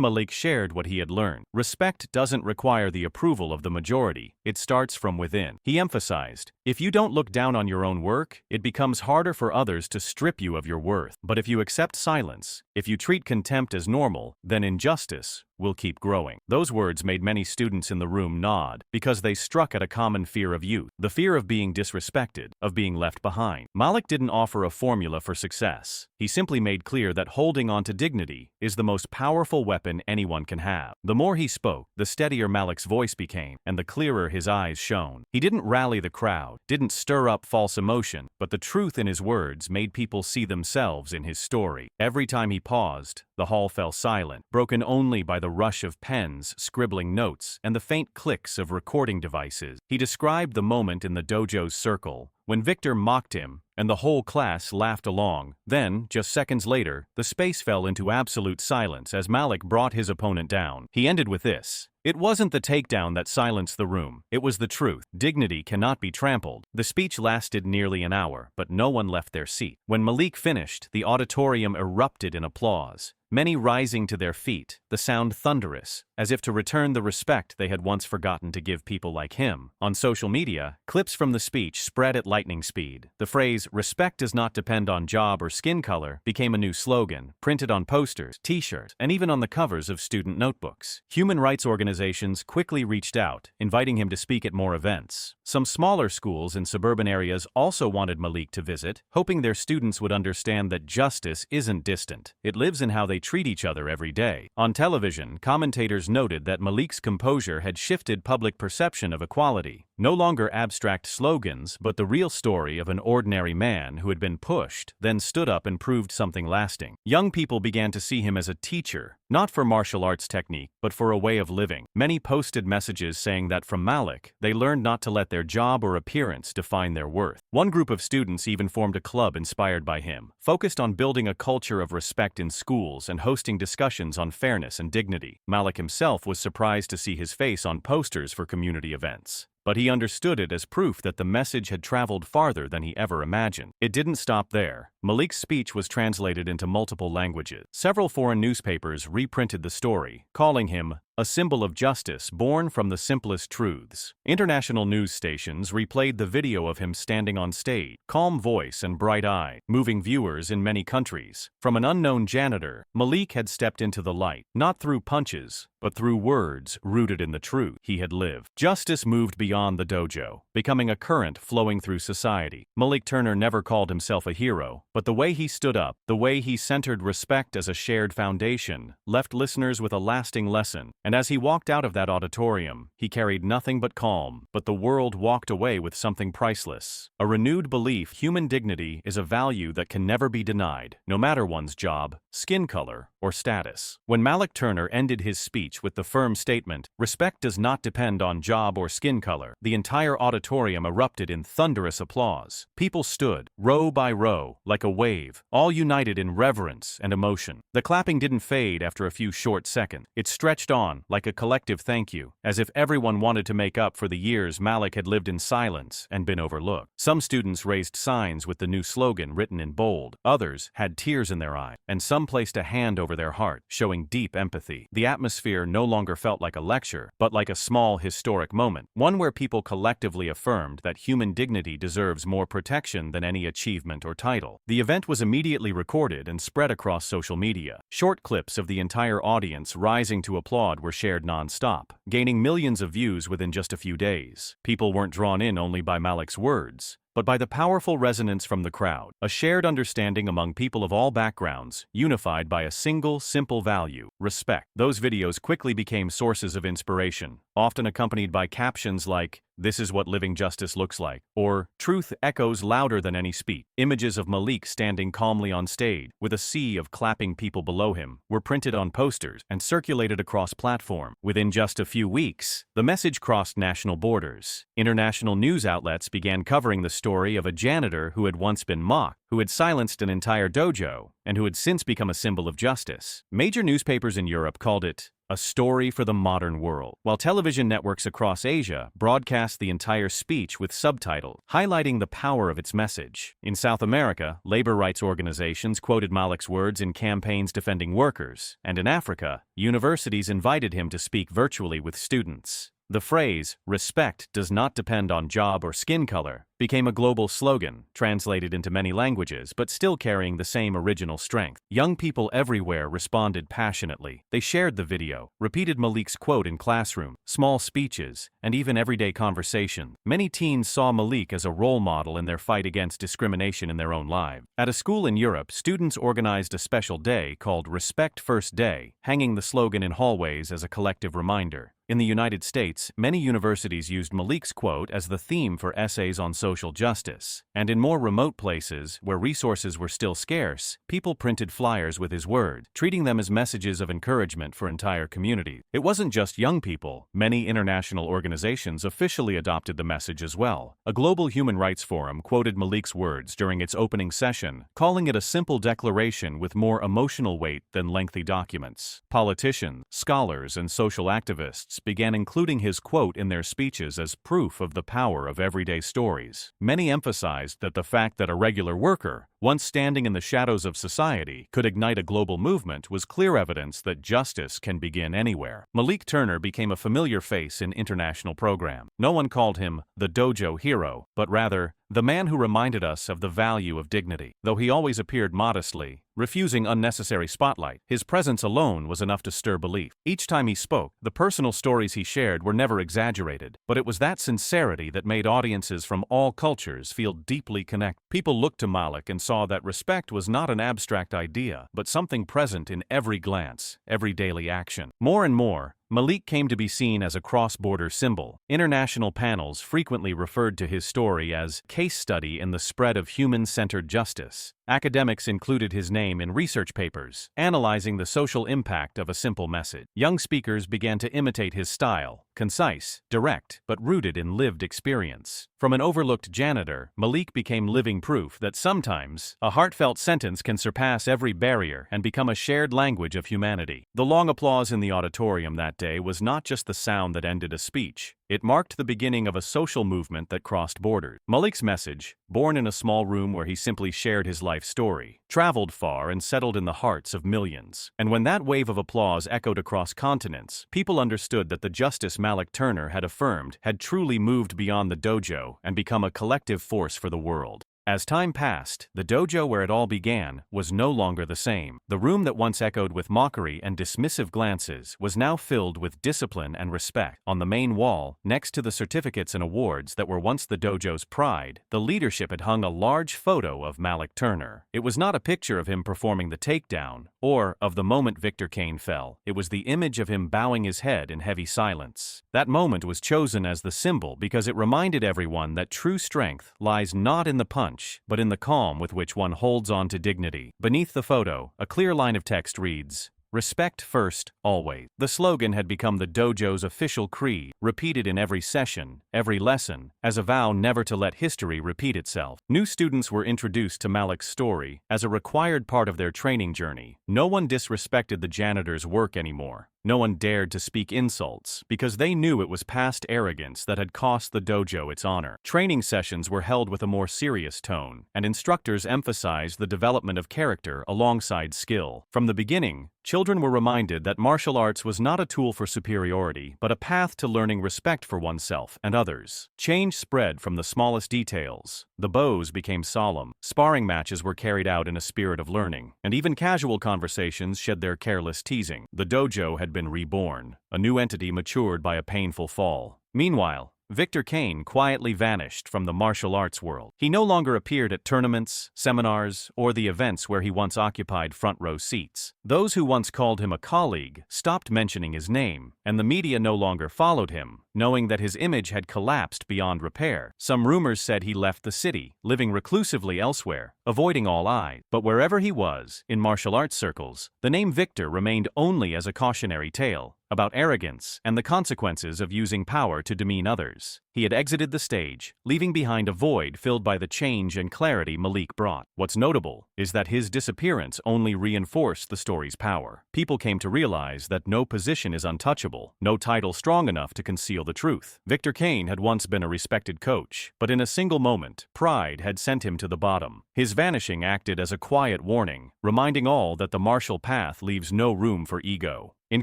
Malik shared what he had learned. Respect doesn't require the approval of the majority. It starts from within. He emphasized, if you don't look down on your own work, it becomes harder for others to strip you of your worth. But if you accept silence, if you treat contempt as normal, then injustice will keep growing. Those words made many students in the room nod, because they struck at a common fear of youth, the fear of being disrespected, of being left behind. Malik didn't offer a formula for success. He simply made clear that holding on to dignity is the most powerful weapon anyone can have. The more he spoke, the steadier Malik's voice became, and the clearer his eyes shone. He didn't rally the crowd, didn't stir up false emotion, but the truth in his words made people see themselves in his story. Every time he paused, the hall fell silent, broken only by the rush of pens scribbling notes and the faint clicks of recording devices. He described the moment in the dojo's circle, when Victor mocked him, and the whole class laughed along. Then, just seconds later, the space fell into absolute silence as Malik brought his opponent down. He ended with this. It wasn't the takedown that silenced the room. It was the truth. Dignity cannot be trampled. The speech lasted nearly an hour, but no one left their seat. When Malik finished, the auditorium erupted in applause, many rising to their feet, the sound thunderous, as if to return the respect they had once forgotten to give people like him. On social media, clips from the speech spread at lightning speed. The phrase, "Respect does not depend on job or skin color," became a new slogan, printed on posters, t-shirts, and even on the covers of student notebooks. Human rights organizations quickly reached out, inviting him to speak at more events. Some smaller schools in suburban areas also wanted Malik to visit, hoping their students would understand that justice isn't distant. It lives in how they treat each other every day. On television, commentators noted that Malik's composure had shifted public perception of equality. No longer abstract slogans, but the real story of an ordinary man who had been pushed, then stood up and proved something lasting. Young people began to see him as a teacher, not for martial arts technique, but for a way of living. Many posted messages saying that from Malik, they learned not to let their job or appearance define their worth. One group of students even formed a club inspired by him, focused on building a culture of respect in schools and hosting discussions on fairness and dignity. Malik himself was surprised to see his face on posters for community events, but he understood it as proof that the message had traveled farther than he ever imagined. It didn't stop there. Malik's speech was translated into multiple languages. Several foreign newspapers reprinted the story, calling him a symbol of justice born from the simplest truths. International news stations replayed the video of him standing on stage, calm voice and bright eye, moving viewers in many countries. From an unknown janitor, Malik had stepped into the light, not through punches, but through words rooted in the truth he had lived. Justice moved beyond the dojo, becoming a current flowing through society. Malik Turner never called himself a hero, but the way he stood up, the way he centered respect as a shared foundation, left listeners with a lasting lesson. And as he walked out of that auditorium, he carried nothing but calm, but the world walked away with something priceless. A renewed belief human dignity is a value that can never be denied, no matter one's job, skin color, or status. When Malik Turner ended his speech with the firm statement, "Respect does not depend on job or skin color," the entire auditorium erupted in thunderous applause. People stood, row by row, like a wave, all united in reverence and emotion. The clapping didn't fade after a few short seconds. It stretched on, like a collective thank you, as if everyone wanted to make up for the years Malik had lived in silence and been overlooked. Some students raised signs with the new slogan written in bold. Others had tears in their eyes, and some placed a hand over their heart, showing deep empathy. The atmosphere no longer felt like a lecture, but like a small historic moment, one where people collectively affirmed that human dignity deserves more protection than any achievement or title. The event was immediately recorded and spread across social media. Short clips of the entire audience rising to applaud were shared non-stop, gaining millions of views within just a few days. People weren't drawn in only by Malik's words, but by the powerful resonance from the crowd, a shared understanding among people of all backgrounds, unified by a single, simple value: respect. Those videos quickly became sources of inspiration, often accompanied by captions like, "This is what living justice looks like," or "Truth echoes louder than any speech." Images of Malik standing calmly on stage, with a sea of clapping people below him, were printed on posters and circulated across platforms. Within just a few weeks, the message crossed national borders. International news outlets began covering the story of a janitor who had once been mocked, who had silenced an entire dojo, and who had since become a symbol of justice. Major newspapers in Europe called it a story for the modern world, while television networks across Asia broadcast the entire speech with subtitles, highlighting the power of its message. In South America, labor rights organizations quoted Malik's words in campaigns defending workers, and in Africa, universities invited him to speak virtually with students. The phrase, "Respect does not depend on job or skin color," became a global slogan, translated into many languages but still carrying the same original strength. Young people everywhere responded passionately. They shared the video, repeated Malik's quote in classroom, small speeches, and even everyday conversation. Many teens saw Malik as a role model in their fight against discrimination in their own lives. At a school in Europe, students organized a special day called Respect First Day, hanging the slogan in hallways as a collective reminder. In the United States, many universities used Malik's quote as the theme for essays on social justice. And in more remote places, where resources were still scarce, people printed flyers with his words, treating them as messages of encouragement for entire communities. It wasn't just young people. Many international organizations officially adopted the message as well. A global human rights forum quoted Malik's words during its opening session, calling it a simple declaration with more emotional weight than lengthy documents. Politicians, scholars, and social activists began including his quote in their speeches as proof of the power of everyday stories. Many emphasized that the fact that a regular worker, once standing in the shadows of society, could ignite a global movement was clear evidence that justice can begin anywhere. Malik Turner became a familiar face in international programs. No one called him the dojo hero, but rather the man who reminded us of the value of dignity. Though he always appeared modestly, refusing unnecessary spotlight, his presence alone was enough to stir belief. Each time he spoke, the personal stories he shared were never exaggerated, but it was that sincerity that made audiences from all cultures feel deeply connected. People looked to Malik and saw that respect was not an abstract idea, but something present in every glance, every daily action. More and more, Malik came to be seen as a cross-border symbol. International panels frequently referred to his story as case study in the spread of human-centered justice. Academics included his name in research papers, analyzing the social impact of a simple message. Young speakers began to imitate his style, concise, direct, but rooted in lived experience. From an overlooked janitor, Malik became living proof that sometimes a heartfelt sentence can surpass every barrier and become a shared language of humanity. The long applause in the auditorium that day was not just the sound that ended a speech. It marked the beginning of a social movement that crossed borders. Malik's message, born in a small room where he simply shared his life story, traveled far and settled in the hearts of millions. And when that wave of applause echoed across continents, people understood that the justice Malik Turner had affirmed had truly moved beyond the dojo and become a collective force for the world. As time passed, the dojo where it all began was no longer the same. The room that once echoed with mockery and dismissive glances was now filled with discipline and respect. On the main wall, next to the certificates and awards that were once the dojo's pride, the leadership had hung a large photo of Malik Turner. It was not a picture of him performing the takedown, or of the moment Victor Kane fell. It was the image of him bowing his head in heavy silence. That moment was chosen as the symbol because it reminded everyone that true strength lies not in the punch, but in the calm with which one holds on to dignity. Beneath the photo, a clear line of text reads, "Respect first, always." The slogan had become the dojo's official creed, repeated in every session, every lesson, as a vow never to let history repeat itself. New students were introduced to Malik's story as a required part of their training journey. No one disrespected the janitor's work anymore. No one dared to speak insults, because they knew it was past arrogance that had cost the dojo its honor. Training sessions were held with a more serious tone, and instructors emphasized the development of character alongside skill. From the beginning, children were reminded that martial arts was not a tool for superiority, but a path to learning respect for oneself and others. Change spread from the smallest details. The bows became solemn, sparring matches were carried out in a spirit of learning, and even casual conversations shed their careless teasing. The dojo had been reborn, a new entity matured by a painful fall. Meanwhile, Victor Kane quietly vanished from the martial arts world. He no longer appeared at tournaments, seminars, or the events where he once occupied front-row seats. Those who once called him a colleague stopped mentioning his name, and the media no longer followed him, knowing that his image had collapsed beyond repair. Some rumors said he left the city, living reclusively elsewhere, avoiding all eyes. But wherever he was, in martial arts circles, the name Victor remained only as a cautionary tale about arrogance and the consequences of using power to demean others. He had exited the stage, leaving behind a void filled by the change and clarity Malik brought. What's notable is that his disappearance only reinforced the story's power. People came to realize that no position is untouchable, no title strong enough to conceal the truth. Victor Kane had once been a respected coach, but in a single moment, pride had sent him to the bottom. His vanishing acted as a quiet warning, reminding all that the martial path leaves no room for ego. In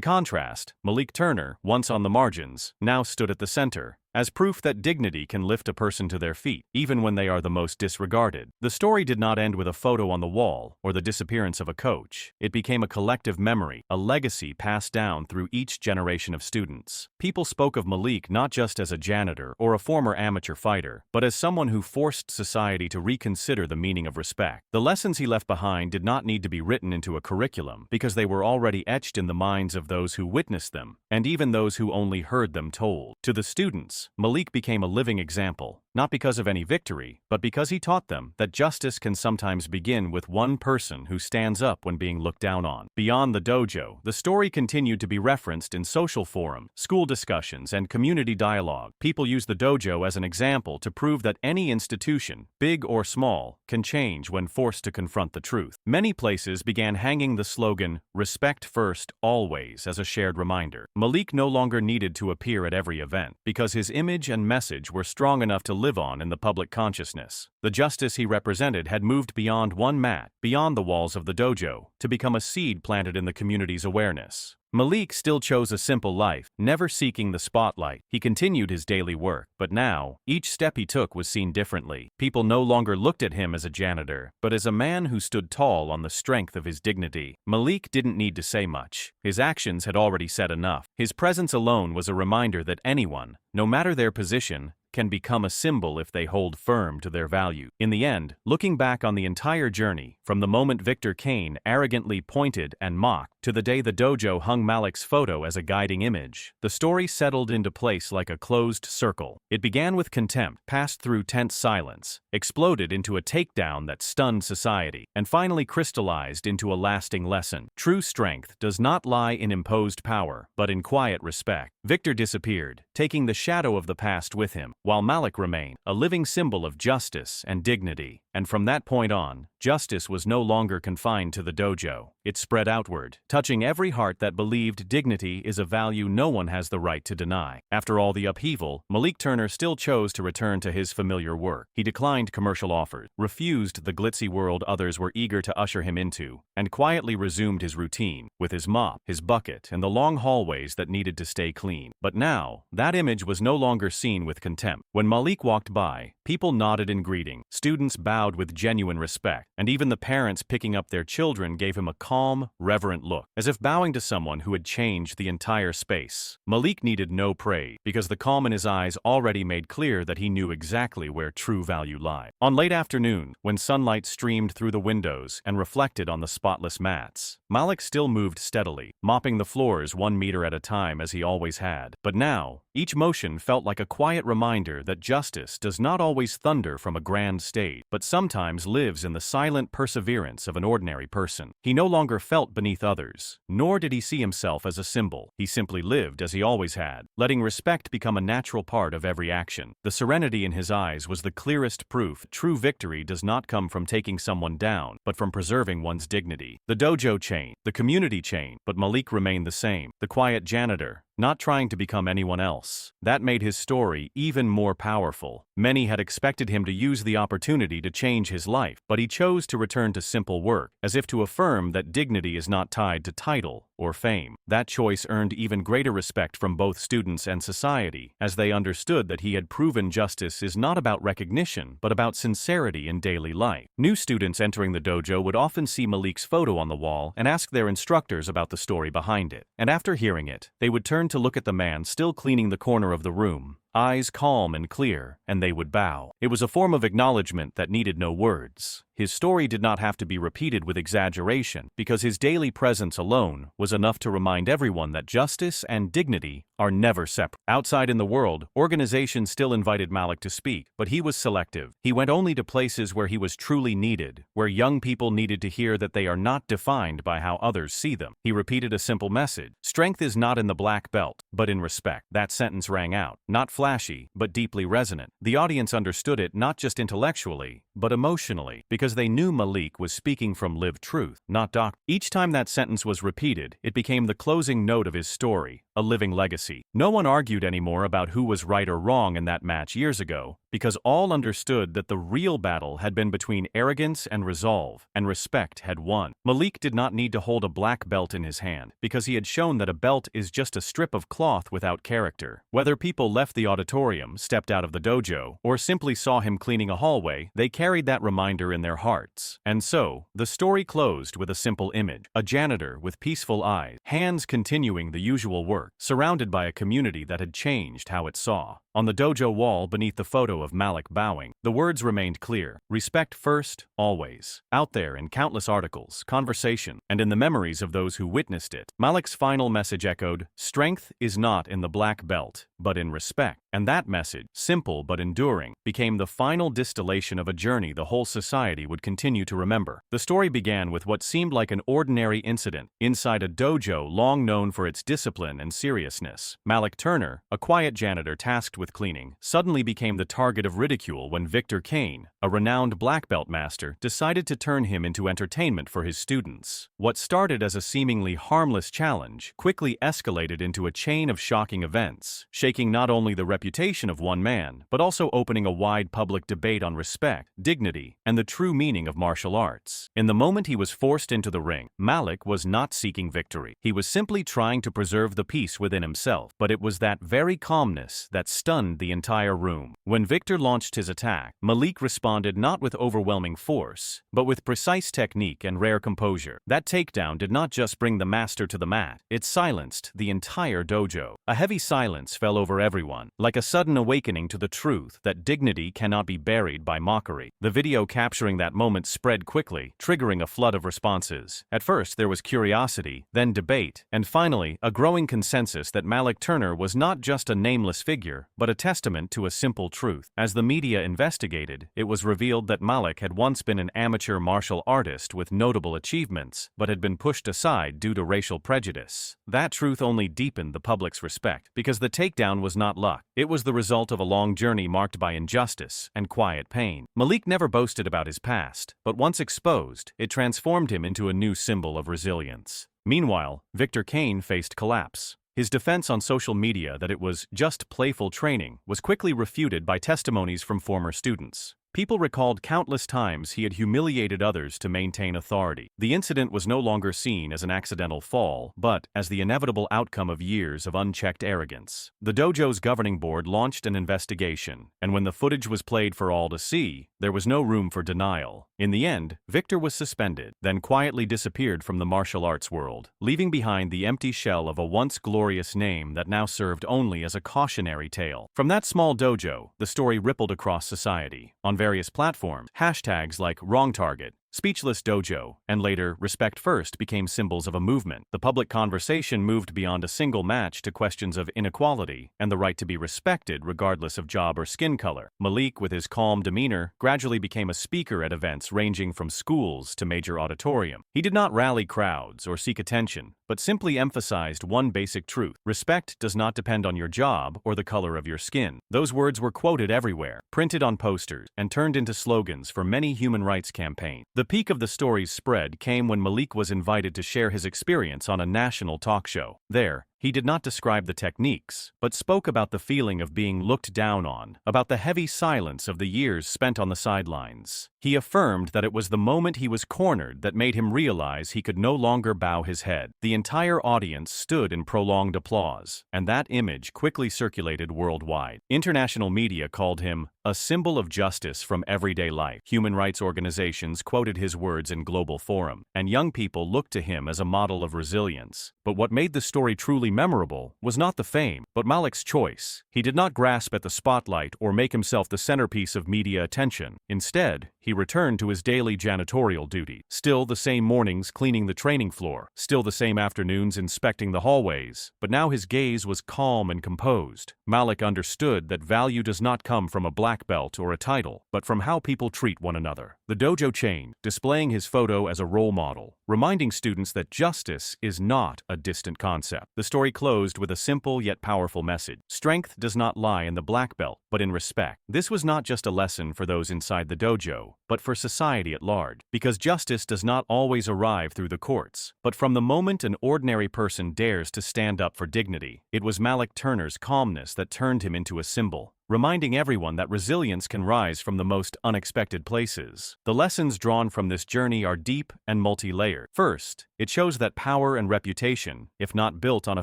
contrast, Malik Turner, once on the margins, now stood at the center, as proof that dignity can lift a person to their feet, even when they are the most disregarded. The story did not end with a photo on the wall or the disappearance of a coach. It became a collective memory, a legacy passed down through each generation of students. People spoke of Malik not just as a janitor or a former amateur fighter, but as someone who forced society to reconsider the meaning of respect. The lessons he left behind did not need to be written into a curriculum, because they were already etched in the minds of those who witnessed them, and even those who only heard them told. To the students, Malik became a living example, not because of any victory, but because he taught them that justice can sometimes begin with one person who stands up when being looked down on. Beyond the dojo, the story continued to be referenced in social forums, school discussions, and community dialogue. People use the dojo as an example to prove that any institution, big or small, can change when forced to confront the truth. Many places began hanging the slogan, "Respect first, always," as a shared reminder. Malik no longer needed to appear at every event, because his image and message were strong enough to live on in the public consciousness. The justice he represented had moved beyond one mat, beyond the walls of the dojo, to become a seed planted in the community's awareness. Malik still chose a simple life, never seeking the spotlight. He continued his daily work, but now, each step he took was seen differently. People no longer looked at him as a janitor, but as a man who stood tall on the strength of his dignity. Malik didn't need to say much. His actions had already said enough. His presence alone was a reminder that anyone, no matter their position, can become a symbol if they hold firm to their value. In the end, looking back on the entire journey, from the moment Victor Kane arrogantly pointed and mocked to the day the dojo hung Malik's photo as a guiding image, the story settled into place like a closed circle. It began with contempt, passed through tense silence, exploded into a takedown that stunned society, and finally crystallized into a lasting lesson. True strength does not lie in imposed power, but in quiet respect. Victor disappeared, taking the shadow of the past with him, while Malik remained, a living symbol of justice and dignity. And from that point on, justice was no longer confined to the dojo. It spread outward, touching every heart that believed dignity is a value no one has the right to deny. After all the upheaval, Malik Turner still chose to return to his familiar work. He declined commercial offers, refused the glitzy world others were eager to usher him into, and quietly resumed his routine, with his mop, his bucket, and the long hallways that needed to stay clean. But now, that image was no longer seen with contempt. When Malik walked by, people nodded in greeting, students bowed with genuine respect, and even the parents picking up their children gave him a calm, reverent look, as if bowing to someone who had changed the entire space. Malik needed no praise, because the calm in his eyes already made clear that he knew exactly where true value lay. On late afternoon, when sunlight streamed through the windows and reflected on the spotless mats, Malik still moved steadily, mopping the floors 1 meter at a time as he always had. But now, each motion felt like a quiet reminder that justice does not always thunder from a grand stage, but sometimes lives in the silent perseverance of an ordinary person. He no longer felt beneath others, nor did he see himself as a symbol. He simply lived as he always had, letting respect become a natural part of every action. The serenity in his eyes was the clearest proof true victory does not come from taking someone down, but from preserving one's dignity. The dojo changed, the community changed, but Malik remained the same, the quiet janitor, not trying to become anyone else. That made his story even more powerful. Many had expected him to use the opportunity to change his life, but he chose to return to simple work, as if to affirm that dignity is not tied to title or fame. That choice earned even greater respect from both students and society, as they understood that he had proven justice is not about recognition, but about sincerity in daily life. New students entering the dojo would often see Malik's photo on the wall and ask their instructors about the story behind it. And after hearing it, they would turn to look at the man still cleaning the corner of the room, eyes calm and clear, and they would bow. It was a form of acknowledgement that needed no words. His story did not have to be repeated with exaggeration, because his daily presence alone was enough to remind everyone that justice and dignity are never separate. Outside in the world, organizations still invited Malik to speak, but he was selective. He went only to places where he was truly needed, where young people needed to hear that they are not defined by how others see them. He repeated a simple message: strength is not in the black belt, but in respect. That sentence rang out, not flashy, but deeply resonant. The audience understood it not just intellectually, but emotionally, because they knew Malik was speaking from lived truth, not doctrine. Each time that sentence was repeated, it became the closing note of his story, a living legacy. No one argued anymore about who was right or wrong in that match years ago, because all understood that the real battle had been between arrogance and resolve, and respect had won. Malik did not need to hold a black belt in his hand, because he had shown that a belt is just a strip of cloth without character. Whether people left the auditorium, stepped out of the dojo, or simply saw him cleaning a hallway, they carried that reminder in their hearts. And so, the story closed with a simple image: a janitor with peaceful eyes, hands continuing the usual work, surrounded by a community that had changed how it saw. On the dojo wall beneath the photo of Malik bowing, the words remained clear: respect first, always. Out there in countless articles, conversation, and in the memories of those who witnessed it, Malik's final message echoed: strength is not in the black belt, but in respect. And that message, simple but enduring, became the final distillation of a journey the whole society would continue to remember. The story began with what seemed like an ordinary incident inside a dojo long known for its discipline and seriousness. Malik Turner, a quiet janitor tasked with cleaning, suddenly became the target of ridicule when Victor Kane, a renowned black belt master, decided to turn him into entertainment for his students. What started as a seemingly harmless challenge quickly escalated into a chain of shocking events, shaking not only the reputation of one man, but also opening a wide public debate on respect, dignity, and the true meaning of martial arts. In the moment he was forced into the ring, Malik was not seeking victory. He was simply trying to preserve the peace within himself, but it was that very calmness that stunned the entire room. When Victor launched his attack, Malik responded not with overwhelming force, but with precise technique and rare composure. That takedown did not just bring the master to the mat, it silenced the entire dojo. A heavy silence fell over everyone, like like a sudden awakening to the truth that dignity cannot be buried by mockery. The video capturing that moment spread quickly, triggering a flood of responses. At first, there was curiosity, then debate, and finally, a growing consensus that Malik Turner was not just a nameless figure, but a testament to a simple truth. As the media investigated, it was revealed that Malik had once been an amateur martial artist with notable achievements, but had been pushed aside due to racial prejudice. That truth only deepened the public's respect, because the takedown was not luck. It was the result of a long journey marked by injustice and quiet pain. Malik never boasted about his past, but once exposed, it transformed him into a new symbol of resilience. Meanwhile, Victor Kane faced collapse. His defense on social media that it was just playful training was quickly refuted by testimonies from former students. People recalled countless times he had humiliated others to maintain authority. The incident was no longer seen as an accidental fall, but as the inevitable outcome of years of unchecked arrogance. The dojo's governing board launched an investigation, and when the footage was played for all to see, there was no room for denial. In the end, Victor was suspended, then quietly disappeared from the martial arts world, leaving behind the empty shell of a once glorious name that now served only as a cautionary tale. From that small dojo, the story rippled across society. On various platforms, hashtags like WrongTarget, Speechless Dojo, and later Respect First became symbols of a movement. The public conversation moved beyond a single match to questions of inequality and the right to be respected regardless of job or skin color. Malik, with his calm demeanor, gradually became a speaker at events ranging from schools to major auditorium. He did not rally crowds or seek attention, but simply emphasized one basic truth: respect does not depend on your job or the color of your skin. Those words were quoted everywhere, printed on posters, and turned into slogans for many human rights campaigns. The peak of the story's spread came when Malik was invited to share his experience on a national talk show. There, he did not describe the techniques, but spoke about the feeling of being looked down on, about the heavy silence of the years spent on the sidelines. He affirmed that it was the moment he was cornered that made him realize he could no longer bow his head. The entire audience stood in prolonged applause, and that image quickly circulated worldwide. International media called him a symbol of justice from everyday life. Human rights organizations quoted his words in global forum, and young people looked to him as a model of resilience. But what made the story truly memorable was not the fame, but Malik's choice. He did not grasp at the spotlight or make himself the centerpiece of media attention. Instead, he returned to his daily janitorial duty. Still the same mornings cleaning the training floor, still the same afternoons inspecting the hallways, but now his gaze was calm and composed. Malik understood that value does not come from a black belt or a title, but from how people treat one another. The dojo changed, displaying his photo as a role model, reminding students that justice is not a distant concept. The story closed with a simple yet powerful message: strength does not lie in the black belt, but in respect. This was not just a lesson for those inside the dojo, but for society at large, because justice does not always arrive through the courts, but from the moment an ordinary person dares to stand up for dignity. It was Malik Turner's calmness that turned him into a symbol, reminding everyone that resilience can rise from the most unexpected places. The lessons drawn from this journey are deep and multi-layered. First, it shows that power and reputation, if not built on a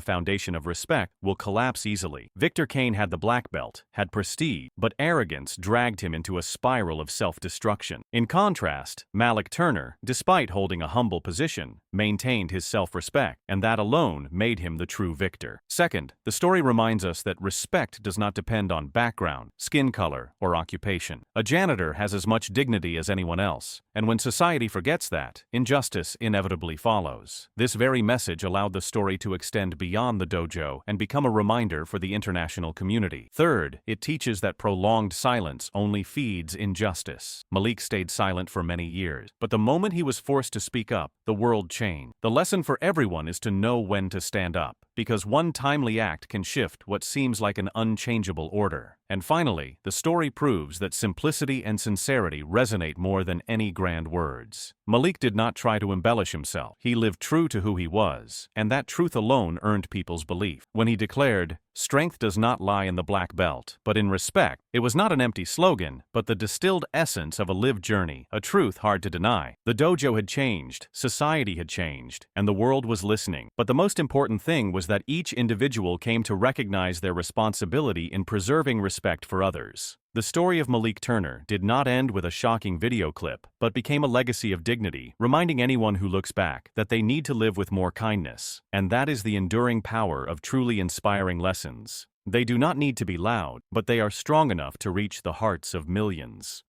foundation of respect, will collapse easily. Victor Kane had the black belt, had prestige, but arrogance dragged him into a spiral of self-destruction. In contrast, Malik Turner, despite holding a humble position, maintained his self-respect, and that alone made him the true victor. Second, the story reminds us that respect does not depend on background, skin color, or occupation. A janitor has as much dignity as anyone else, and when society forgets that, injustice inevitably follows. This very message allowed the story to extend beyond the dojo and become a reminder for the international community. Third, it teaches that prolonged silence only feeds injustice. Malik stayed silent for many years, but the moment he was forced to speak up, the world changed. The lesson for everyone is to know when to stand up, because one timely act can shift what seems like an unchangeable order. And finally, the story proves that simplicity and sincerity resonate more than any grand words. Malik did not try to embellish himself. He lived true to who he was, and that truth alone earned people's belief. When he declared, "Strength does not lie in the black belt, but in respect," it was not an empty slogan, but the distilled essence of a lived journey, a truth hard to deny. The dojo had changed, society had changed, and the world was listening. But the most important thing was that each individual came to recognize their responsibility in preserving respect for others. The story of Malik Turner did not end with a shocking video clip, but became a legacy of dignity, reminding anyone who looks back that they need to live with more kindness. And that is the enduring power of truly inspiring lessons. They do not need to be loud, but they are strong enough to reach the hearts of millions.